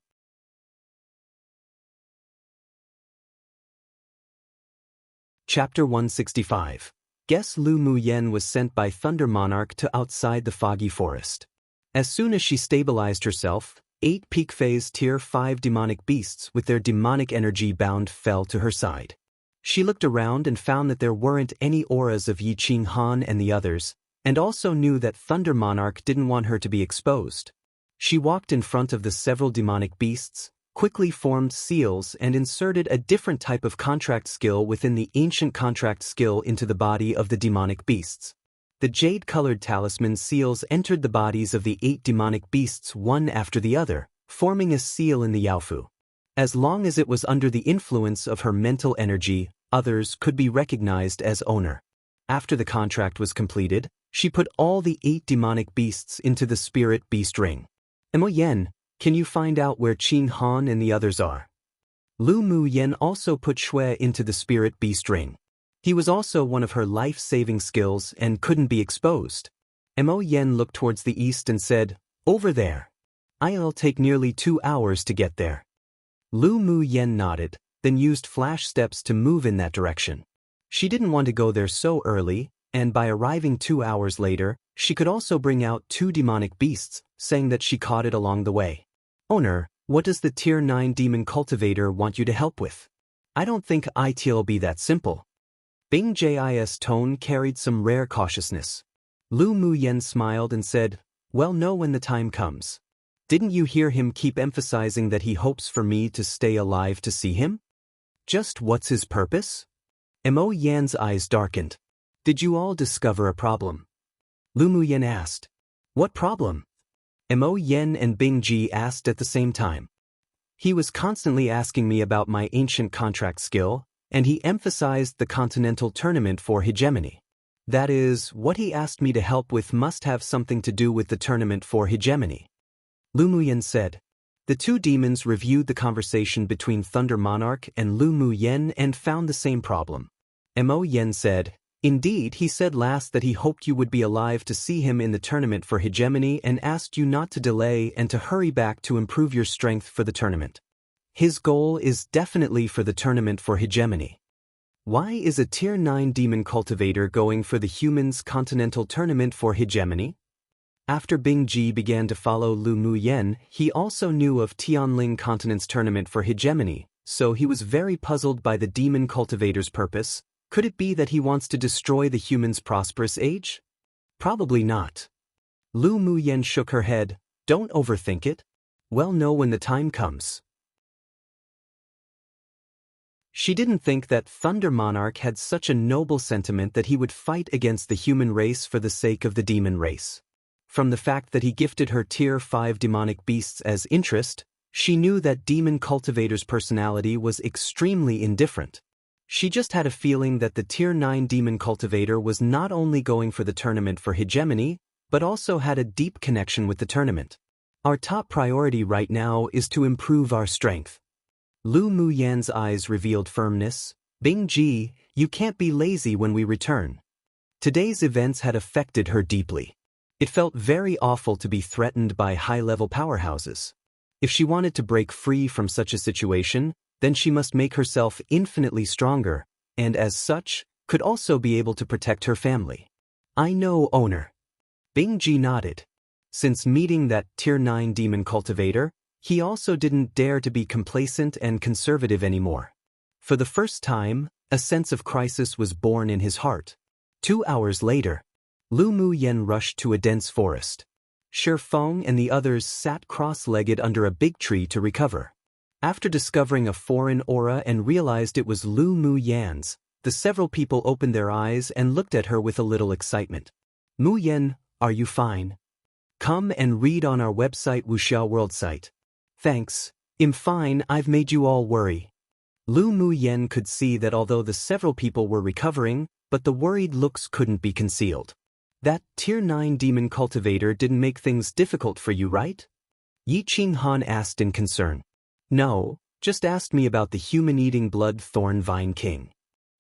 Chapter 165. Guess Lu Mu Yen was sent by Thunder Monarch to outside the foggy forest. As soon as she stabilized herself, 8 peak phase Tier 5 demonic beasts with their demonic energy bound fell to her side. She looked around and found that there weren't any auras of Yi Qing Han and the others, and also knew that Thunder Monarch didn't want her to be exposed. She walked in front of the several demonic beasts, quickly formed seals and inserted a different type of contract skill within the ancient contract skill into the body of the demonic beasts. The jade-colored talisman seals entered the bodies of the 8 demonic beasts one after the other, forming a seal in the Yaofu. As long as it was under the influence of her mental energy, others could be recognized as owner. After the contract was completed, she put all the 8 demonic beasts into the spirit beast ring. Mo Yen, can you find out where Qin Han and the others are? Lu Mu Yen also put Shui into the spirit beast ring. He was also one of her life-saving skills and couldn't be exposed. Mo Yen looked towards the east and said, "Over there. I'll take nearly 2 hours to get there." Lu Mu Yen nodded, then used flash steps to move in that direction. She didn't want to go there so early, and by arriving 2 hours later, she could also bring out 2 demonic beasts, saying that she caught it along the way. "Owner, what does the Tier 9 Demon Cultivator want you to help with? I don't think it'll be that simple." Bing Jis' tone carried some rare cautiousness. Lu Mu Yen smiled and said, "Well, know when the time comes. Didn't you hear him keep emphasizing that he hopes for me to stay alive to see him? Just what's his purpose?" Mo Yan's eyes darkened. "Did you all discover a problem?" Lu Mu Yen asked. "What problem?" Mo Yen and Bing Ji asked at the same time. "He was constantly asking me about my ancient contract skill, and he emphasized the continental tournament for hegemony. That is, what he asked me to help with must have something to do with the tournament for hegemony." Lu Mu Yen said. The 2 demons reviewed the conversation between Thunder Monarch and Lu Mu Yen and found the same problem. Mo Yen said, "Indeed, he said last that he hoped you would be alive to see him in the tournament for hegemony and asked you not to delay and to hurry back to improve your strength for the tournament. His goal is definitely for the tournament for hegemony. Why is a Tier 9 Demon Cultivator going for the humans' continental tournament for hegemony?" After Bing Ji began to follow Lu Mu Yen, he also knew of Tianling Continent's tournament for hegemony, so he was very puzzled by the Demon Cultivator's purpose. Could it be that he wants to destroy the humans' prosperous age? Probably not. Lu Mu Yen shook her head. "Don't overthink it. Well, know when the time comes." She didn't think that Thunder Monarch had such a noble sentiment that he would fight against the human race for the sake of the demon race. From the fact that he gifted her Tier 5 demonic beasts as interest, she knew that Demon Cultivator's personality was extremely indifferent. She just had a feeling that the Tier 9 Demon Cultivator was not only going for the tournament for hegemony, but also had a deep connection with the tournament. "Our top priority right now is to improve our strength." Lu Mu Yan's eyes revealed firmness. "Bing Ji, you can't be lazy when we return." Today's events had affected her deeply. It felt very awful to be threatened by high-level powerhouses. If she wanted to break free from such a situation, then she must make herself infinitely stronger, and as such, could also be able to protect her family. "I know, owner." Bing Ji nodded. Since meeting that Tier 9 Demon Cultivator, he also didn't dare to be complacent and conservative anymore. For the first time, a sense of crisis was born in his heart. 2 hours later, Lu Mu Yen rushed to a dense forest. Shi Feng and the others sat cross-legged under a big tree to recover. After discovering a foreign aura and realized it was Lu Mu Yan's, the several people opened their eyes and looked at her with a little excitement. "Mu Yen, are you fine? Come and read on our website Wuxiao World site." "Thanks. I'm fine. I've made you all worry." Lu Mu Yen could see that although the several people were recovering, but the worried looks couldn't be concealed. "That Tier 9 Demon Cultivator didn't make things difficult for you, right?" Yi Qing Han asked in concern. "No, just asked me about the human-eating blood thorn vine king."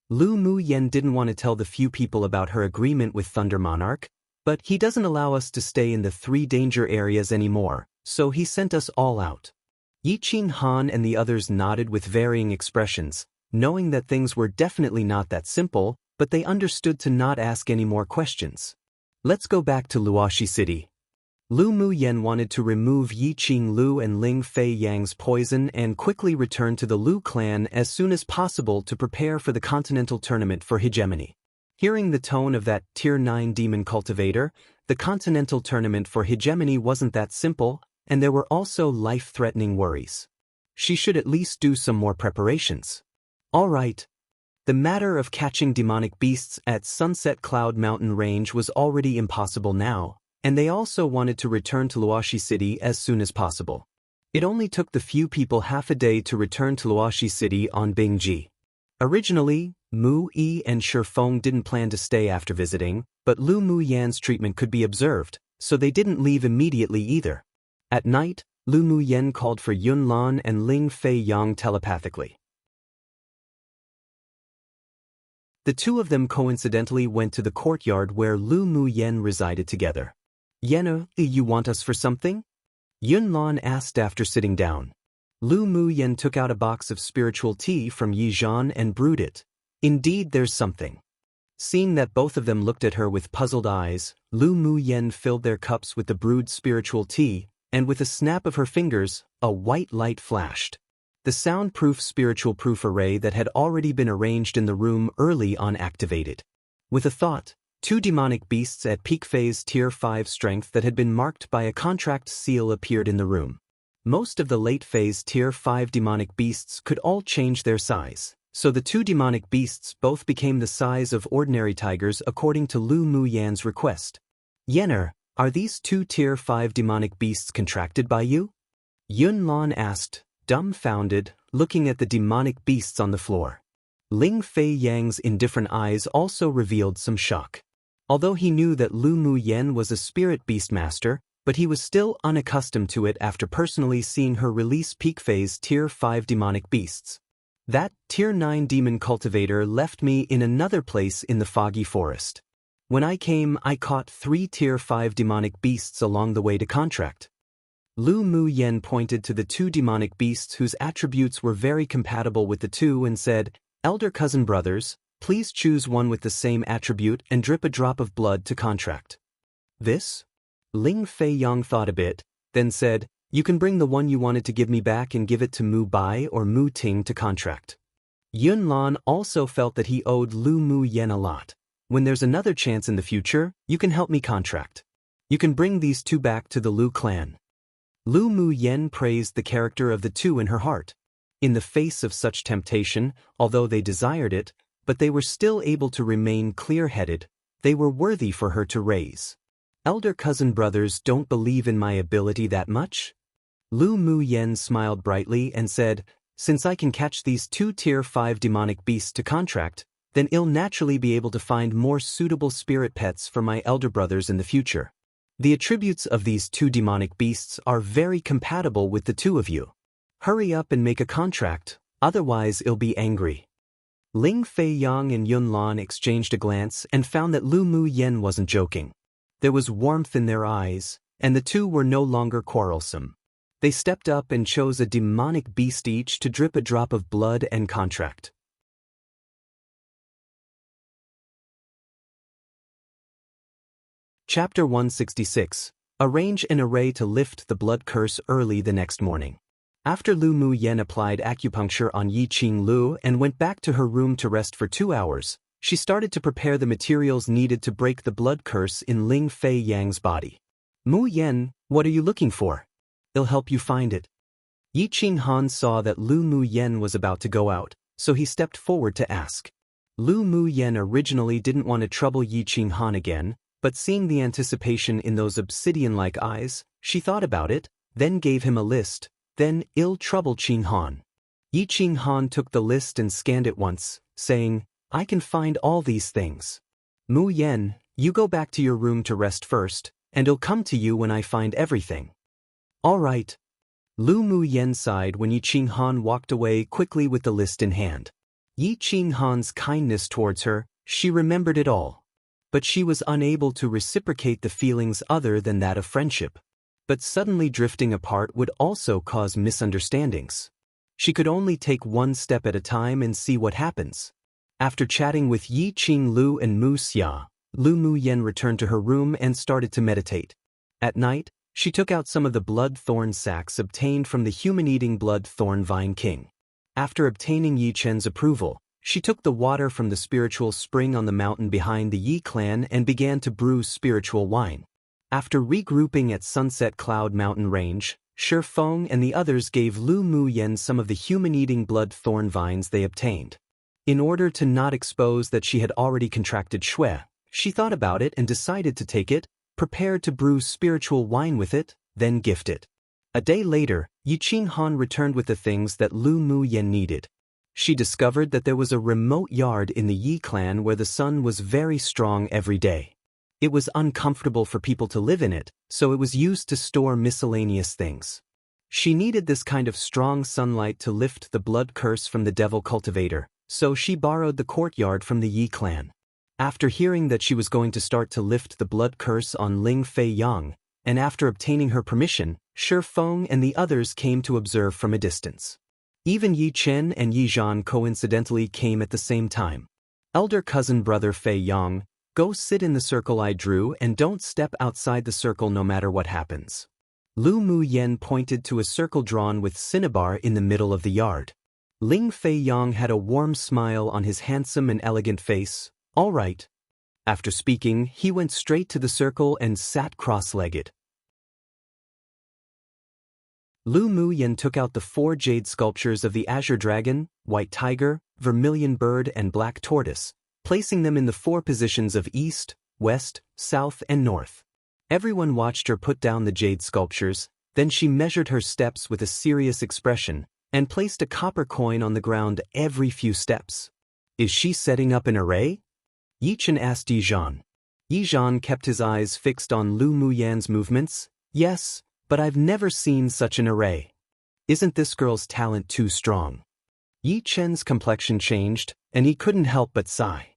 Lu Mu Yen didn't want to tell the few people about her agreement with Thunder Monarch, but he doesn't allow us to stay in the 3 danger areas anymore, so he sent us all out. Yi Qing Han and the others nodded with varying expressions, knowing that things were definitely not that simple, but they understood to not ask any more questions. "Let's go back to Luoxi City." Lu Mu Yen wanted to remove Yi Qing Lu and Ling Fei Yang's poison and quickly return to the Lu clan as soon as possible to prepare for the continental tournament for hegemony. Hearing the tone of that Tier 9 Demon Cultivator, the continental tournament for hegemony wasn't that simple, and there were also life-threatening worries. she should at least do some more preparations. All right. The matter of catching demonic beasts at Sunset Cloud Mountain Range was already impossible now, and they also wanted to return to Luoshi City as soon as possible. It only took the few people half a day to return to Luoshi City on Bingji. Originally, Mu Yi and Shifeng didn't plan to stay after visiting, but Lu Mu Yan's treatment could be observed, so they didn't leave immediately either. At night, Lu Mu Yan called for Yun Lan and Ling Fei Yang telepathically. The two of them coincidentally went to the courtyard where Lu Mu Yan resided together. "Yenna, you want us for something?" Yun Lan asked after sitting down. Lu Mu Yan took out a box of spiritual tea from Yi Zhan and brewed it. "Indeed, there's something." Seeing that both of them looked at her with puzzled eyes, Lu Mu Yan filled their cups with the brewed spiritual tea, and with a snap of her fingers, a white light flashed. The soundproof spiritual proof array that had already been arranged in the room early on activated. With a thought, two demonic beasts at peak phase Tier 5 strength that had been marked by a contract seal appeared in the room. Most of the late phase Tier 5 demonic beasts could all change their size, so the two demonic beasts both became the size of ordinary tigers according to Lu Mu Yan's request. "Yenner, are these two Tier 5 demonic beasts contracted by you?" Yun Lan asked, dumbfounded, looking at the demonic beasts on the floor. Ling Fei Yang's indifferent eyes also revealed some shock. Although he knew that Lu Mu Yan was a spirit beast master, but he was still unaccustomed to it after personally seeing her release peak phase Tier 5 demonic beasts. "That Tier 9 demon cultivator left me in another place in the foggy forest. When I came, I caught 3 Tier 5 demonic beasts along the way to contract." Lu Mu Yan pointed to the two demonic beasts whose attributes were very compatible with the two and said, "Elder cousin brothers, please choose one with the same attribute and drip a drop of blood to contract." "This?" Ling Fei Yang thought a bit, then said, "You can bring the one you wanted to give me back and give it to Mu Bai or Mu Ting to contract." Yun Lan also felt that he owed Lu Mu Yan a lot. "When there's another chance in the future, you can help me contract. You can bring these two back to the Lu clan." Lu Mu Yan praised the character of the two in her heart. In the face of such temptation, although they desired it, but they were still able to remain clear-headed, they were worthy for her to raise. "Elder cousin brothers don't believe in my ability that much?" Lu Mu Yan smiled brightly and said, "Since I can catch these two Tier 5 demonic beasts to contract, then I'll naturally be able to find more suitable spirit pets for my elder brothers in the future. The attributes of these two demonic beasts are very compatible with the two of you. Hurry up and make a contract, otherwise I'll be angry." Ling Fei Yang and Yun Lan exchanged a glance and found that Lu Mu Yan wasn't joking. There was warmth in their eyes, and the two were no longer quarrelsome. They stepped up and chose a demonic beast each to drip a drop of blood and contract. Chapter 166. Arrange an array to lift the blood curse early the next morning. After Lu Mu Yan applied acupuncture on Yi Qing Lu and went back to her room to rest for 2 hours, she started to prepare the materials needed to break the blood curse in Ling Fei Yang's body. "Mu Yan, what are you looking for? I'll help you find it." Yi Qing Han saw that Lu Mu Yan was about to go out, so he stepped forward to ask. Lu Mu Yan originally didn't want to trouble Yi Qing Han again, but seeing the anticipation in those obsidian-like eyes, she thought about it, then gave him a list, then "I'll trouble Qing Han." Yi Qing Han took the list and scanned it once, saying, "I can find all these things. Mu Yan, you go back to your room to rest first, and I'll come to you when I find everything." "All right." Lu Mu Yan sighed when Yi Qing Han walked away quickly with the list in hand. Yi Qing Han's kindness towards her, she remembered it all. But she was unable to reciprocate the feelings other than that of friendship. But suddenly drifting apart would also cause misunderstandings. She could only take one step at a time and see what happens. After chatting with Yi Qing Lu and Mu Xia, Lu Mu Yan returned to her room and started to meditate. At night, she took out some of the blood thorn sacks obtained from the human-eating blood thorn vine king. After obtaining Yi Chen's approval, she took the water from the spiritual spring on the mountain behind the Yi clan and began to brew spiritual wine. After regrouping at Sunset Cloud Mountain Range, Shi Feng and the others gave Lu Muyen some of the human-eating blood thorn vines they obtained. In order to not expose that she had already contracted shui, she thought about it and decided to take it, prepared to brew spiritual wine with it, then gift it. A day later, Yi Qinghan returned with the things that Lu Muyen needed. She discovered that there was a remote yard in the Yi clan where the sun was very strong every day. It was uncomfortable for people to live in it, so it was used to store miscellaneous things. She needed this kind of strong sunlight to lift the blood curse from the devil cultivator, so she borrowed the courtyard from the Yi clan. After hearing that she was going to start to lift the blood curse on Ling Fei Yang, and after obtaining her permission, Shi Feng and the others came to observe from a distance. Even Yi Chen and Yi Zhan coincidentally came at the same time. Elder cousin brother Fei Yang, go sit in the circle I drew and don't step outside the circle no matter what happens. Lu Muyen pointed to a circle drawn with cinnabar in the middle of the yard. Ling Fei Yang had a warm smile on his handsome and elegant face. All right. After speaking, he went straight to the circle and sat cross-legged. Lu Muyen took out the 4 jade sculptures of the azure dragon, white tiger, vermilion bird and black tortoise, placing them in the 4 positions of east, west, south and north. Everyone watched her put down the jade sculptures, then she measured her steps with a serious expression, and placed a copper coin on the ground every few steps. Is she setting up an array? Yi Chen asked Yi Zhan. Yi Zhan kept his eyes fixed on Lu Muyen's movements. Yes, but I've never seen such an array. Isn't this girl's talent too strong? Yi Chen's complexion changed, and he couldn't help but sigh.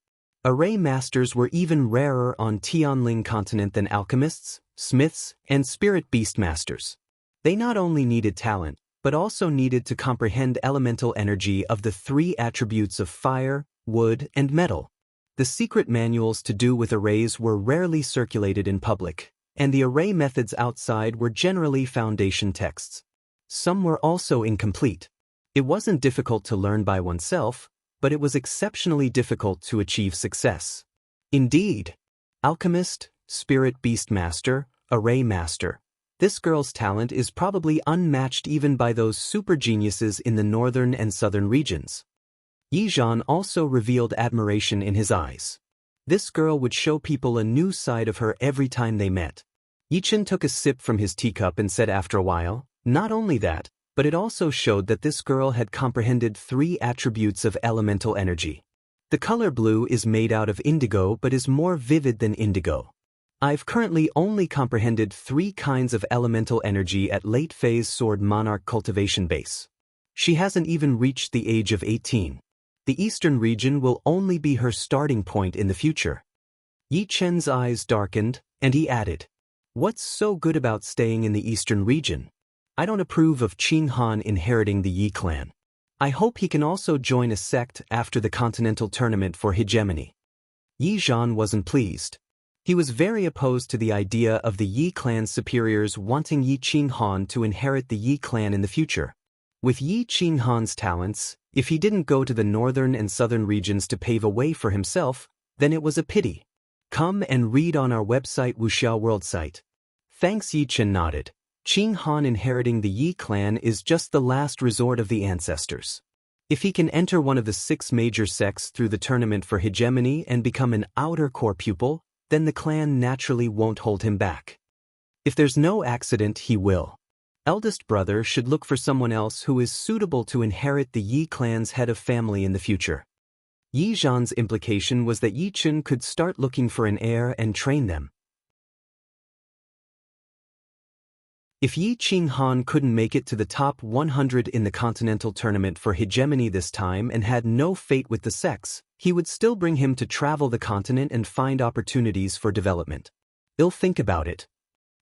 Array masters were even rarer on Tianling continent than alchemists, smiths, and spirit beast masters. They not only needed talent, but also needed to comprehend elemental energy of the 3 attributes of fire, wood, and metal. The secret manuals to do with arrays were rarely circulated in public, and the array methods outside were generally foundation texts. Some were also incomplete. It wasn't difficult to learn by oneself, but it was exceptionally difficult to achieve success. Indeed, alchemist, spirit beast master, array master. This girl's talent is probably unmatched even by those super geniuses in the northern and southern regions. Yi Zhan also revealed admiration in his eyes. This girl would show people a new side of her every time they met. Yi Chen took a sip from his teacup and said after a while, not only that, but it also showed that this girl had comprehended 3 attributes of elemental energy. The color blue is made out of indigo but is more vivid than indigo. I've currently only comprehended 3 kinds of elemental energy at late phase sword monarch cultivation base. She hasn't even reached the age of 18. The eastern region will only be her starting point in the future. Yi Chen's eyes darkened, and he added, what's so good about staying in the eastern region? I don't approve of Qinghan inheriting the Yi clan. I hope he can also join a sect after the continental tournament for hegemony. Yi Zhan wasn't pleased. He was very opposed to the idea of the Yi clan superiors wanting Yi Qinghan to inherit the Yi clan in the future. With Yi Qinghan's talents, if he didn't go to the northern and southern regions to pave a way for himself, then it was a pity. Come and read on our website Wuxiao World site. Thanks. Yi Chen nodded. Qinghan inheriting the Yi clan is just the last resort of the ancestors. If he can enter one of the 6 major sects through the tournament for hegemony and become an outer core pupil, then the clan naturally won't hold him back. If there's no accident, he will. Eldest brother should look for someone else who is suitable to inherit the Yi clan's head of family in the future. Yi Zhan's implication was that Yi Chen could start looking for an heir and train them. If Yi Qinghan couldn't make it to the top 100 in the continental tournament for hegemony this time and had no fate with the sects, he would still bring him to travel the continent and find opportunities for development. I'll think about it,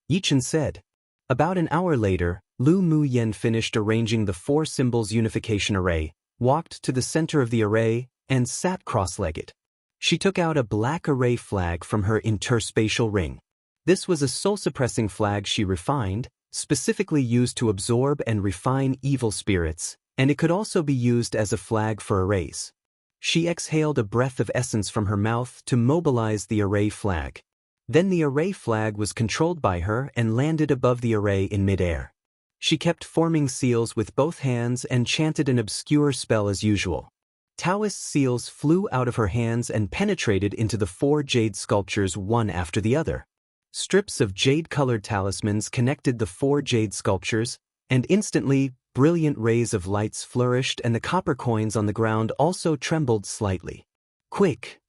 Yi Chen said. About an hour later, Lu Muyen finished arranging the 4 symbols unification array, walked to the center of the array, and sat cross-legged. She took out a black array flag from her interspatial ring. This was a soul-suppressing flag she refined, specifically used to absorb and refine evil spirits, and it could also be used as a flag for arrays. She exhaled a breath of essence from her mouth to mobilize the array flag. Then the array flag was controlled by her and landed above the array in midair. She kept forming seals with both hands and chanted an obscure spell as usual. Taoist seals flew out of her hands and penetrated into the 4 jade sculptures one after the other. Strips of jade-colored talismans connected the 4 jade sculptures, and instantly, brilliant rays of lights flourished and the copper coins on the ground also trembled slightly. "Quick!"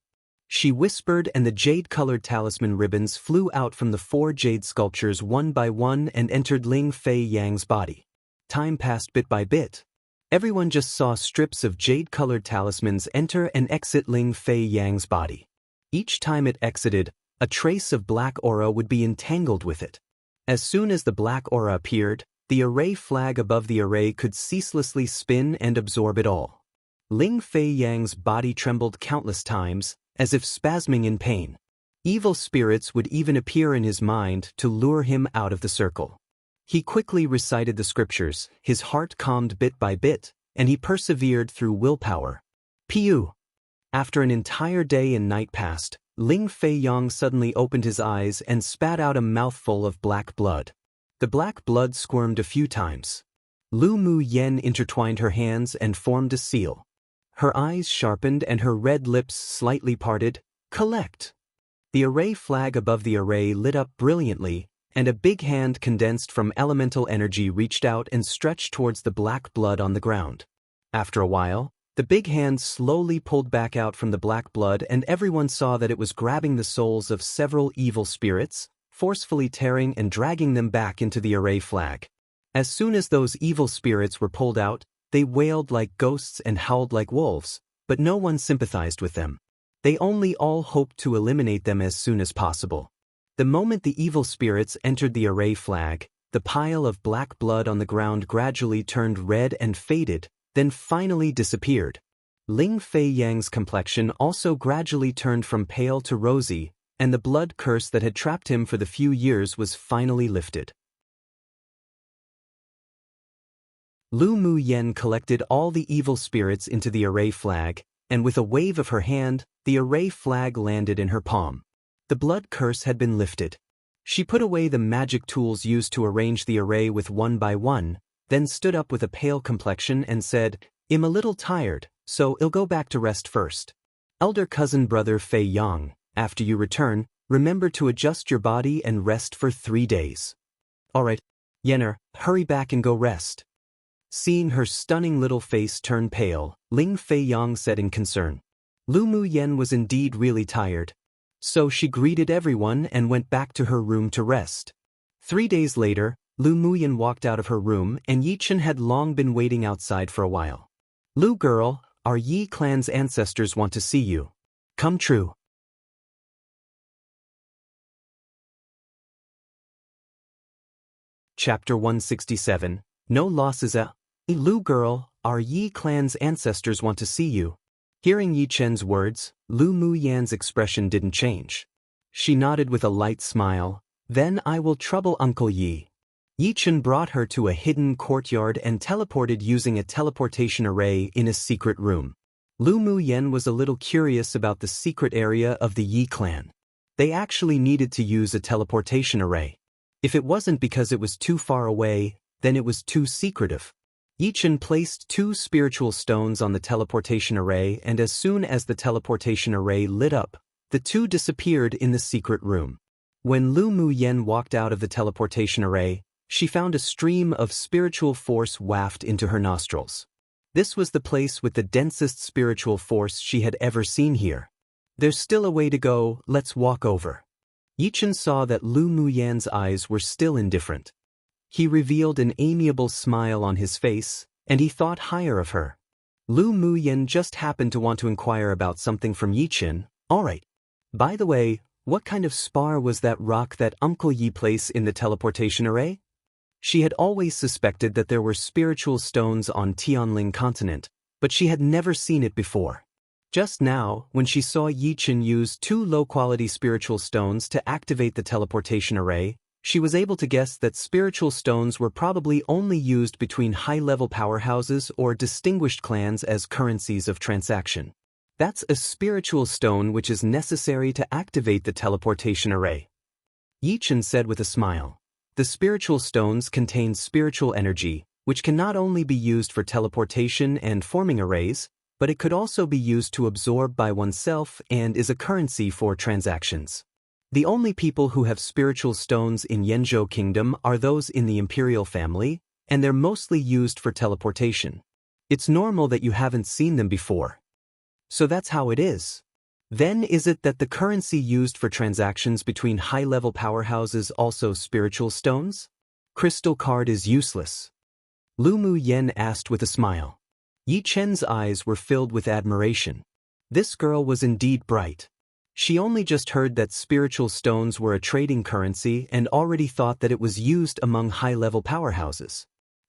she whispered, and the jade-colored talisman ribbons flew out from the 4 jade sculptures one by one and entered Ling Fei Yang's body. Time passed bit by bit. Everyone just saw strips of jade-colored talismans enter and exit Ling Fei Yang's body. Each time it exited, a trace of black aura would be entangled with it. As soon as the black aura appeared, the array flag above the array could ceaselessly spin and absorb it all. Ling Fei Yang's body trembled countless times, as if spasming in pain. Evil spirits would even appear in his mind to lure him out of the circle. He quickly recited the scriptures, his heart calmed bit by bit, and he persevered through willpower. Piu! After an entire day and night passed, Ling Fei Yang suddenly opened his eyes and spat out a mouthful of black blood. The black blood squirmed a few times. Lu Mu Yen intertwined her hands and formed a seal. Her eyes sharpened and her red lips slightly parted. Collect! The array flag above the array lit up brilliantly, and a big hand condensed from elemental energy reached out and stretched towards the black blood on the ground. After a while, the big hand slowly pulled back out from the black blood, and everyone saw that it was grabbing the souls of several evil spirits, forcefully tearing and dragging them back into the array flag. As soon as those evil spirits were pulled out, they wailed like ghosts and howled like wolves, but no one sympathized with them. They only all hoped to eliminate them as soon as possible. The moment the evil spirits entered the array flag, the pile of black blood on the ground gradually turned red and faded, then finally disappeared. Ling Fei Yang's complexion also gradually turned from pale to rosy, and the blood curse that had trapped him for the few years was finally lifted. Lu Mu Yen collected all the evil spirits into the array flag, and with a wave of her hand, the array flag landed in her palm. The blood curse had been lifted. She put away the magic tools used to arrange the array with one by one, then stood up with a pale complexion and said, "I'm a little tired, so I'll go back to rest first. Elder cousin brother Fei Yang, after you return, remember to adjust your body and rest for 3 days. Alright, Yenner, hurry back and go rest." Seeing her stunning little face turn pale, Ling Fei Yang said in concern. Lu Mu Yen was indeed really tired. So she greeted everyone and went back to her room to rest. 3 days later, Lu Mu Yen walked out of her room, and Yi Chen had long been waiting outside for a while. "Lu girl, our Yi clan's ancestors want to see you. Come true." Chapter 167, No Losses. Lu girl, our Yi clan's ancestors want to see you. Hearing Yi Chen's words, Lu Mu Yan's expression didn't change. She nodded with a light smile. "Then I will trouble Uncle Yi." Yi Chen brought her to a hidden courtyard and teleported using a teleportation array in a secret room. Lu Mu Yen was a little curious about the secret area of the Yi clan. They actually needed to use a teleportation array. If it wasn't because it was too far away, then it was too secretive. Yi Chen placed 2 spiritual stones on the teleportation array, and as soon as the teleportation array lit up, the 2 disappeared in the secret room. When Lu Mu Yen walked out of the teleportation array, she found a stream of spiritual force waft into her nostrils. This was the place with the densest spiritual force she had ever seen here. "There's still a way to go, let's walk over." Yi Chen saw that Lu Mu Yan's eyes were still indifferent. He revealed an amiable smile on his face, and he thought higher of her. Lu Mu Yen just happened to want to inquire about something from Yi Chen. "Alright. By the way, what kind of spar was that rock that Uncle Yi placed in the teleportation array?" She had always suspected that there were spiritual stones on Tianling continent, but she had never seen it before. Just now, when she saw Yi Chen use 2 low-quality spiritual stones to activate the teleportation array, she was able to guess that spiritual stones were probably only used between high-level powerhouses or distinguished clans as currencies of transaction. That's a spiritual stone which is necessary to activate the teleportation array. Yi Chen said with a smile. The spiritual stones contain spiritual energy, which can not only be used for teleportation and forming arrays, but it could also be used to absorb by oneself and is a currency for transactions. The only people who have spiritual stones in Yanzhou Kingdom are those in the Imperial family, and they're mostly used for teleportation. It's normal that you haven't seen them before. So that's how it is. Then is it that the currency used for transactions between high-level powerhouses also spiritual stones? Crystal card is useless. Lu Mu Yen asked with a smile. Yi Chen's eyes were filled with admiration. This girl was indeed bright. She only just heard that spiritual stones were a trading currency and already thought that it was used among high-level powerhouses.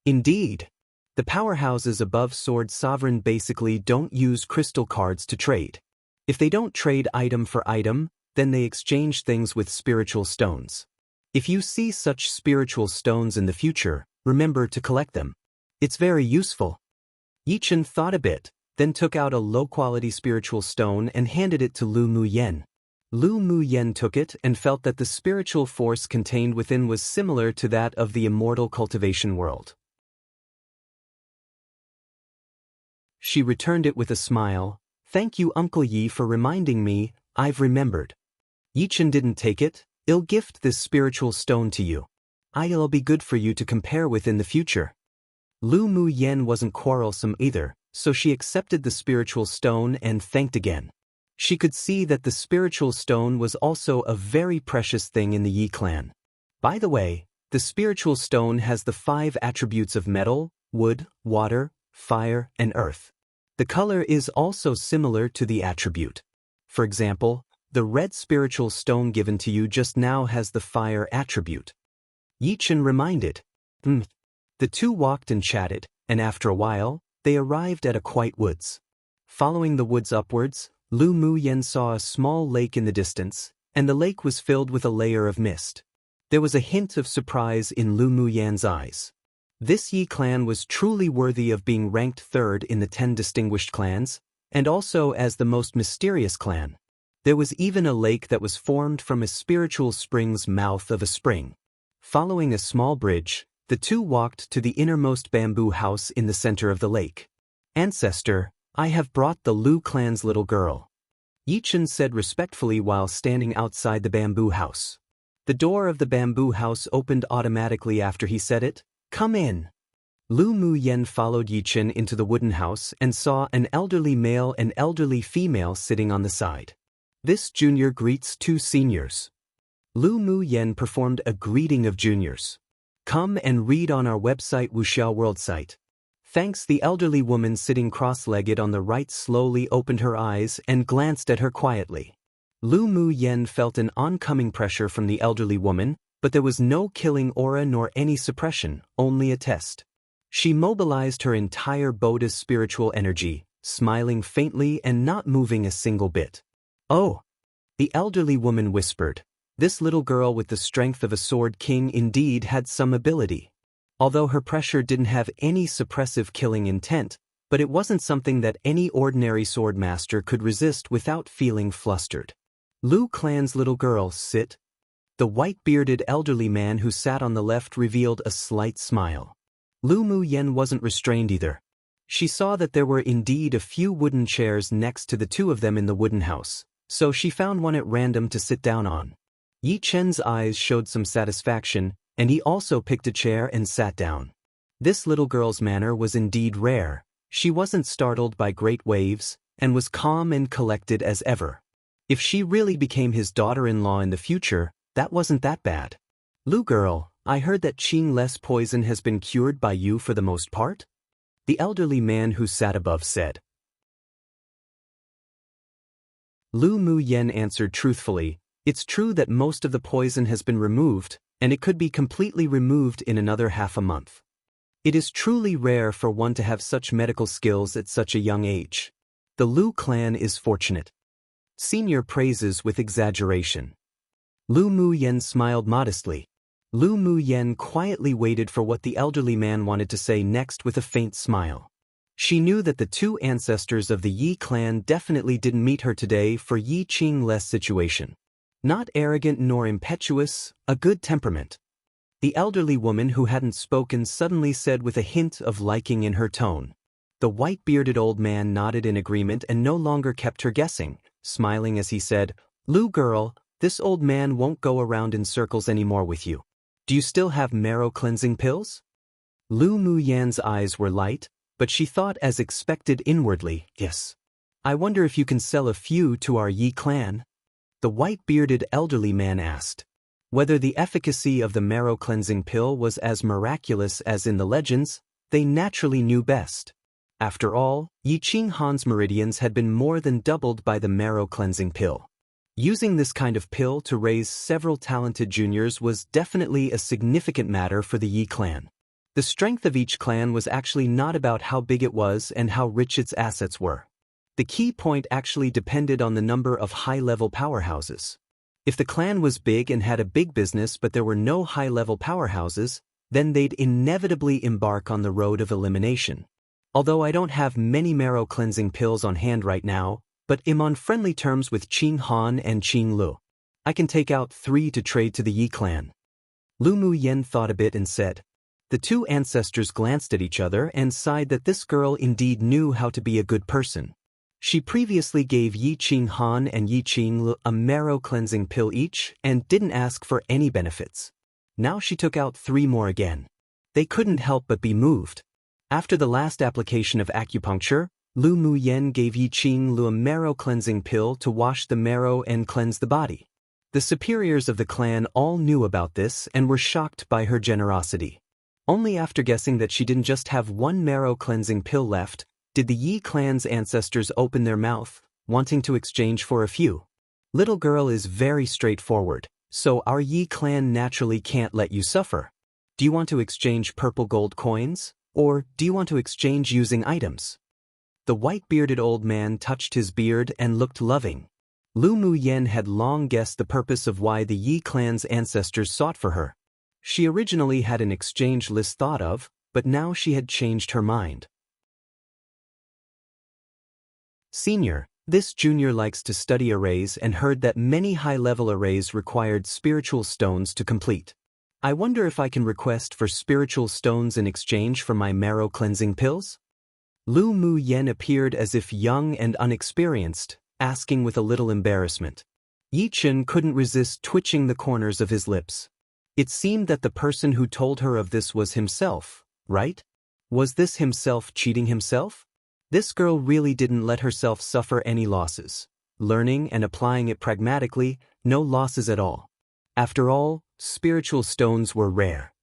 Indeed, the powerhouses above Sword Sovereign basically don't use crystal cards to trade. If they don't trade item for item, then they exchange things with spiritual stones. If you see such spiritual stones in the future, remember to collect them. It's very useful. Yi Chen thought a bit, then took out a low-quality spiritual stone and handed it to Lu Mu Yen. Lu Mu Yen took it and felt that the spiritual force contained within was similar to that of the immortal cultivation world. She returned it with a smile. Thank you, Uncle Yi, for reminding me. I've remembered. Yi Chen didn't take it. I'll gift this spiritual stone to you. It'll be good for you to compare with in the future. Lu Mu Yen wasn't quarrelsome either, so she accepted the spiritual stone and thanked again. She could see that the spiritual stone was also a very precious thing in the Yi clan. By the way, the spiritual stone has the 5 attributes of metal, wood, water, fire, and earth. The color is also similar to the attribute. For example, the red spiritual stone given to you just now has the fire attribute. Yi Chen reminded. The two walked and chatted, and after a while, they arrived at a quiet woods. Following the woods upwards, Lu Mu Yen saw a small lake in the distance, and the lake was filled with a layer of mist. There was a hint of surprise in Lu Mu Yen's eyes. This Yi clan was truly worthy of being ranked 3rd in the 10 distinguished clans, and also as the most mysterious clan. There was even a lake that was formed from a spiritual spring's mouth of a spring. Following a small bridge, the two walked to the innermost bamboo house in the center of the lake. Ancestor, I have brought the Lu clan's little girl. Yi Chen said respectfully while standing outside the bamboo house. The door of the bamboo house opened automatically after he said it. Come in. Lu Mu Yen followed Yi Chen into the wooden house and saw an elderly male and elderly female sitting on the side. This junior greets 2 seniors. Lu Mu Yen performed a greeting of juniors. Come and read on our website Wuxiao World site. Thanks. The elderly woman sitting cross-legged on the right slowly opened her eyes and glanced at her quietly. Lu Mu Yen felt an oncoming pressure from the elderly woman, but there was no killing aura nor any suppression, only a test. She mobilized her entire Buddha's spiritual energy, smiling faintly and not moving a single bit. Oh! The elderly woman whispered. This little girl with the strength of a sword king indeed had some ability. Although her pressure didn't have any suppressive killing intent, but it wasn't something that any ordinary sword master could resist without feeling flustered. Lu clan's little girl, sit. The white-bearded elderly man who sat on the left revealed a slight smile. Lu Mu Yen wasn't restrained either. She saw that there were indeed a few wooden chairs next to the 2 of them in the wooden house, so she found one at random to sit down on. Yi Chen's eyes showed some satisfaction, and he also picked a chair and sat down. This little girl's manner was indeed rare. She wasn't startled by great waves, and was calm and collected as ever. If she really became his daughter-in-law in the future, that wasn't that bad. Lu girl, I heard that Qing less poison has been cured by you for the most part? The elderly man who sat above said. Lu Mu Yen answered truthfully, it's true that most of the poison has been removed, and it could be completely removed in another half a month. It is truly rare for one to have such medical skills at such a young age. The Lu clan is fortunate. Senior praises with exaggeration. Lu Mu Yen smiled modestly. Lu Mu Yen quietly waited for what the elderly man wanted to say next with a faint smile. She knew that the 2 ancestors of the Yi clan definitely didn't meet her today for Yi Qing-less situation. Not arrogant nor impetuous, a good temperament. The elderly woman who hadn't spoken suddenly said with a hint of liking in her tone. The white-bearded old man nodded in agreement and no longer kept her guessing, smiling as he said, "Lu girl, this old man won't go around in circles anymore with you. Do you still have marrow-cleansing pills?" Lu Muyan's eyes were light, but she thought as expected inwardly, "Yes. I wonder if you can sell a few to our Yi clan?" The white-bearded elderly man asked. Whether the efficacy of the marrow-cleansing pill was as miraculous as in the legends, they naturally knew best. After all, Yi Qing Han's meridians had been more than doubled by the marrow-cleansing pill. Using this kind of pill to raise several talented juniors was definitely a significant matter for the Yi clan. The strength of each clan was actually not about how big it was and how rich its assets were. The key point actually depended on the number of high-level powerhouses. If the clan was big and had a big business but there were no high-level powerhouses, then they'd inevitably embark on the road of elimination. Although I don't have many marrow-cleansing pills on hand right now, but am on friendly terms with Qing Han and Qing Lu. I can take out 3 to trade to the Yi clan. Lu Muyan thought a bit and said. The two ancestors glanced at each other and sighed that this girl indeed knew how to be a good person. She previously gave Yi Qing Han and Yi Qing Lu a marrow-cleansing pill each and didn't ask for any benefits. Now she took out 3 more again. They couldn't help but be moved. After the last application of acupuncture, Lu Muyan gave Yi Qing Lu a marrow-cleansing pill to wash the marrow and cleanse the body. The superiors of the clan all knew about this and were shocked by her generosity. Only after guessing that she didn't just have 1 marrow-cleansing pill left, did the Yi clan's ancestors open their mouth, wanting to exchange for a few. Little girl is very straightforward, so our Yi clan naturally can't let you suffer. Do you want to exchange purple gold coins? Or do you want to exchange using items? The white-bearded old man touched his beard and looked loving. Lu Muyan had long guessed the purpose of why the Yi clan's ancestors sought for her. She originally had an exchange list thought of, but now she had changed her mind. Senior, this junior likes to study arrays and heard that many high-level arrays required spiritual stones to complete. I wonder if I can request for spiritual stones in exchange for my marrow-cleansing pills? Lu Muyan appeared as if young and unexperienced, asking with a little embarrassment. Yi Chen couldn't resist twitching the corners of his lips. It seemed that the person who told her of this was himself, right? Was this himself cheating himself? This girl really didn't let herself suffer any losses. Learning and applying it pragmatically, no losses at all. After all, spiritual stones were rare.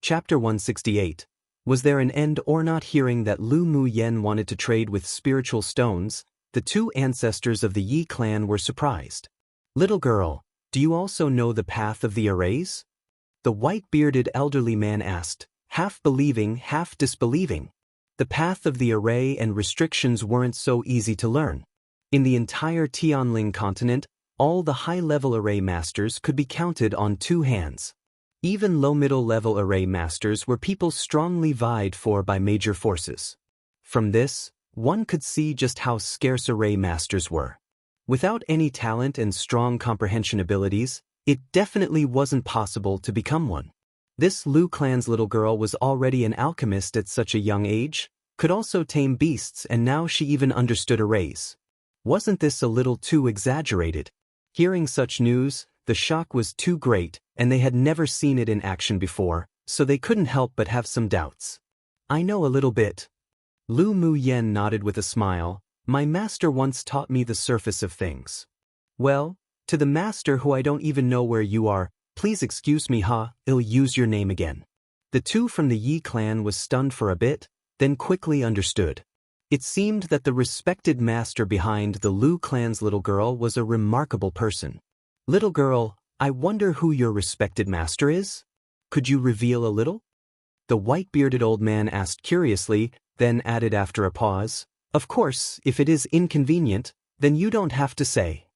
Chapter 168. Was there an end or not? Hearing that Lu Muyan wanted to trade with spiritual stones, the two ancestors of the Yi clan were surprised. Little girl, do you also know the path of the arrays? The white-bearded elderly man asked, half believing, half disbelieving. The path of the array and restrictions weren't so easy to learn. In the entire Tianling continent, all the high-level array masters could be counted on 2 hands. Even low-middle level array masters were people strongly vied for by major forces. From this, one could see just how scarce array masters were. Without any talent and strong comprehension abilities, it definitely wasn't possible to become one. This Lu clan's little girl was already an alchemist at such a young age, could also tame beasts, and now she even understood arrays. Wasn't this a little too exaggerated? Hearing such news, the shock was too great, and they had never seen it in action before, so they couldn't help but have some doubts. I know a little bit. Lu Muyan nodded with a smile. My master once taught me the surface of things. Well, to the master who I don't even know where you are, please excuse me, I'll use your name again. The two from the Yi clan was stunned for a bit, then quickly understood. It seemed that the respected master behind the Lu clan's little girl was a remarkable person. Little girl, I wonder who your respected master is? Could you reveal a little? The white-bearded old man asked curiously, then added after a pause, of course, if it is inconvenient, then you don't have to say.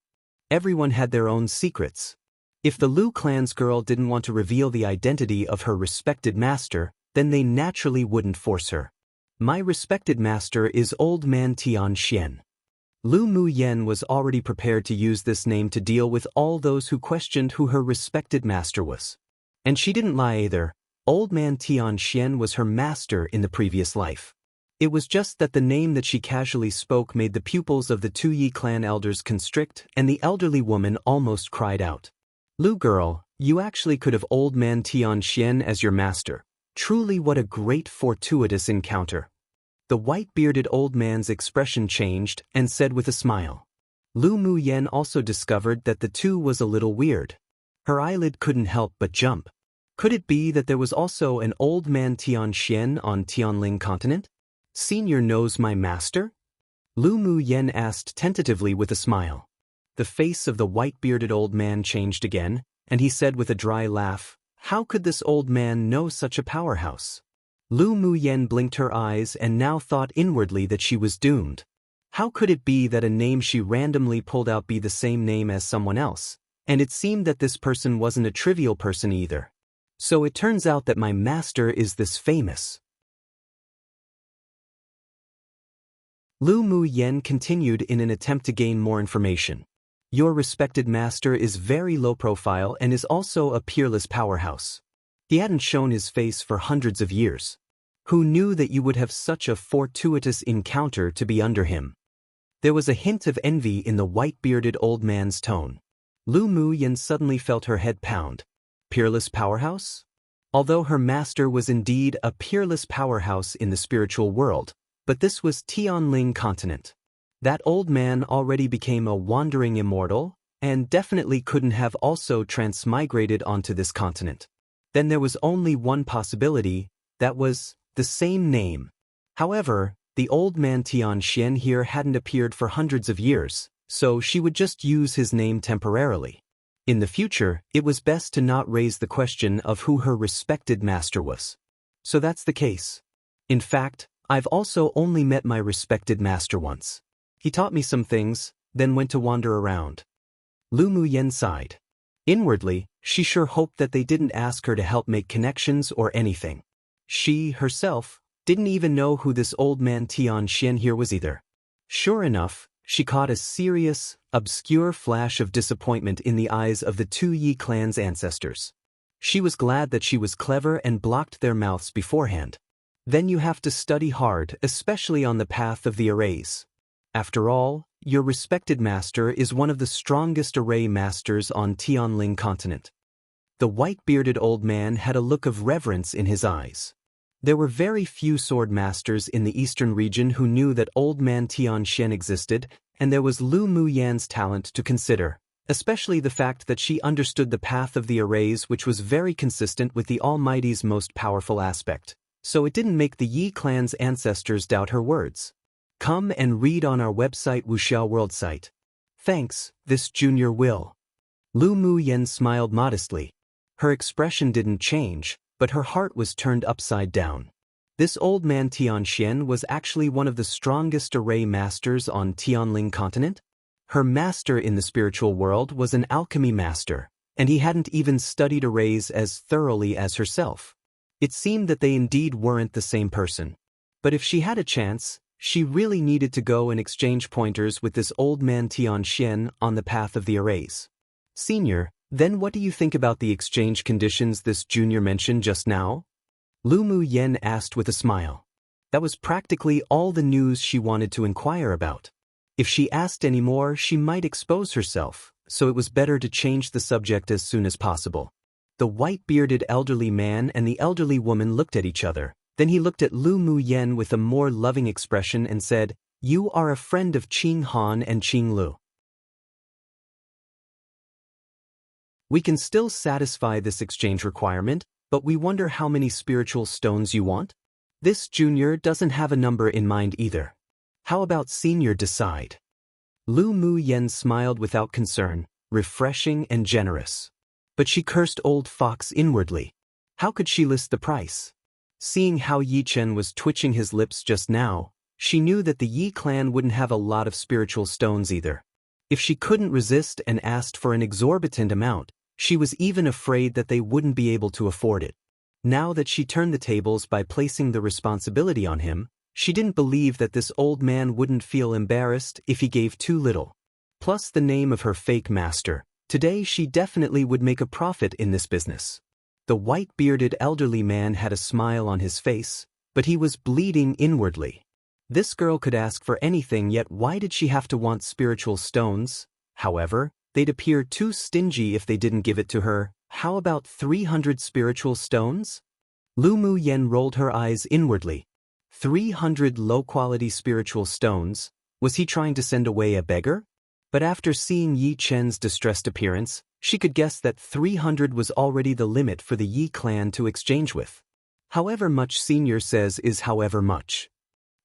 Everyone had their own secrets. If the Lu clan's girl didn't want to reveal the identity of her respected master, then they naturally wouldn't force her. My respected master is Old Man Tian Xian. Lu Mu Yen was already prepared to use this name to deal with all those who questioned who her respected master was. And she didn't lie either. Old Man Tian Xian was her master in the previous life. It was just that the name that she casually spoke made the pupils of the Tu Yi clan elders constrict, and the elderly woman almost cried out. Lu girl, you actually could have Old Man Tian Xian as your master. Truly what a great fortuitous encounter. The white-bearded old man's expression changed and said with a smile. Lu Mu Yen also discovered that the two was a little weird. Her eyelid couldn't help but jump. Could it be that there was also an Old Man Tian Xian on Tianling continent? Senior knows my master? Lu Mu Yen asked tentatively with a smile. The face of the white-bearded old man changed again, and he said with a dry laugh, how could this old man know such a powerhouse? Lu Mu Yen blinked her eyes and now thought inwardly that she was doomed. How could it be that a name she randomly pulled out be the same name as someone else? And it seemed that this person wasn't a trivial person either. So it turns out that my master is this famous. Lu Mu Yen continued in an attempt to gain more information. Your respected master is very low profile and is also a peerless powerhouse. He hadn't shown his face for hundreds of years. Who knew that you would have such a fortuitous encounter to be under him? There was a hint of envy in the white-bearded old man's tone. Lu Mu Yen suddenly felt her head pound. Peerless powerhouse? Although her master was indeed a peerless powerhouse in the spiritual world, but this was Tianling continent. That old man already became a wandering immortal, and definitely couldn't have also transmigrated onto this continent. Then there was only one possibility, that was the same name. However, the old man Tian Xian here hadn't appeared for hundreds of years, so she would just use his name temporarily. In the future, it was best to not raise the question of who her respected master was. So that's the case. In fact, I've also only met my respected master once. He taught me some things, then went to wander around. Lu Mu Yen sighed. Inwardly, she sure hoped that they didn't ask her to help make connections or anything. She, herself, didn't even know who this old man Tian Xian here was either. Sure enough, she caught a serious, obscure flash of disappointment in the eyes of the Tu Yi clan's ancestors. She was glad that she was clever and blocked their mouths beforehand. Then you have to study hard, especially on the path of the arrays. After all, your respected master is one of the strongest array masters on Tianling continent. The white-bearded old man had a look of reverence in his eyes. There were very few sword masters in the eastern region who knew that old man Tian Xian existed, and there was Lu Mu Yan's talent to consider, especially the fact that she understood the path of the arrays, which was very consistent with the Almighty's most powerful aspect. So it didn't make the Yi clan's ancestors doubt her words. Come and read on our website Wuxiao World site. Thanks, this junior will. Lu Mu Yen smiled modestly. Her expression didn't change, but her heart was turned upside down. This old man Tian Xian was actually one of the strongest array masters on Tianling continent. Her master in the spiritual world was an alchemy master, and he hadn't even studied arrays as thoroughly as herself. It seemed that they indeed weren't the same person. But if she had a chance, she really needed to go and exchange pointers with this old man Tian Xian on the path of the arrays. Senior, then what do you think about the exchange conditions this junior mentioned just now? Lu Mu Yen asked with a smile. That was practically all the news she wanted to inquire about. If she asked any more, she might expose herself, so it was better to change the subject as soon as possible. The white-bearded elderly man and the elderly woman looked at each other. Then he looked at Lu Mu Yen with a more loving expression and said, You are a friend of Qing Han and Qing Lu. We can still satisfy this exchange requirement, but we wonder how many spiritual stones you want? This junior doesn't have a number in mind either. How about senior decide? Lu Mu Yen smiled without concern, refreshing and generous. But she cursed old fox inwardly. How could she list the price? Seeing how Yi Chen was twitching his lips just now, she knew that the Yi clan wouldn't have a lot of spiritual stones either. If she couldn't resist and asked for an exorbitant amount, she was even afraid that they wouldn't be able to afford it. Now that she turned the tables by placing the responsibility on him, She didn't believe that this old man wouldn't feel embarrassed if he gave too little. Plus the name of her fake master. Today she definitely would make a profit in this business. The white-bearded elderly man had a smile on his face, but he was bleeding inwardly. This girl could ask for anything, yet why did she have to want spiritual stones? However, they'd appear too stingy if they didn't give it to her. How about 300 spiritual stones? Lu Mu Yen rolled her eyes inwardly. 300 low-quality spiritual stones? Was he trying to send away a beggar? But after seeing Yi Chen's distressed appearance, she could guess that 300 was already the limit for the Yi clan to exchange with. However much Senior says is however much.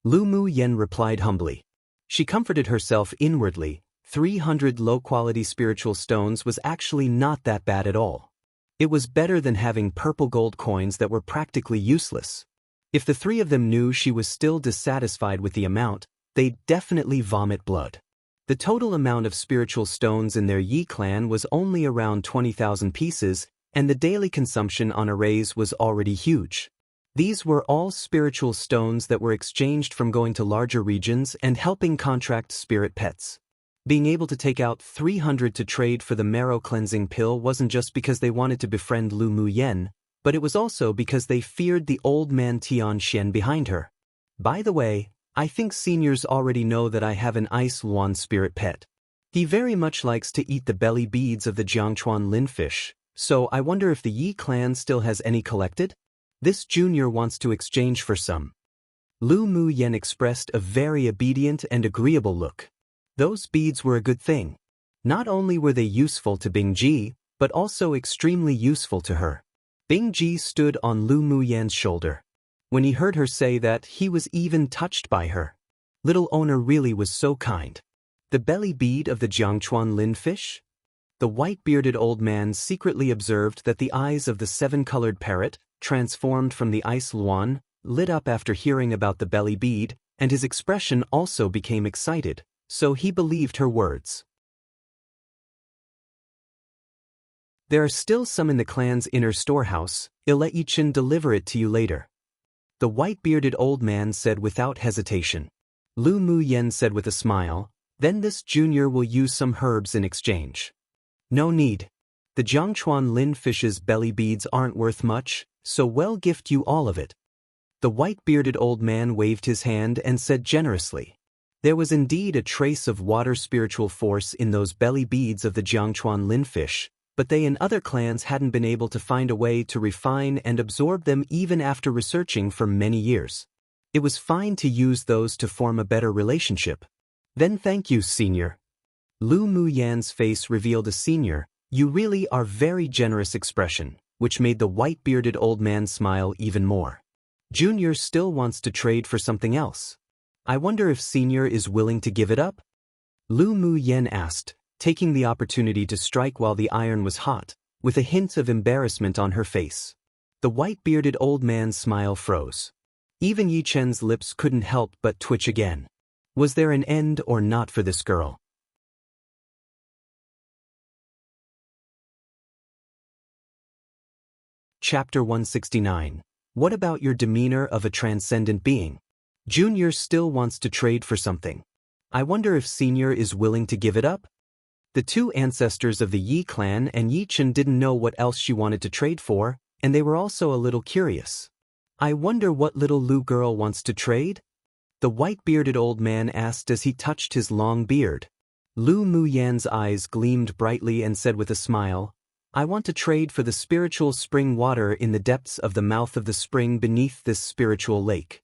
Lu Mu Yen replied humbly. She comforted herself inwardly. 300 low-quality spiritual stones was actually not that bad at all. It was better than having purple gold coins that were practically useless. If the three of them knew she was still dissatisfied with the amount, they'd definitely vomit blood. The total amount of spiritual stones in their Yi clan was only around 20,000 pieces, and the daily consumption on arrays was already huge. These were all spiritual stones that were exchanged from going to larger regions and helping contract spirit pets. Being able to take out 300 to trade for the marrow cleansing pill wasn't just because they wanted to befriend Lu Mu Yen, but it was also because they feared the old man Tian Xian behind her. By the way, I think seniors already know that I have an ice luan spirit pet. He very much likes to eat the belly beads of the Jiangchuan linfish, so I wonder if the Yi clan still has any collected? This junior wants to exchange for some. Lu Mu Yen expressed a very obedient and agreeable look. Those beads were a good thing. Not only were they useful to Bing Ji, but also extremely useful to her. Bing Ji stood on Lu Mu Yan's shoulder. When he heard her say that, he was even touched by her. Little owner really was so kind. The belly bead of the Jiangchuan linfish? The white-bearded old man secretly observed that the eyes of the seven-colored parrot, transformed from the ice luan, lit up after hearing about the belly bead, and his expression also became excited, so he believed her words. There are still some in the clan's inner storehouse. I'll let Yi-Chen deliver it to you later. The white-bearded old man said without hesitation. Lu Mu Yen said with a smile, then this junior will use some herbs in exchange. No need. The Jiangchuan linfish's belly beads aren't worth much, so we'll gift you all of it. The white-bearded old man waved his hand and said generously. There was indeed a trace of water spiritual force in those belly beads of the Jiangchuan linfish, but they and other clans hadn't been able to find a way to refine and absorb them even after researching for many years. It was fine to use those to form a better relationship. Then thank you, Senior. Lu Mu Yan's face revealed a senior, you really are very generous expression, which made the white-bearded old man smile even more. Junior still wants to trade for something else. I wonder if Senior is willing to give it up? Lu Mu Yen asked, taking the opportunity to strike while the iron was hot, with a hint of embarrassment on her face. The white-bearded old man's smile froze. Even Yi Chen's lips couldn't help but twitch again. Was there an end or not for this girl? Chapter 169. What about your demeanor of a transcendent being? Junior still wants to trade for something. I wonder if Senior is willing to give it up? The two ancestors of the Yi clan and Yi Chen didn't know what else she wanted to trade for, and they were also a little curious. I wonder what little Lu girl wants to trade? The white-bearded old man asked as he touched his long beard. Lu Mu Yan's eyes gleamed brightly and said with a smile, I want to trade for the spiritual spring water in the depths of the mouth of the spring beneath this spiritual lake.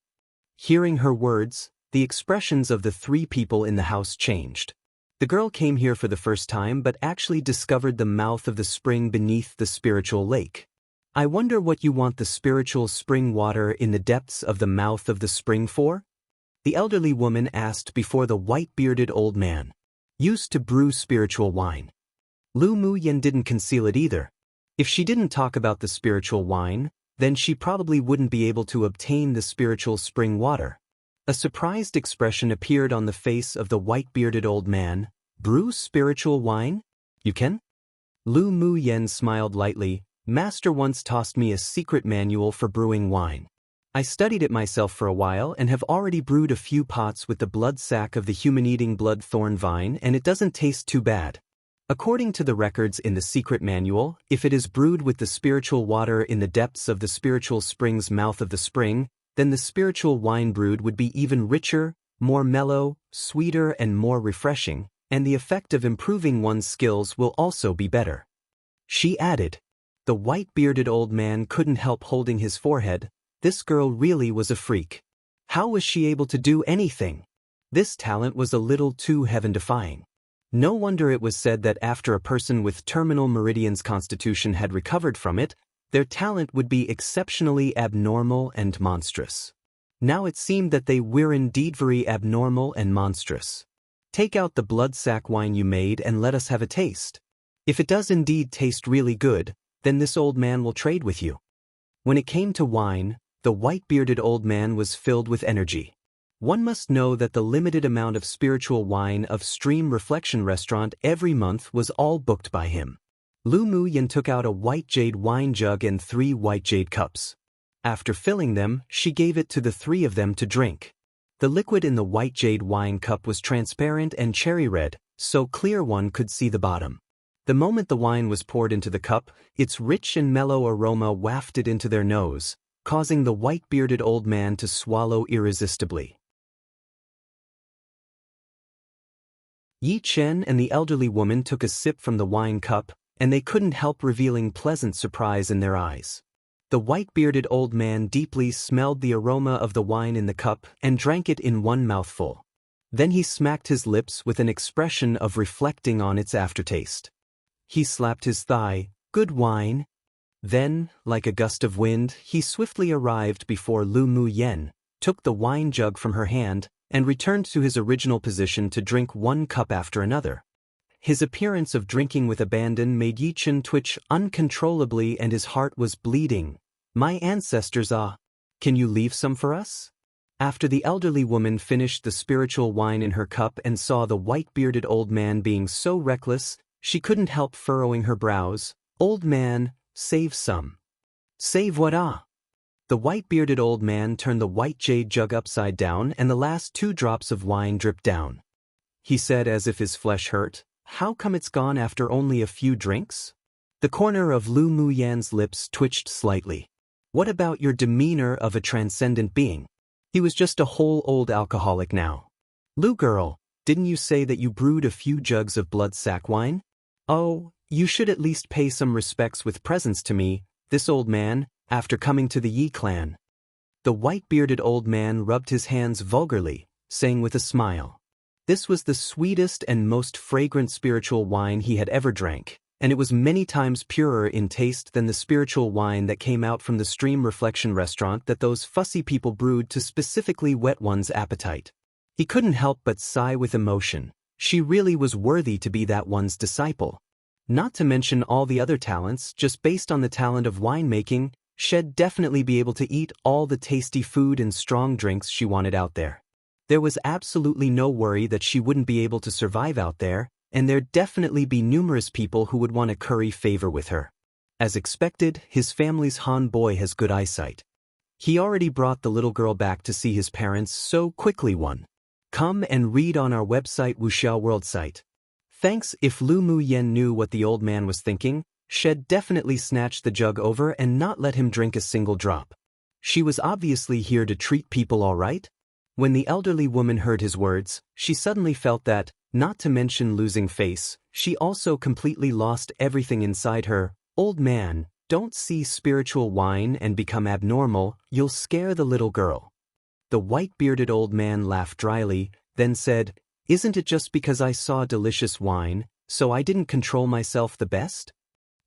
Hearing her words, the expressions of the three people in the house changed. The girl came here for the first time but actually discovered the mouth of the spring beneath the spiritual lake. I wonder what you want the spiritual spring water in the depths of the mouth of the spring for? The elderly woman asked before the white-bearded old man. Used to brew spiritual wine. Lu Mu Yen didn't conceal it either. If she didn't talk about the spiritual wine, then she probably wouldn't be able to obtain the spiritual spring water. A surprised expression appeared on the face of the white-bearded old man. Brew spiritual wine? You can? Lu Mu Yen smiled lightly. Master once tossed me a secret manual for brewing wine. I studied it myself for a while and have already brewed a few pots with the blood sac of the human-eating bloodthorn vine, and it doesn't taste too bad. According to the records in the secret manual, if it is brewed with the spiritual water in the depths of the spiritual spring's mouth of the spring, then the spiritual wine brewed would be even richer, more mellow, sweeter and more refreshing, and the effect of improving one's skills will also be better. She added. The white-bearded old man couldn't help holding his forehead. This girl really was a freak. How was she able to do anything? This talent was a little too heaven-defying. No wonder it was said that after a person with terminal meridian's constitution had recovered from it, their talent would be exceptionally abnormal and monstrous. Now it seemed that they were indeed very abnormal and monstrous. Take out the blood sac wine you made and let us have a taste. If it does indeed taste really good, then this old man will trade with you. When it came to wine, the white-bearded old man was filled with energy. One must know that the limited amount of spiritual wine of Stream Reflection Restaurant every month was all booked by him. Lu Muyan took out a white jade wine jug and 3 white jade cups. After filling them, she gave it to the 3 of them to drink. The liquid in the white jade wine cup was transparent and cherry red, so clear one could see the bottom. The moment the wine was poured into the cup, its rich and mellow aroma wafted into their nose, causing the white-bearded old man to swallow irresistibly. Yi Chen and the elderly woman took a sip from the wine cup, and they couldn't help revealing pleasant surprise in their eyes. The white-bearded old man deeply smelled the aroma of the wine in the cup and drank it in one mouthful. Then he smacked his lips with an expression of reflecting on its aftertaste. He slapped his thigh. Good wine. Then, like a gust of wind, he swiftly arrived before Lu Muyan, took the wine jug from her hand, and returned to his original position to drink one cup after another. His appearance of drinking with abandon made Yi Chen twitch uncontrollably and his heart was bleeding. My ancestors can you leave some for us? After the elderly woman finished the spiritual wine in her cup and saw the white-bearded old man being so reckless, she couldn't help furrowing her brows. Old man, save some. Save what? The white-bearded old man turned the white jade jug upside down and the last 2 drops of wine dripped down. He said as if his flesh hurt, how come it's gone after only a few drinks? The corner of Lu Muyan's lips twitched slightly. What about your demeanor of a transcendent being? He was just a whole old alcoholic now. Lu girl, didn't you say that you brewed a few jugs of blood sac wine? Oh, you should at least pay some respects with presents to me, this old man, after coming to the Yi clan. The white-bearded old man rubbed his hands vulgarly, saying with a smile. This was the sweetest and most fragrant spiritual wine he had ever drank, and it was many times purer in taste than the spiritual wine that came out from the Stream Reflection Restaurant that those fussy people brewed to specifically whet one's appetite. He couldn't help but sigh with emotion. She really was worthy to be that one's disciple. Not to mention all the other talents, just based on the talent of winemaking, she'd definitely be able to eat all the tasty food and strong drinks she wanted out there. There was absolutely no worry that she wouldn't be able to survive out there, and there'd definitely be numerous people who would want to curry favor with her. As expected, his family's Han boy has good eyesight. He already brought the little girl back to see his parents so quickly. Come and read on our website Wuxiao World site. Thanks. If Lu Muyan knew what the old man was thinking, she'd definitely snatch the jug over and not let him drink a single drop. She was obviously here to treat people all right. When the elderly woman heard his words, she suddenly felt that, not to mention losing face, she also completely lost everything inside her. Old man, don't see spiritual wine and become abnormal, you'll scare the little girl. The white-bearded old man laughed dryly, then said, Isn't it just because I saw delicious wine, so I didn't control myself the best?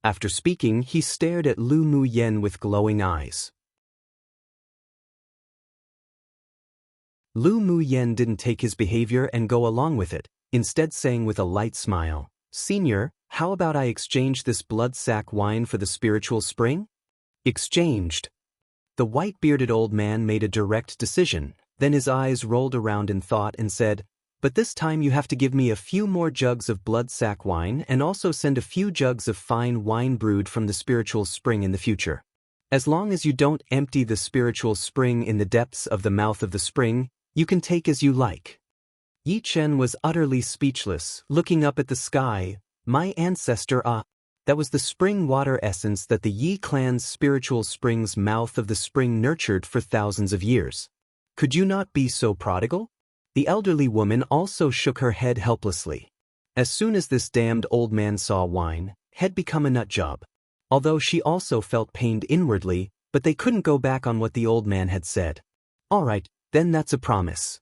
After speaking, he stared at Lu Muyan with glowing eyes. Lu Muyan didn't take his behavior and go along with it, instead saying with a light smile, Senior, how about I exchange this blood sac wine for the spiritual spring? Exchanged. The white-bearded old man made a direct decision, then his eyes rolled around in thought and said, But this time you have to give me a few more jugs of blood sac wine and also send a few jugs of fine wine brewed from the spiritual spring in the future. As long as you don't empty the spiritual spring in the depths of the mouth of the spring, you can take as you like. Yi Chen was utterly speechless, looking up at the sky. My ancestor that was the spring water essence that the Yi clan's spiritual spring's mouth of the spring nurtured for thousands of years. Could you not be so prodigal? The elderly woman also shook her head helplessly. As soon as this damned old man saw wine, had become a nut job. Although she also felt pained inwardly, but they couldn't go back on what the old man had said. All right, then that's a promise.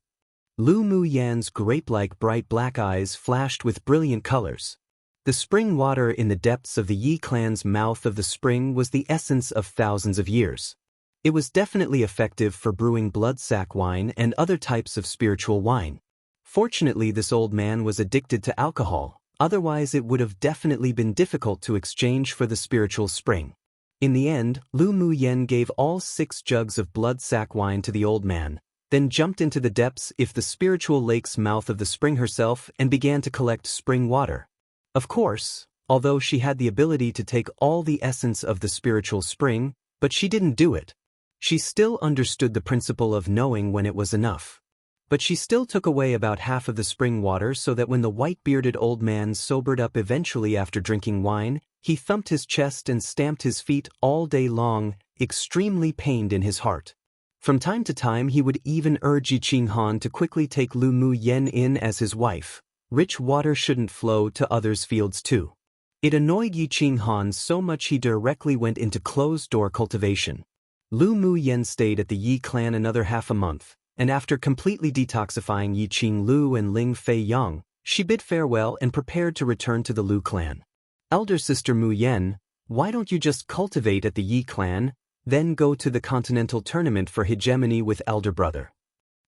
Lu Mu Yan's grape-like bright black eyes flashed with brilliant colors. The spring water in the depths of the Yi clan's mouth of the spring was the essence of thousands of years. It was definitely effective for brewing bloodsack wine and other types of spiritual wine. Fortunately, this old man was addicted to alcohol, otherwise it would have definitely been difficult to exchange for the spiritual spring. In the end, Lu Mu Yan gave all 6 jugs of bloodsack wine to the old man, then jumped into the depths of the spiritual lake's mouth of the spring herself and began to collect spring water. Of course, although she had the ability to take all the essence of the spiritual spring, but she didn't do it. She still understood the principle of knowing when it was enough. But she still took away about half of the spring water so that when the white-bearded old man sobered up eventually after drinking wine, he thumped his chest and stamped his feet all day long, extremely pained in his heart. From time to time he would even urge Yi Qinghan to quickly take Lu Mu Yan in as his wife. Rich water shouldn't flow to others' fields too. It annoyed Yi Qinghan so much he directly went into closed-door cultivation. Lu Mu Yan stayed at the Yi clan another half a month, and after completely detoxifying Yi Qinglu and Ling Fei Yang, she bid farewell and prepared to return to the Lu clan. Elder sister Mu Yan, why don't you just cultivate at the Yi clan, then go to the continental tournament for hegemony with elder brother?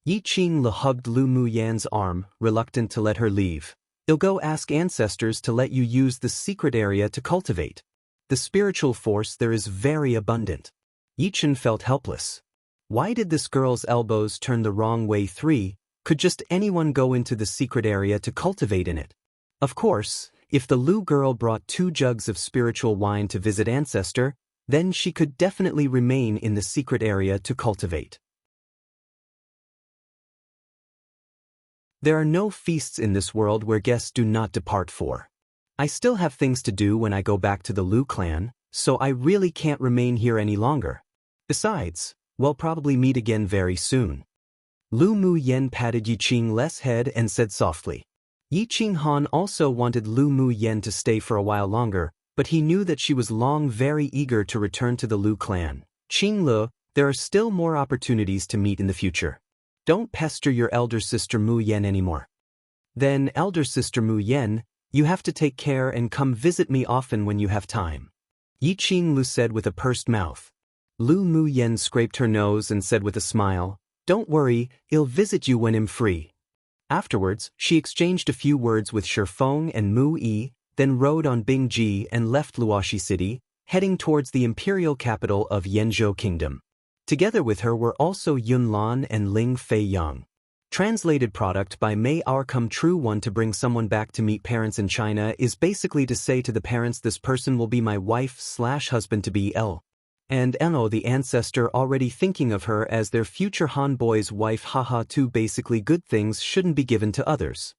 Yi Qinglu hugged Lu Mu Yan's arm, reluctant to let her leave. I'll go ask ancestors to let you use the secret area to cultivate. The spiritual force there is very abundant. Yi Chen felt helpless. Why did this girl's elbows turn the wrong way? Could just anyone go into the secret area to cultivate in it? Of course, if the Lu girl brought 2 jugs of spiritual wine to visit ancestor, then she could definitely remain in the secret area to cultivate. There are no feasts in this world where guests do not depart for. I still have things to do when I go back to the Lu clan, so I really can't remain here any longer. Besides, we'll probably meet again very soon. Lu Mu Yan patted Yi Qing's head and said softly. Yi Qinghan also wanted Lu Mu Yan to stay for a while longer, but he knew that she was very eager to return to the Lu clan. Qinglu, there are still more opportunities to meet in the future. Don't pester your elder sister Mu Yan anymore. Then, elder sister Mu Yan, you have to take care and come visit me often when you have time. Yi Qinglu said with a pursed mouth. Lu Mu Yan scraped her nose and said with a smile, Don't worry, I'll visit you when I'm free. Afterwards, she exchanged a few words with Shifeng and Mu Yi, then rode on Bingji and left Luoxi City, heading towards the imperial capital of Yanzhou Kingdom. Together with her were also Yun Lan and Ling Fei Yang. Translated product by May Our Come True. One to bring someone back to meet parents in China is basically to say to the parents this person will be my wife/husband-to-be L. And Eno the ancestor already thinking of her as their future Han boy's wife. Haha. 2 Basically good things shouldn't be given to others.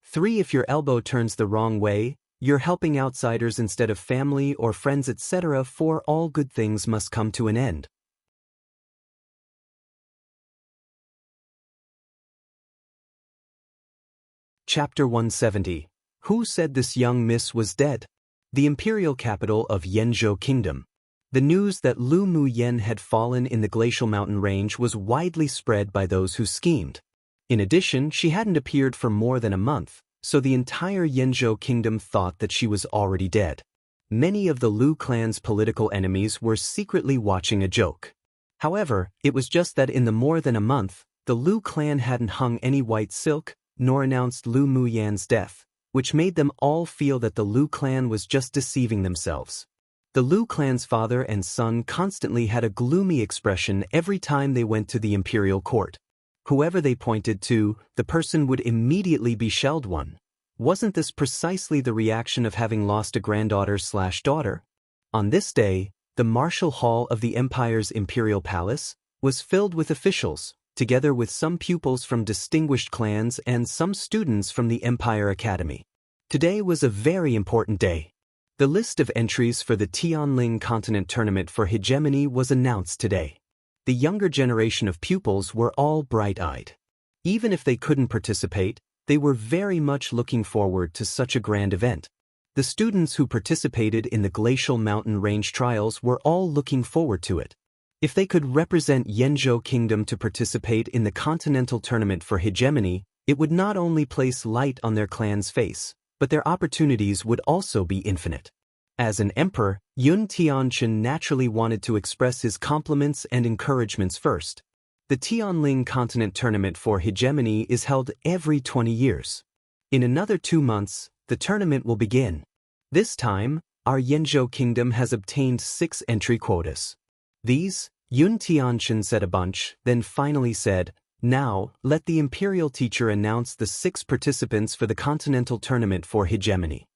3 If your elbow turns the wrong way, you're helping outsiders instead of family or friends etc. 4 All good things must come to an end. Chapter 170. Who said this young miss was dead? The imperial capital of Yanzhou Kingdom. The news that Lu Mu Yan had fallen in the glacial mountain range was widely spread by those who schemed. In addition, she hadn't appeared for more than a month, so the entire Yanzhou Kingdom thought that she was already dead. Many of the Lu clan's political enemies were secretly watching a joke. However, it was just that in the more than a month, the Lu clan hadn't hung any white silk, nor announced Lu Mu Yan's death, which made them all feel that the Lu clan was just deceiving themselves. The Lu clan's father and son constantly had a gloomy expression every time they went to the imperial court. Whoever they pointed to, the person would immediately be shelled one. Wasn't this precisely the reaction of having lost a granddaughter/daughter? On this day, the martial hall of the Empire's Imperial Palace was filled with officials, together with some pupils from distinguished clans and some students from the Empire Academy. Today was a very important day. The list of entries for the Tianling Continent Tournament for Hegemony was announced today. The younger generation of pupils were all bright-eyed. Even if they couldn't participate, they were very much looking forward to such a grand event. The students who participated in the Glacial Mountain Range trials were all looking forward to it. If they could represent Yanzhou Kingdom to participate in the Continental Tournament for Hegemony, it would not only place light on their clan's face, but their opportunities would also be infinite. As an emperor, Yun Tianqin naturally wanted to express his compliments and encouragements first. The Tianling Continent Tournament for Hegemony is held every 20 years. In another 2 months, the tournament will begin. This time, our Yanzhou Kingdom has obtained 6 entry quotas. These, Yun Tianqin said a bunch, then finally said, "Now, let the Imperial teacher announce the 6 participants for the Continental Tournament for Hegemony."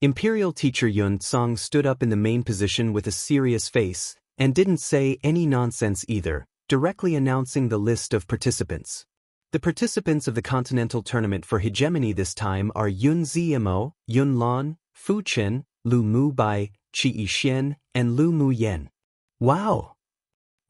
Imperial teacher Yun Tsang stood up in the main position with a serious face, and didn't say any nonsense either, directly announcing the list of participants. The participants of the Continental Tournament for Hegemony this time are Yun Zimo, Yun Lan, Fu Chen, Lu Mu Bai, Qi Yixian, and Lu Mu Yen. Wow!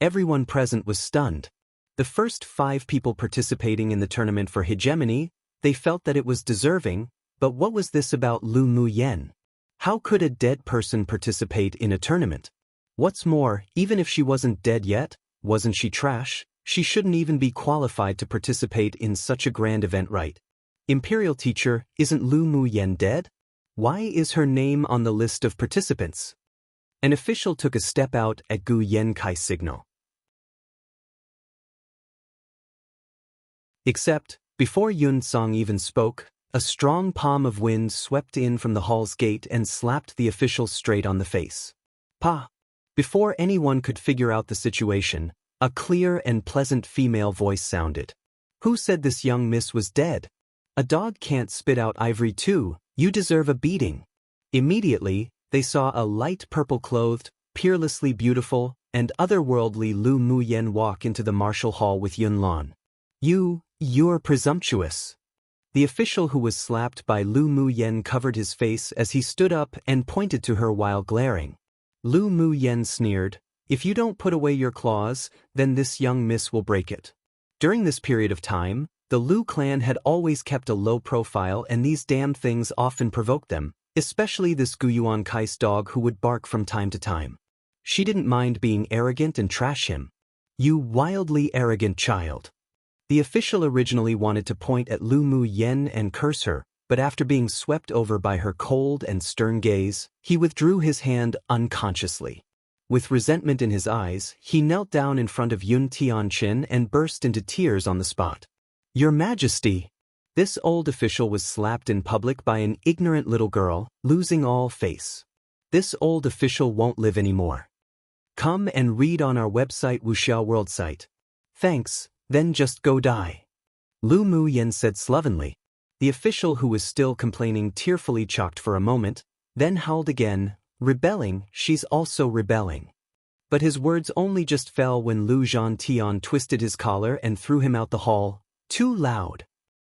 Everyone present was stunned. The first 5 people participating in the tournament for Hegemony, they felt that it was deserving, but what was this about Lu Mu Yen? How could a dead person participate in a tournament? What's more, even if she wasn't dead yet, wasn't she trash? She shouldn't even be qualified to participate in such a grand event, right? Imperial teacher, isn't Lu Mu Yen dead? Why is her name on the list of participants? An official took a step out at Gu Yenkai's signal. Except, before Yun Tsang even spoke, a strong palm of wind swept in from the hall's gate and slapped the official straight on the face. Pa! Before anyone could figure out the situation, a clear and pleasant female voice sounded. Who said this young miss was dead? A dog can't spit out ivory too, you deserve a beating. Immediately, they saw a light purple-clothed, peerlessly beautiful, and otherworldly Lu Mu Yen walk into the martial hall with Yun Lan. You're presumptuous. The official who was slapped by Lu Mu Yen covered his face as he stood up and pointed to her while glaring. Lu Mu Yen sneered, "If you don't put away your claws, then this young miss will break it." During this period of time, the Lu clan had always kept a low profile, and these damned things often provoked them, especially this Gu Yuankai's dog who would bark from time to time. She didn't mind being arrogant and trash him. "You wildly arrogant child." The official originally wanted to point at Lu Mu Yen and curse her, but after being swept over by her cold and stern gaze, he withdrew his hand unconsciously. With resentment in his eyes, he knelt down in front of Yun Tianqin and burst into tears on the spot. "Your Majesty!" This old official was slapped in public by an ignorant little girl, losing all face. This old official won't live anymore. Come and read on our website Wuxiao World site. Thanks, then just go die. Lu Mu Yen said slovenly. The official who was still complaining tearfully chocked for a moment, then howled again, rebelling, she's also rebelling. But his words only just fell when Lu Zhantian twisted his collar and threw him out the hall, too loud.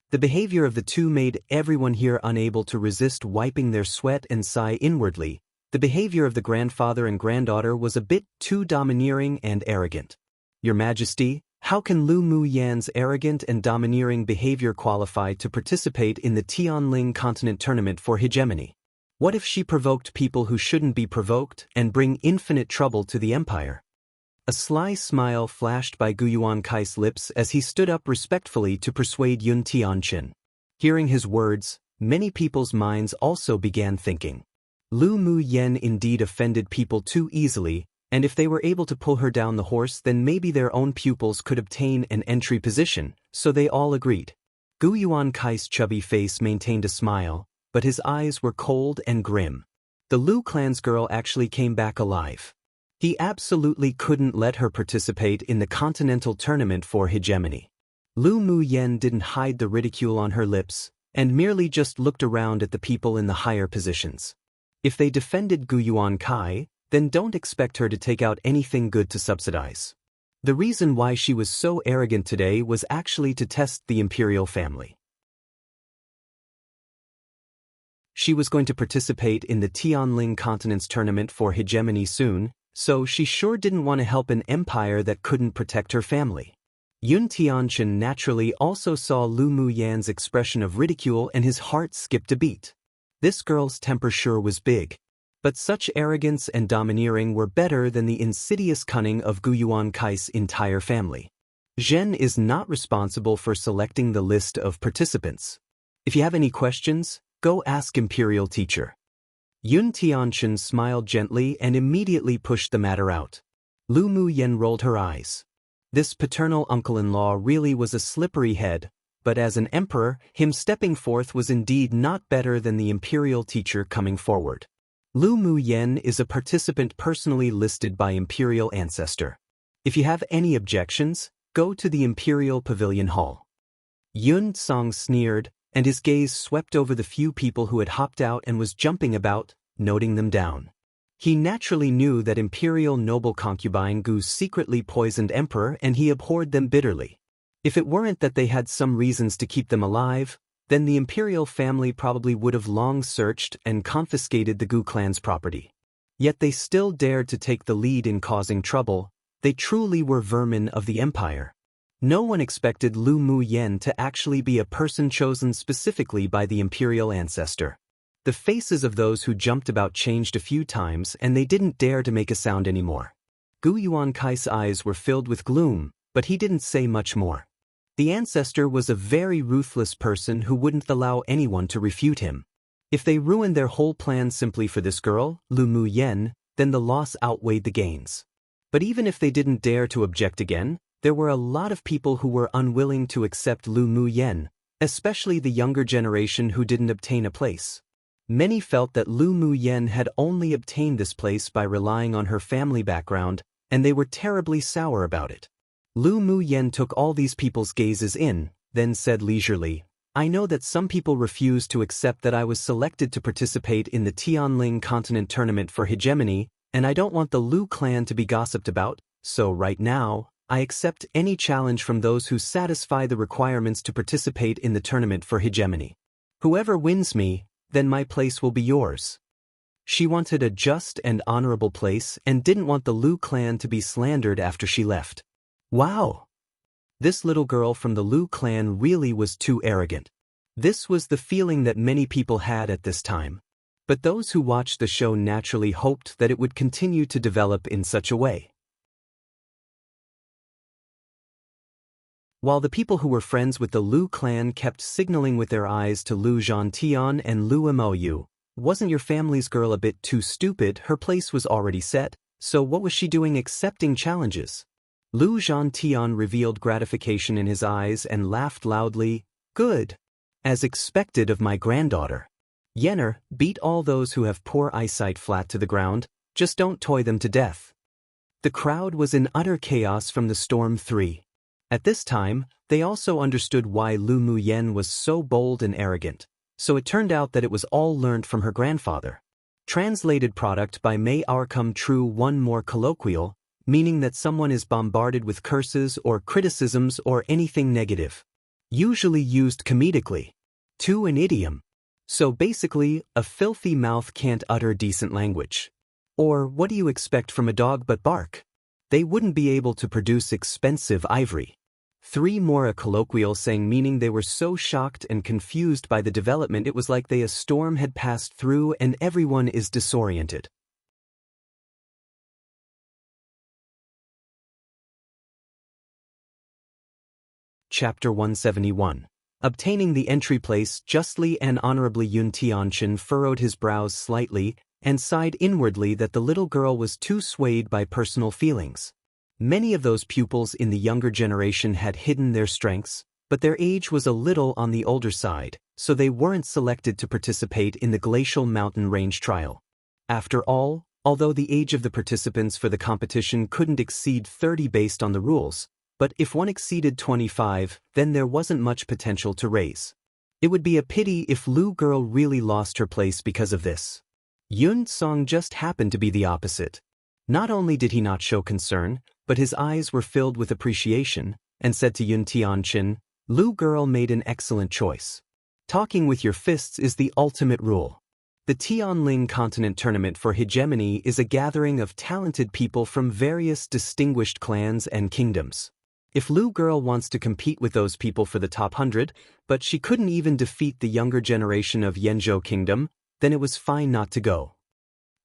The behavior of the two made everyone here unable to resist wiping their sweat and sigh inwardly. The behavior of the grandfather and granddaughter was a bit too domineering and arrogant. Your Majesty, how can Lu Mu Yan's arrogant and domineering behavior qualify to participate in the Tianling Continent Tournament for Hegemony? What if she provoked people who shouldn't be provoked and bring infinite trouble to the empire? A sly smile flashed by Gu Yuankai's lips as he stood up respectfully to persuade Yun Tianqin. Hearing his words, many people's minds also began thinking. Lu Mu Yen indeed offended people too easily, and if they were able to pull her down the horse, then maybe their own pupils could obtain an entry position, so they all agreed. Gu Yuankai's chubby face maintained a smile, but his eyes were cold and grim. The Lu clan's girl actually came back alive. He absolutely couldn't let her participate in the Continental Tournament for Hegemony. Lu Mu Yen didn't hide the ridicule on her lips, and merely just looked around at the people in the higher positions. If they defended Gu Yuankai, then don't expect her to take out anything good to subsidize. The reason why she was so arrogant today was actually to test the Imperial family. She was going to participate in the Tianling Continent's tournament for hegemony soon, so she sure didn't want to help an empire that couldn't protect her family. Yun Tianchen naturally also saw Lu Muyan's expression of ridicule and his heart skipped a beat. This girl's temper sure was big. But such arrogance and domineering were better than the insidious cunning of Gu Yuankai's entire family. Zhen is not responsible for selecting the list of participants. If you have any questions, go ask Imperial teacher. Yun Tianchen smiled gently and immediately pushed the matter out. Lu Muyan rolled her eyes. This paternal uncle-in-law really was a slippery head, but as an emperor, him stepping forth was indeed not better than the Imperial teacher coming forward. Lu Muyan is a participant personally listed by Imperial ancestor. If you have any objections, go to the Imperial Pavilion Hall. Yun Song sneered, and his gaze swept over the few people who had hopped out and was jumping about, noting them down. He naturally knew that Imperial noble concubine Gu secretly poisoned Emperor and he abhorred them bitterly. If it weren't that they had some reasons to keep them alive, then the Imperial family probably would have long searched and confiscated the Gu clan's property. Yet they still dared to take the lead in causing trouble. They truly were vermin of the empire. No one expected Lu Muyan to actually be a person chosen specifically by the Imperial ancestor. The faces of those who jumped about changed a few times and they didn't dare to make a sound anymore. Gu Yuankai's eyes were filled with gloom, but he didn't say much more. The ancestor was a very ruthless person who wouldn't allow anyone to refute him. If they ruined their whole plan simply for this girl, Lu Muyan, then the loss outweighed the gains. But even if they didn't dare to object again, there were a lot of people who were unwilling to accept Lu Muyan, especially the younger generation who didn't obtain a place. Many felt that Lu Muyan had only obtained this place by relying on her family background, and they were terribly sour about it. Lu Muyan took all these people's gazes in, then said leisurely, I know that some people refuse to accept that I was selected to participate in the Tianling Continent tournament for hegemony, and I don't want the Lu clan to be gossiped about, so right now, I accept any challenge from those who satisfy the requirements to participate in the tournament for hegemony. Whoever wins me, then my place will be yours. She wanted a just and honorable place and didn't want the Lu clan to be slandered after she left. Wow! This little girl from the Lu clan really was too arrogant. This was the feeling that many people had at this time. But those who watched the show naturally hoped that it would continue to develop in such a way. While the people who were friends with the Lu clan kept signaling with their eyes to Lu Zhantian and Lu Emoyu, wasn't your family's girl a bit too stupid? Her place was already set, so what was she doing accepting challenges? Lu Zhantian revealed gratification in his eyes and laughed loudly, Good. As expected of my granddaughter. Yenner, beat all those who have poor eyesight flat to the ground, just don't toy them to death. The crowd was in utter chaos from the Storm 3. At this time, they also understood why Lu Muyan was so bold and arrogant, so it turned out that it was all learned from her grandfather. Translated product by May Our Come True one more colloquial, meaning that someone is bombarded with curses or criticisms or anything negative. Usually used comedically. To an idiom. So basically, a filthy mouth can't utter decent language. Or what do you expect from a dog but bark? They wouldn't be able to produce expensive ivory. 3 more a colloquial saying meaning they were so shocked and confused by the development it was like a storm had passed through and everyone is disoriented. Chapter 171. Obtaining the entry place justly and honorably. Yun Tianchen furrowed his brows slightly and sighed inwardly that the little girl was too swayed by personal feelings. Many of those pupils in the younger generation had hidden their strengths, but their age was a little on the older side, so they weren't selected to participate in the Glacial Mountain Range trial. After all, although the age of the participants for the competition couldn't exceed 30 based on the rules, but if one exceeded 25, then there wasn't much potential to raise. It would be a pity if Lu girl really lost her place because of this. Yun Song just happened to be the opposite. Not only did he not show concern, but his eyes were filled with appreciation, and said to Yun Tianchen, "Lu girl made an excellent choice. Talking with your fists is the ultimate rule." The Tianling Continent Tournament for Hegemony is a gathering of talented people from various distinguished clans and kingdoms. If Lu girl wants to compete with those people for the top 100, but she couldn't even defeat the younger generation of Yenzhou Kingdom, then it was fine not to go.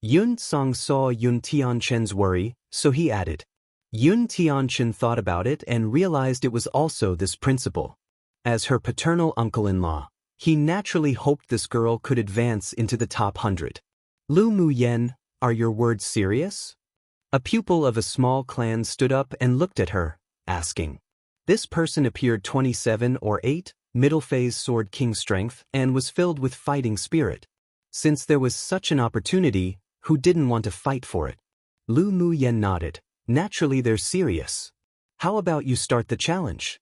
Yun Song saw Yun Tianchen's worry, so he added. Yun Tianchen thought about it and realized it was also this principle. As her paternal uncle-in-law, he naturally hoped this girl could advance into the top 100. Lu Muyen, are your words serious? A pupil of a small clan stood up and looked at her, asking. This person appeared 27 or 8, middle phase sword king strength, and was filled with fighting spirit. Since there was such an opportunity, who didn't want to fight for it? Lu Muyen nodded. Naturally they're serious. How about you start the challenge?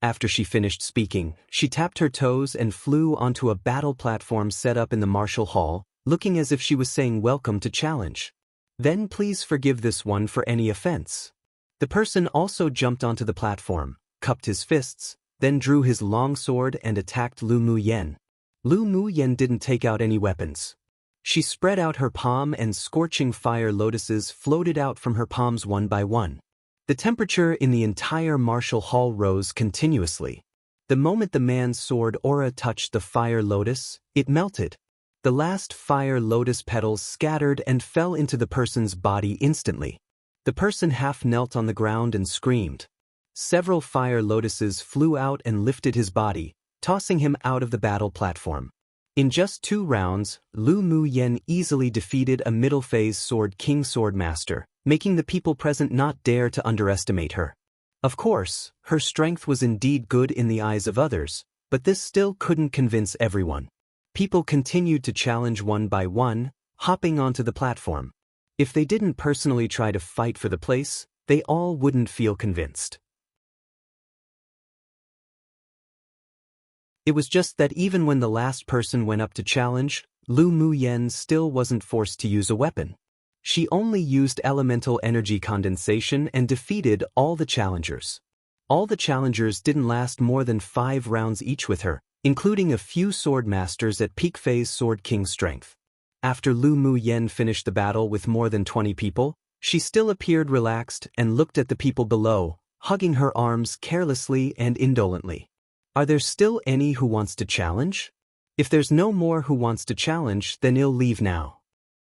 After she finished speaking, she tapped her toes and flew onto a battle platform set up in the martial hall, looking as if she was saying welcome to challenge. Then please forgive this one for any offense. The person also jumped onto the platform, cupped his fists, then drew his long sword and attacked Lu Muyen. Lu Muyen didn't take out any weapons. She spread out her palm and scorching fire lotuses floated out from her palms one by one. The temperature in the entire martial hall rose continuously. The moment the man's sword aura touched the fire lotus, it melted. The last fire lotus petals scattered and fell into the person's body instantly. The person half knelt on the ground and screamed. Several fire lotuses flew out and lifted his body, tossing him out of the battle platform. In just 2 rounds, Lu Muyen easily defeated a middle phase sword king sword master, making the people present not dare to underestimate her. Of course, her strength was indeed good in the eyes of others, but this still couldn't convince everyone. People continued to challenge one by one, hopping onto the platform. If they didn't personally try to fight for the place, they all wouldn't feel convinced. It was just that even when the last person went up to challenge, Lu Muyen still wasn't forced to use a weapon. She only used elemental energy condensation and defeated all the challengers. All the challengers didn't last more than 5 rounds each with her, including a few sword masters at peak phase sword king strength. After Lu Muyen finished the battle with more than 20 people, she still appeared relaxed and looked at the people below, hugging her arms carelessly and indolently. Are there still any who wants to challenge? If there's no more who wants to challenge, then I'll leave now.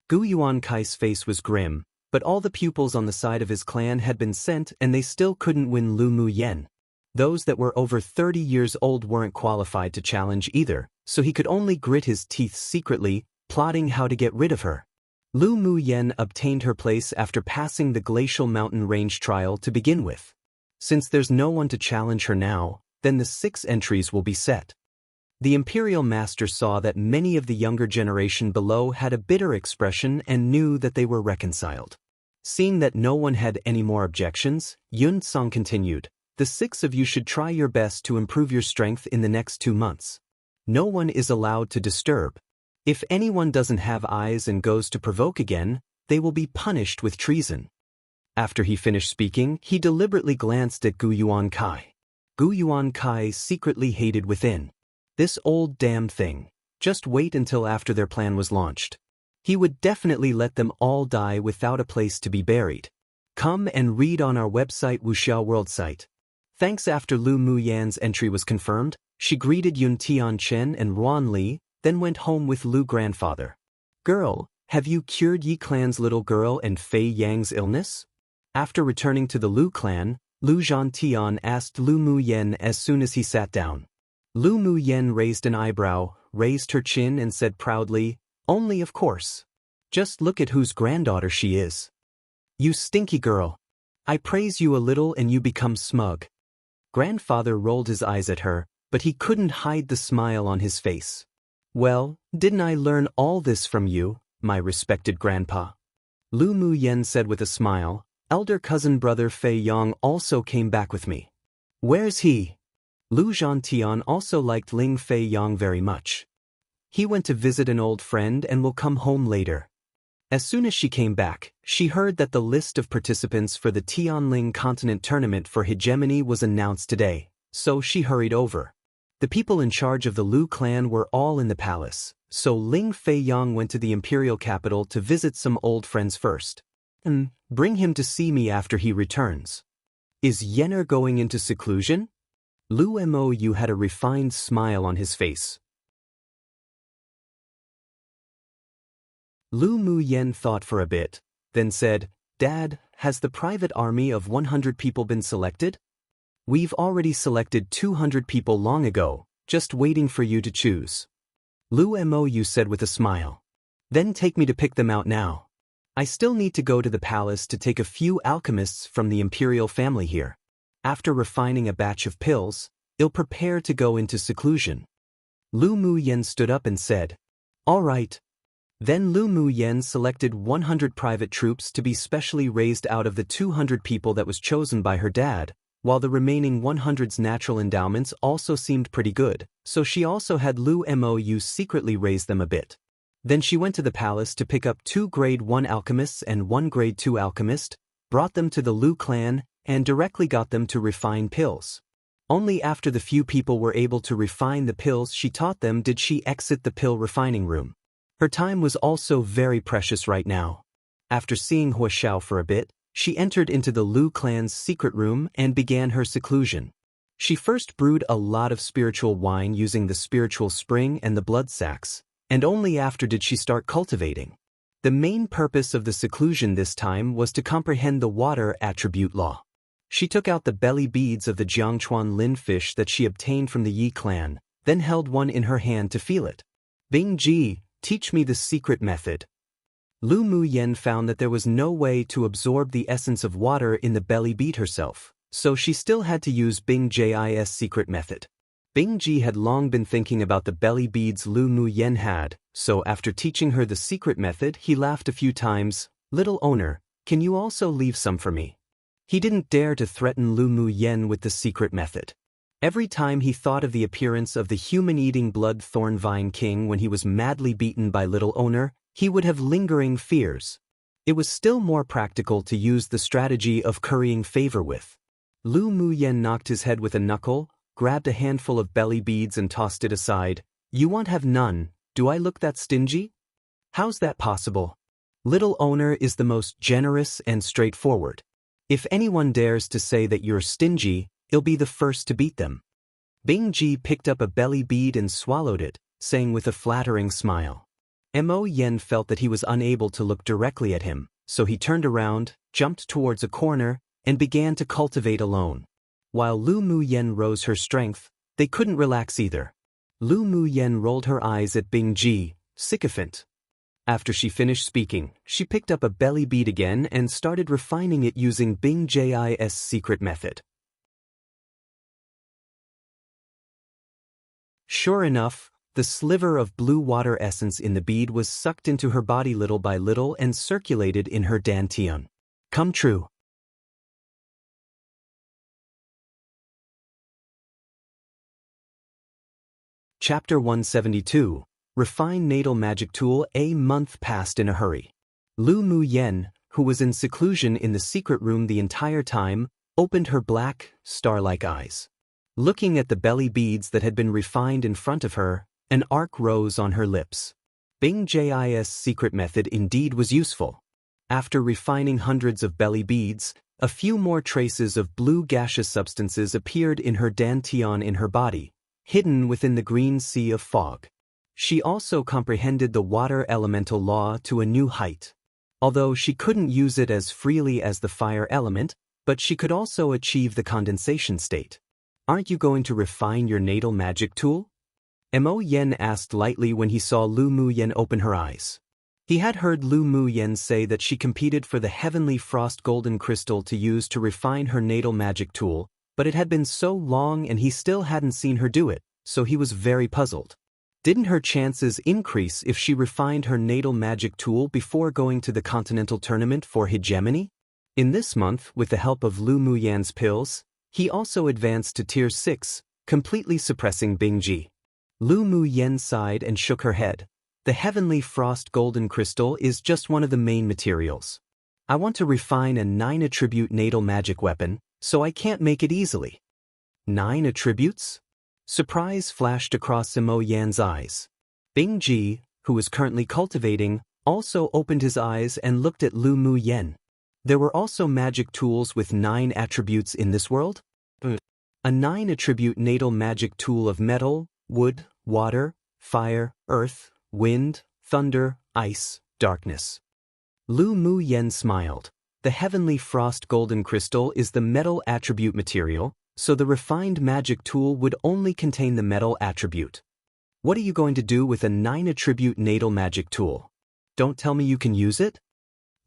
Gu Yuankai's face was grim, but all the pupils on the side of his clan had been sent and they still couldn't win Lu Muyen. Those that were over 30 years old weren't qualified to challenge either, so he could only grit his teeth secretly, plotting how to get rid of her. Lu Muyen obtained her place after passing the Glacial Mountain Range trial to begin with. Since there's no one to challenge her now, then the 6 entries will be set. The Imperial Master saw that many of the younger generation below had a bitter expression and knew that they were reconciled. Seeing that no one had any more objections, Yun Song continued, "The 6 of you should try your best to improve your strength in the next 2 months. No one is allowed to disturb. If anyone doesn't have eyes and goes to provoke again, they will be punished with treason." After he finished speaking, he deliberately glanced at Gu Yuankai. Gu Yuankai secretly hated within. This old damn thing. Just wait until after their plan was launched. He would definitely let them all die without a place to be buried. Come and read on our website Wuxiao World site. Thanks. After Lu Muyen's entry was confirmed, she greeted Yun Tianchen and Ruan Li, then went home with Lu grandfather. "Girl, have you cured Yi clan's little girl and Fei Yang's illness?" After returning to the Lu clan, Lu Zhantian asked Lu Muyen as soon as he sat down. Lu Muyen raised an eyebrow, raised her chin and said proudly, "Only of course. Just look at whose granddaughter she is. You stinky girl. I praise you a little and you become smug." Grandfather rolled his eyes at her, but he couldn't hide the smile on his face. "Well, didn't I learn all this from you, my respected grandpa?" Lu Muyen said with a smile. "Elder cousin brother Fei Yang also came back with me." "Where's he?" Lu Zhantian also liked Ling Fei Yang very much. He went to visit an old friend and will come home later. As soon as she came back, she heard that the list of participants for the Tianling Continent Tournament for Hegemony was announced today, so she hurried over. The people in charge of the Lu clan were all in the palace, so Ling Feiyang went to the Imperial capital to visit some old friends first. And bring him to see me after he returns. Is Yenner going into seclusion? Lu Mou had a refined smile on his face. Lu Muyen thought for a bit, then said, Dad, has the private army of 100 people been selected? We've already selected 200 people long ago, just waiting for you to choose. Lu Mou said with a smile. Then take me to pick them out now. I still need to go to the palace to take a few alchemists from the Imperial family here. After refining a batch of pills, they'll prepare to go into seclusion. Lu Muyen stood up and said, All right. Then Lu Muyen selected 100 private troops to be specially raised out of the 200 people that was chosen by her dad, while the remaining 100's natural endowments also seemed pretty good, so she also had Lu Mou secretly raise them a bit. Then she went to the palace to pick up 2 grade 1 alchemists and 1 grade 2 alchemist, brought them to the Lu clan, and directly got them to refine pills. Only after the few people were able to refine the pills she taught them did she exit the pill refining room. Her time was also very precious right now. After seeing Huashao for a bit, she entered into the Lu clan's secret room and began her seclusion. She first brewed a lot of spiritual wine using the spiritual spring and the blood sacs, and only after did she start cultivating. The main purpose of the seclusion this time was to comprehend the water attribute law. She took out the belly beads of the Jiangchuan Lin fish that she obtained from the Yi clan, then held one in her hand to feel it. Bing Ji, teach me the secret method. Lu Muyen found that there was no way to absorb the essence of water in the belly bead herself, so she still had to use Bing Ji's secret method. Bing Ji had long been thinking about the belly beads Lu Muyen had, so after teaching her the secret method he laughed a few times. Little owner, can you also leave some for me? He didn't dare to threaten Lu Muyen with the secret method. Every time he thought of the appearance of the human-eating blood thorn vine king when he was madly beaten by little owner, he would have lingering fears. It was still more practical to use the strategy of currying favor with. Lu Muyen knocked his head with a knuckle, grabbed a handful of belly beads and tossed it aside. You won't have none, do I look that stingy? How's that possible? Little owner is the most generous and straightforward. If anyone dares to say that you're stingy, he'll be the first to beat them. Bing Ji picked up a belly bead and swallowed it, saying with a flattering smile. Mo Yen felt that he was unable to look directly at him, so he turned around, jumped towards a corner, and began to cultivate alone. While Lu Muyen rose her strength, they couldn't relax either. Lu Muyen rolled her eyes at Bing Ji, sycophant. After she finished speaking, she picked up a belly bead again and started refining it using Bing Ji's secret method. Sure enough, the sliver of blue water essence in the bead was sucked into her body little by little and circulated in her dantian. Come true. Chapter 172. Refine Natal Magic Tool. A month passed in a hurry. Lu Muyen, who was in seclusion in the secret room the entire time, opened her black, star-like eyes. Looking at the belly beads that had been refined in front of her, an arc rose on her lips. Bing Ji's secret method indeed was useful. After refining hundreds of belly beads, a few more traces of blue gaseous substances appeared in her dantian in her body, hidden within the green sea of fog. She also comprehended the water elemental law to a new height. Although she couldn't use it as freely as the fire element, but she could also achieve the condensation state. Aren't you going to refine your natal magic tool? Mo Yen asked lightly when he saw Lu Muyen open her eyes. He had heard Lu Muyen say that she competed for the heavenly frost golden crystal to use to refine her natal magic tool, but it had been so long and he still hadn't seen her do it, so he was very puzzled. Didn't her chances increase if she refined her natal magic tool before going to the continental tournament for hegemony? In this month, with the help of Lu Muyen's pills, he also advanced to Tier 6, completely suppressing Bing Ji. Lu Mu Yen sighed and shook her head. The heavenly frost golden crystal is just one of the main materials. I want to refine a 9-attribute natal magic weapon, so I can't make it easily. 9 attributes? Surprise flashed across Simo Yan's eyes. Bing Ji, who was currently cultivating, also opened his eyes and looked at Lu Mu Yen. There were also magic tools with 9 attributes in this world? A 9-attribute natal magic tool of metal, wood, water, fire, earth, wind, thunder, ice, darkness. Lu Mu Yen smiled. The heavenly frost golden crystal is the metal attribute material, so the refined magic tool would only contain the metal attribute. What are you going to do with a 9-attribute natal magic tool? Don't tell me you can use it?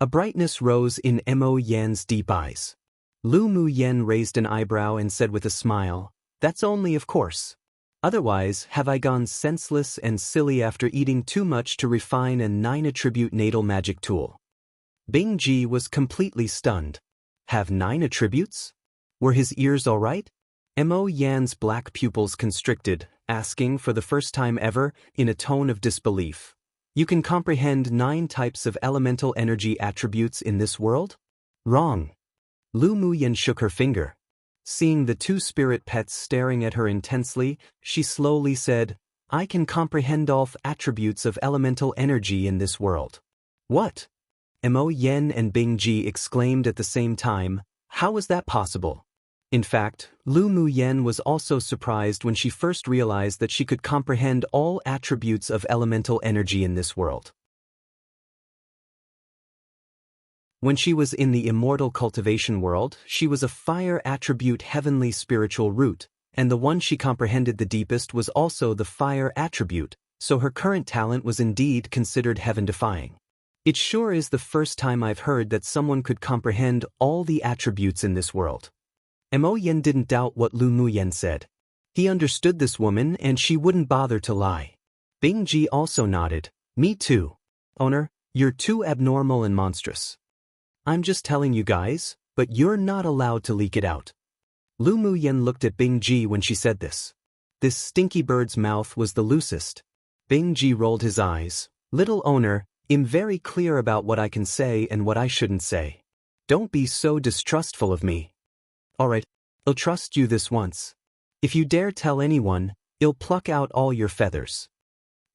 A brightness rose in Mo Yan's deep eyes. Lu Mu Yen raised an eyebrow and said with a smile, "That's only of course. Otherwise, have I gone senseless and silly after eating too much to refine a 9-attribute natal magic tool?" Bing Ji was completely stunned. Have 9 attributes? Were his ears all right? Mo Yan's black pupils constricted, asking for the first time ever, in a tone of disbelief, "You can comprehend 9 types of elemental energy attributes in this world?" Wrong. Lu Mu Yen shook her finger. Seeing the 2 spirit pets staring at her intensely, she slowly said, "I can comprehend all attributes of elemental energy in this world." What? Mo Yen and Bing Ji exclaimed at the same time, "How is that possible?" In fact, Lu Mu Yen was also surprised when she first realized that she could comprehend all attributes of elemental energy in this world. When she was in the immortal cultivation world, she was a fire attribute heavenly spiritual root, and the one she comprehended the deepest was also the fire attribute, so her current talent was indeed considered heaven-defying. It sure is the first time I've heard that someone could comprehend all the attributes in this world. Mo Yen didn't doubt what Lu Mu Yen said. He understood this woman and she wouldn't bother to lie. Bing Ji also nodded. "Me too. Owner, you're too abnormal and monstrous. I'm just telling you guys, but you're not allowed to leak it out." Lu Mu Yen looked at Bing Ji when she said this. This stinky bird's mouth was the loosest. Bing Ji rolled his eyes. "Little owner, I'm very clear about what I can say and what I shouldn't say. Don't be so distrustful of me. Alright, I'll trust you this once. If you dare tell anyone, I'll pluck out all your feathers."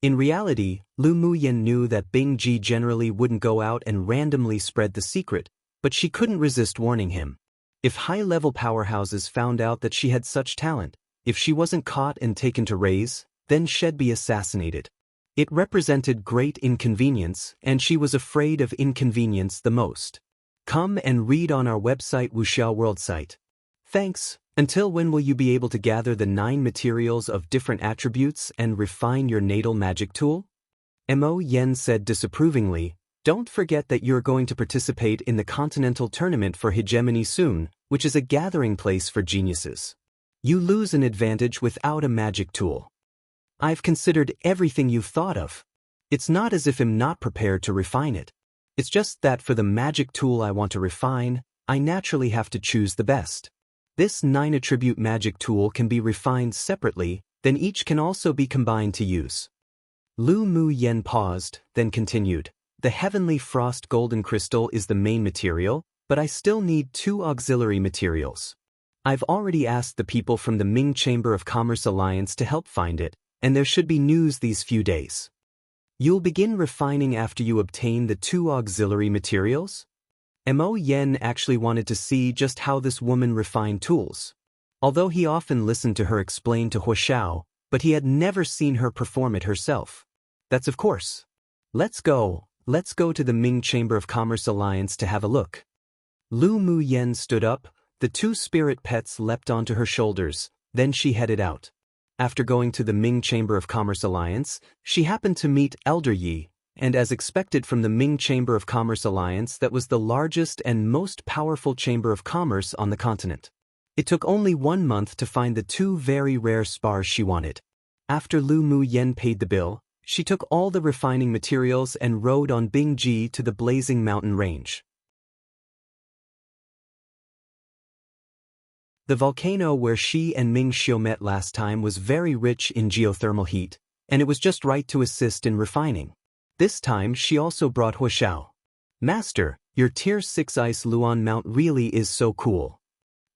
In reality, Lu Mu Yen knew that Bing Ji generally wouldn't go out and randomly spread the secret, but she couldn't resist warning him. If high-level powerhouses found out that she had such talent, if she wasn't caught and taken to raise, then she'd be assassinated. It represented great inconvenience, and she was afraid of inconvenience the most. Come and read on our website Wuxiao World site. Thanks. Until when will you be able to gather the 9 materials of different attributes and refine your natal magic tool? Mo Yen said disapprovingly, "Don't forget that you're going to participate in the Continental Tournament for Hegemony soon, which is a gathering place for geniuses. You lose an advantage without a magic tool. I've considered everything you've thought of. It's not as if I'm not prepared to refine it. It's just that for the magic tool I want to refine, I naturally have to choose the best. This 9-attribute magic tool can be refined separately, then each can also be combined to use." Lu Mu Yen paused, then continued, "The heavenly frost golden crystal is the main material, but I still need 2 auxiliary materials. I've already asked the people from the Ming Chamber of Commerce Alliance to help find it, and there should be news these few days. You'll begin refining after you obtain the 2 auxiliary materials?" Mo Yen actually wanted to see just how this woman refined tools. Although he often listened to her explain to Huoxiao, but he had never seen her perform it herself. That's of course. Let's go to the Ming Chamber of Commerce Alliance to have a look." Lu Mu Yen stood up, the 2 spirit pets leapt onto her shoulders, then she headed out. After going to the Ming Chamber of Commerce Alliance, she happened to meet Elder Yi, and as expected from the Ming Chamber of Commerce Alliance, that was the largest and most powerful chamber of commerce on the continent. It took only 1 month to find the 2 very rare spars she wanted. After Lu Mu Yen paid the bill, she took all the refining materials and rode on Bing Ji to the blazing mountain range. The volcano where she and Ming Xiu met last time was very rich in geothermal heat, and it was just right to assist in refining. This time she also brought Huoxiao. Master, your Tier 6 Ice Luan mount really is so cool.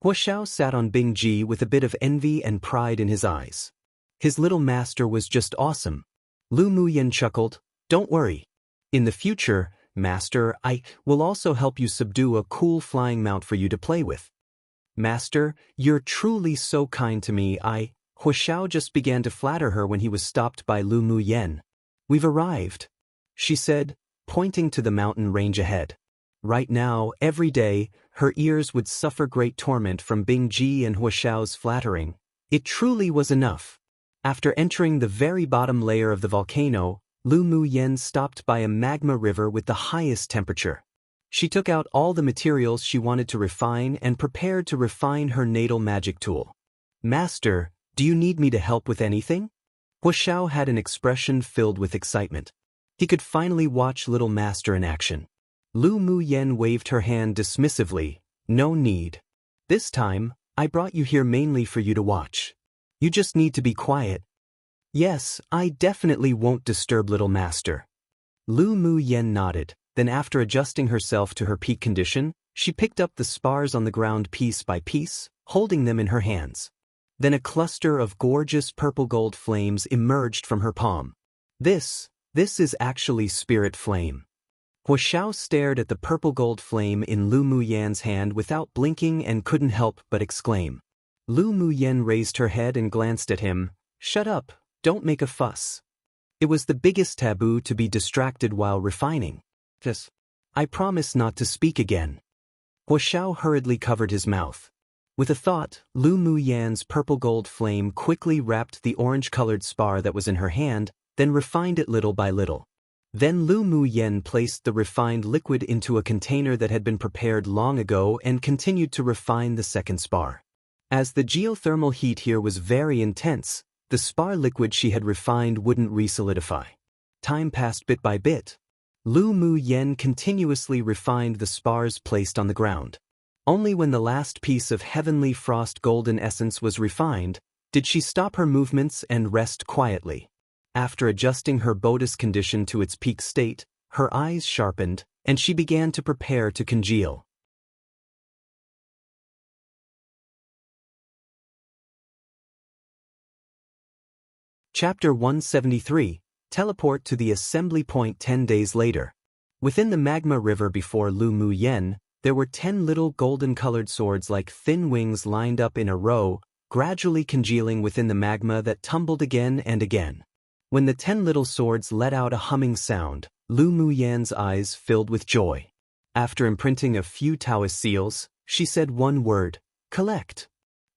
Huoxiao sat on Bing Ji with a bit of envy and pride in his eyes. His little master was just awesome. Lu Muyen chuckled, don't worry. In the future, Master, I will also help you subdue a cool flying mount for you to play with. Master, you're truly so kind to me. Huoxiao just began to flatter her when he was stopped by Lu Muyen. We've arrived, she said, pointing to the mountain range ahead. Right now, every day, her ears would suffer great torment from Bing Ji and Huoxiao's flattering. It truly was enough. After entering the very bottom layer of the volcano, Lu Muyen stopped by a magma river with the highest temperature. She took out all the materials she wanted to refine and prepared to refine her natal magic tool. Master, do you need me to help with anything? Huoxiao had an expression filled with excitement. He could finally watch little Master in action. Lu Muyen waved her hand dismissively. No need. This time, I brought you here mainly for you to watch. You just need to be quiet. Yes, I definitely won't disturb little Master. Lu Muyen nodded. Then after adjusting herself to her peak condition, she picked up the spars on the ground piece by piece, holding them in her hands. Then a cluster of gorgeous purple gold flames emerged from her palm. This is actually spirit flame. Huoxiao stared at the purple gold flame in Lu Muyen's hand without blinking and couldn't help but exclaim. Lu Muyen raised her head and glanced at him. Shut up, don't make a fuss. It was the biggest taboo to be distracted while refining. I promise not to speak again. Huoxiao hurriedly covered his mouth. With a thought, Lu Muyen's purple gold flame quickly wrapped the orange-colored spar that was in her hand, then refined it little by little. Then Lu Muyen placed the refined liquid into a container that had been prepared long ago and continued to refine the second spar. As the geothermal heat here was very intense, the spar liquid she had refined wouldn't re-solidify. Time passed bit by bit. Lu Muyen continuously refined the spars placed on the ground. Only when the last piece of heavenly frost golden essence was refined, did she stop her movements and rest quietly. After adjusting her bodis condition to its peak state, her eyes sharpened, and she began to prepare to congeal. Chapter 173. Teleport to the assembly point 10 days later. Within the magma river before Lu Muyen, there were 10 little golden-colored swords like thin wings lined up in a row, gradually congealing within the magma that tumbled again and again. When the 10 little swords let out a humming sound, Lu Muyen's eyes filled with joy. After imprinting a few Taoist seals, she said one word, collect.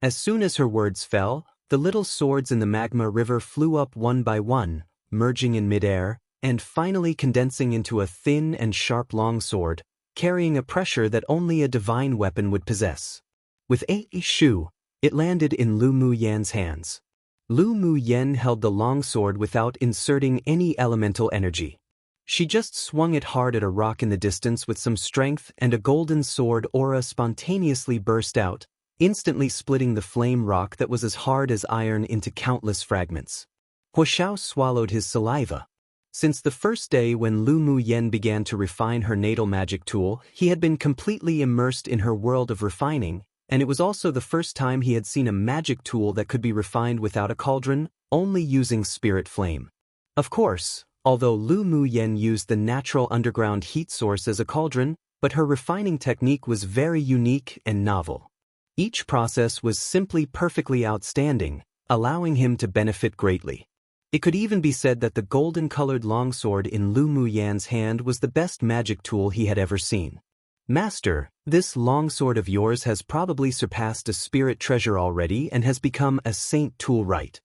As soon as her words fell, the little swords in the magma river flew up one by one, merging in midair, and finally condensing into a thin and sharp longsword, carrying a pressure that only a divine weapon would possess. With a shu, it landed in Lu Muyen's hands. Lu Muyen held the longsword without inserting any elemental energy. She just swung it hard at a rock in the distance with some strength, and a golden sword aura spontaneously burst out, instantly splitting the flame rock that was as hard as iron into countless fragments. Huoxiao swallowed his saliva. Since the first day when Lu Muyen began to refine her natal magic tool, he had been completely immersed in her world of refining, and it was also the first time he had seen a magic tool that could be refined without a cauldron, only using spirit flame. Of course, although Lu Muyen used the natural underground heat source as a cauldron, but her refining technique was very unique and novel. Each process was simply perfectly outstanding, allowing him to benefit greatly. It could even be said that the golden-colored longsword in Lu Muyen's hand was the best magic tool he had ever seen. Master, this longsword of yours has probably surpassed a spirit treasure already and has become a saint tool, right?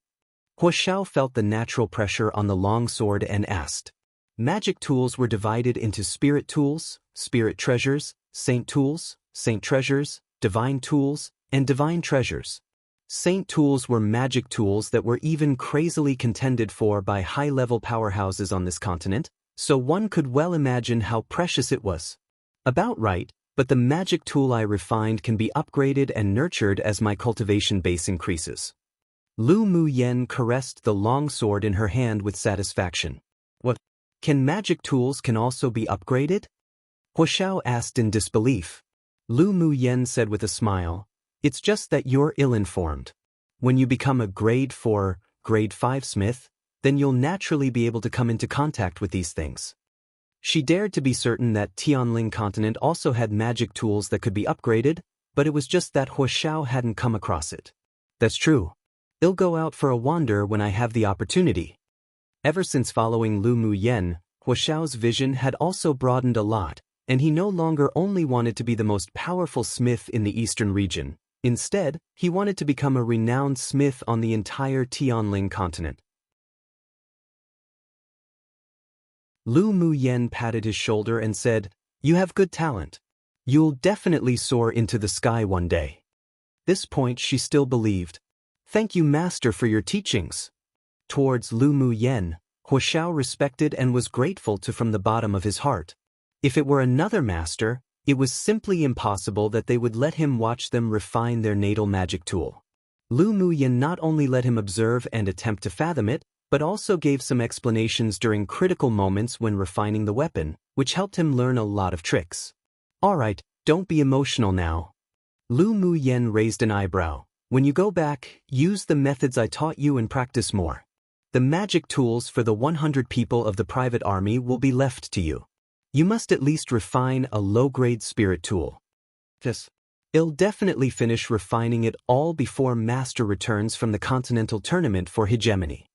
Huoxiao felt the natural pressure on the longsword and asked. Magic tools were divided into spirit tools, spirit treasures, saint treasures, divine tools, and divine treasures. Saint tools were magic tools that were even crazily contended for by high-level powerhouses on this continent, so one could well imagine how precious it was. About right, but the magic tool I refined can be upgraded and nurtured as my cultivation base increases. Lu Muyen caressed the long sword in her hand with satisfaction. What? Can magic tools also be upgraded? Huashao asked in disbelief. Lu Muyen said with a smile, "It's just that you're ill-informed. When you become a grade 4, grade 5 smith, then you'll naturally be able to come into contact with these things." She dared to be certain that Tianling continent also had magic tools that could be upgraded, but it was just that Huashao hadn't come across it. That's true. I'll go out for a wander when I have the opportunity. Ever since following Lu Muyen, Huashao's vision had also broadened a lot, and he no longer only wanted to be the most powerful smith in the eastern region. Instead, he wanted to become a renowned smith on the entire Tianling continent. Lu Muyen patted his shoulder and said, "You have good talent. You'll definitely soar into the sky one day." This point she still believed. "Thank you, Master, for your teachings." Towards Lu Muyen, Huashao respected and was grateful from the bottom of his heart. If it were another master, it was simply impossible that they would let him watch them refine their natal magic tool. Lu Muyen not only let him observe and attempt to fathom it, but also gave some explanations during critical moments when refining the weapon, which helped him learn a lot of tricks. "Alright, don't be emotional now." Lu Muyen raised an eyebrow. "When you go back, use the methods I taught you and practice more. The magic tools for the 100 people of the private army will be left to you. You must at least refine a low-grade spirit tool." "Yes. I'll definitely finish refining it all before Master returns from the continental tournament for hegemony."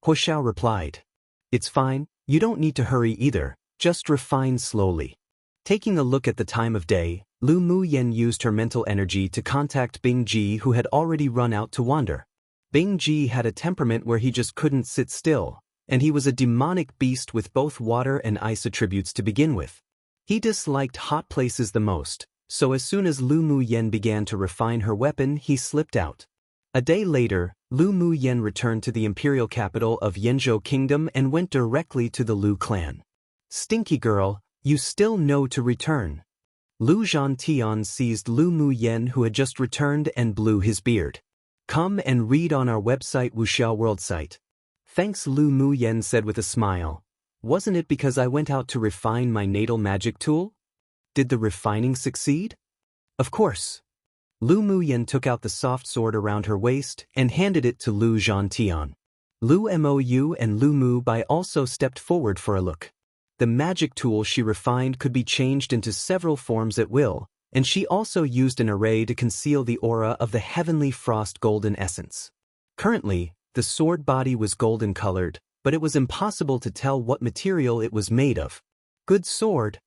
Huashao replied. "It's fine, you don't need to hurry either, just refine slowly." Taking a look at the time of day, Lu Muyen used her mental energy to contact Bing Ji, who had already run out to wander. Bing Ji had a temperament where he just couldn't sit still, and he was a demonic beast with both water and ice attributes to begin with. He disliked hot places the most, so as soon as Lu Muyen began to refine her weapon, he slipped out. A day later, Lu Muyen returned to the imperial capital of Yanzhou Kingdom and went directly to the Lu clan. "Stinky girl, you still know to return." Lu Zhantian seized Lu Muyen, who had just returned, and blew his beard. "Come and read on our website Wuxiao World site." "Thanks," Lu Muyen said with a smile. "Wasn't it because I went out to refine my natal magic tool? Did the refining succeed?" "Of course." Lu Muyen took out the soft sword around her waist and handed it to Lu Zhantian. Lu Mou and Lu Mu Bai also stepped forward for a look. The magic tool she refined could be changed into several forms at will, and she also used an array to conceal the aura of the heavenly frost golden essence. Currently, the sword body was golden colored, but it was impossible to tell what material it was made of. "Good sword."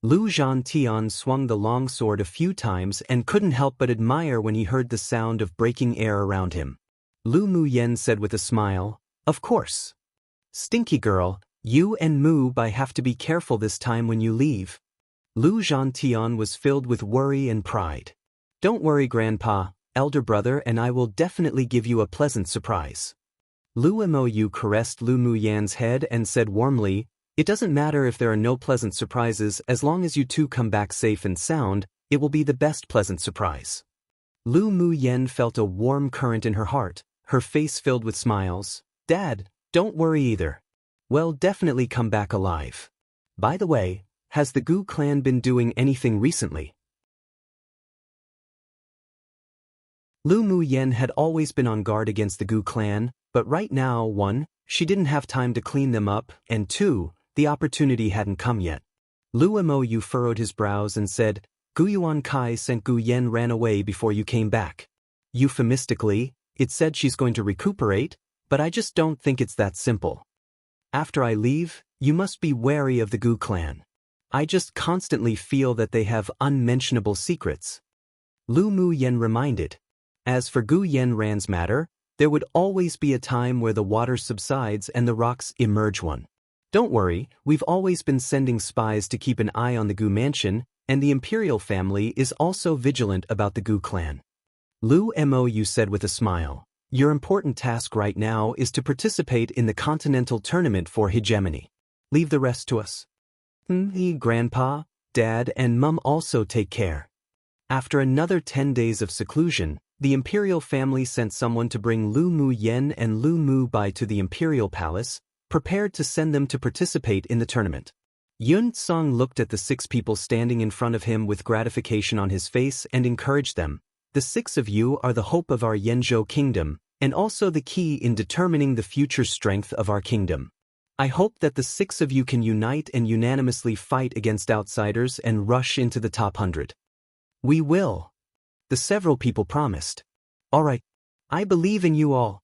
Lu Zhantian swung the long sword a few times and couldn't help but admire when he heard the sound of breaking air around him. Lu Muyen said with a smile, "Of course. Stinky girl, you and Mu Bai have to be careful this time when you leave." Lu Zhantian was filled with worry and pride. "Don't worry, Grandpa, elder brother, and I will definitely give you a pleasant surprise." Lu Mou caressed Lu Muyen's head and said warmly, "It doesn't matter if there are no pleasant surprises, as long as you two come back safe and sound, it will be the best pleasant surprise." Lu Muyen felt a warm current in her heart, her face filled with smiles. "Dad, don't worry either. We'll definitely come back alive. By the way, has the Gu clan been doing anything recently?" Lu Muyen had always been on guard against the Gu clan, but right now, 1, she didn't have time to clean them up, and 2, the opportunity hadn't come yet. Lu Mou furrowed his brows and said, "Gu Yuan Kai sent Gu Yen ran away before you came back. Euphemistically, it said she's going to recuperate, but I just don't think it's that simple. After I leave, you must be wary of the Gu clan. I just constantly feel that they have unmentionable secrets." Lu Muyen reminded. As for Gu Yen Ran's matter, there would always be a time where the water subsides and the rocks emerge. "Don't worry, we've always been sending spies to keep an eye on the Gu mansion, and the Imperial family is also vigilant about the Gu clan." Lu Mou said with a smile, "Your important task right now is to participate in the continental tournament for hegemony. Leave the rest to us." Grandpa, Dad and Mum also take care. After another 10 days of seclusion, the Imperial family sent someone to bring Lu Mu Yen and Lu Mu Bai to the Imperial Palace, prepared to send them to participate in the tournament. Yun Song looked at the 6 people standing in front of him with gratification on his face and encouraged them. The 6 of you are the hope of our Yenzhou kingdom, and also the key in determining the future strength of our kingdom. I hope that the 6 of you can unite and unanimously fight against outsiders and rush into the top 100. We will. The several people promised. All right. I believe in you all.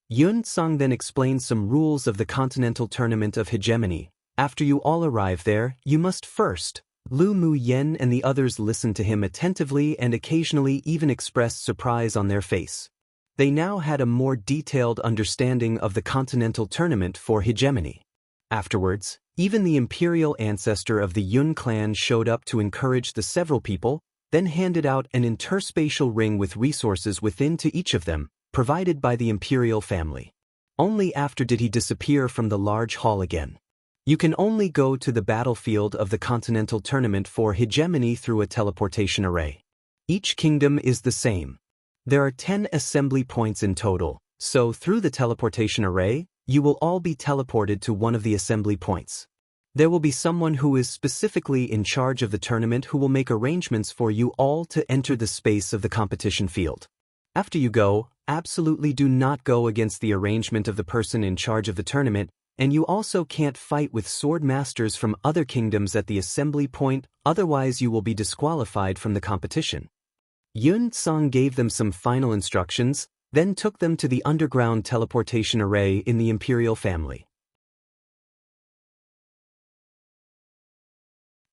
Yun Song then explained some rules of the Continental Tournament of Hegemony. After you all arrive there, you must first. Lu Mu Yen and the others listened to him attentively and occasionally even expressed surprise on their face. They now had a more detailed understanding of the Continental Tournament for Hegemony. Afterwards, even the Imperial ancestor of the Yun clan showed up to encourage the several people, then handed out an interspatial ring with resources within to each of them, provided by the Imperial family. Only after did he disappear from the large hall again. You can only go to the battlefield of the Continental Tournament for Hegemony through a teleportation array. Each kingdom is the same. There are 10 assembly points in total, so through the teleportation array, you will all be teleported to one of the assembly points. There will be someone who is specifically in charge of the tournament who will make arrangements for you all to enter the space of the competition field. After you go, absolutely do not go against the arrangement of the person in charge of the tournament, and you also can't fight with sword masters from other kingdoms at the assembly point, otherwise you will be disqualified from the competition. Yun Song gave them some final instructions, then took them to the underground teleportation array in the Imperial family.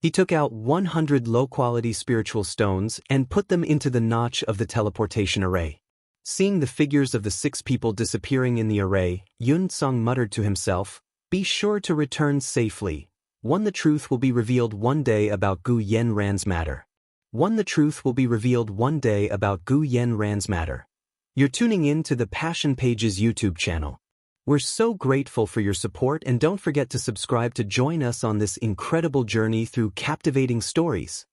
He took out 100 low-quality spiritual stones and put them into the notch of the teleportation array. Seeing the figures of the 6 people disappearing in the array, Yun Song muttered to himself, "Be sure to return safely. The truth will be revealed one day about Gu Yenran's matter. The truth will be revealed one day about Gu Yenran's matter." You're tuning in to the Passion Pages YouTube channel. We're so grateful for your support, and don't forget to subscribe to join us on this incredible journey through captivating stories.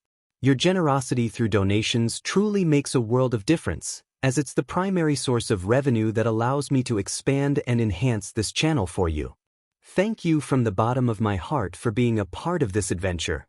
Your generosity through donations truly makes a world of difference, as it's the primary source of revenue that allows me to expand and enhance this channel for you. Thank you from the bottom of my heart for being a part of this adventure.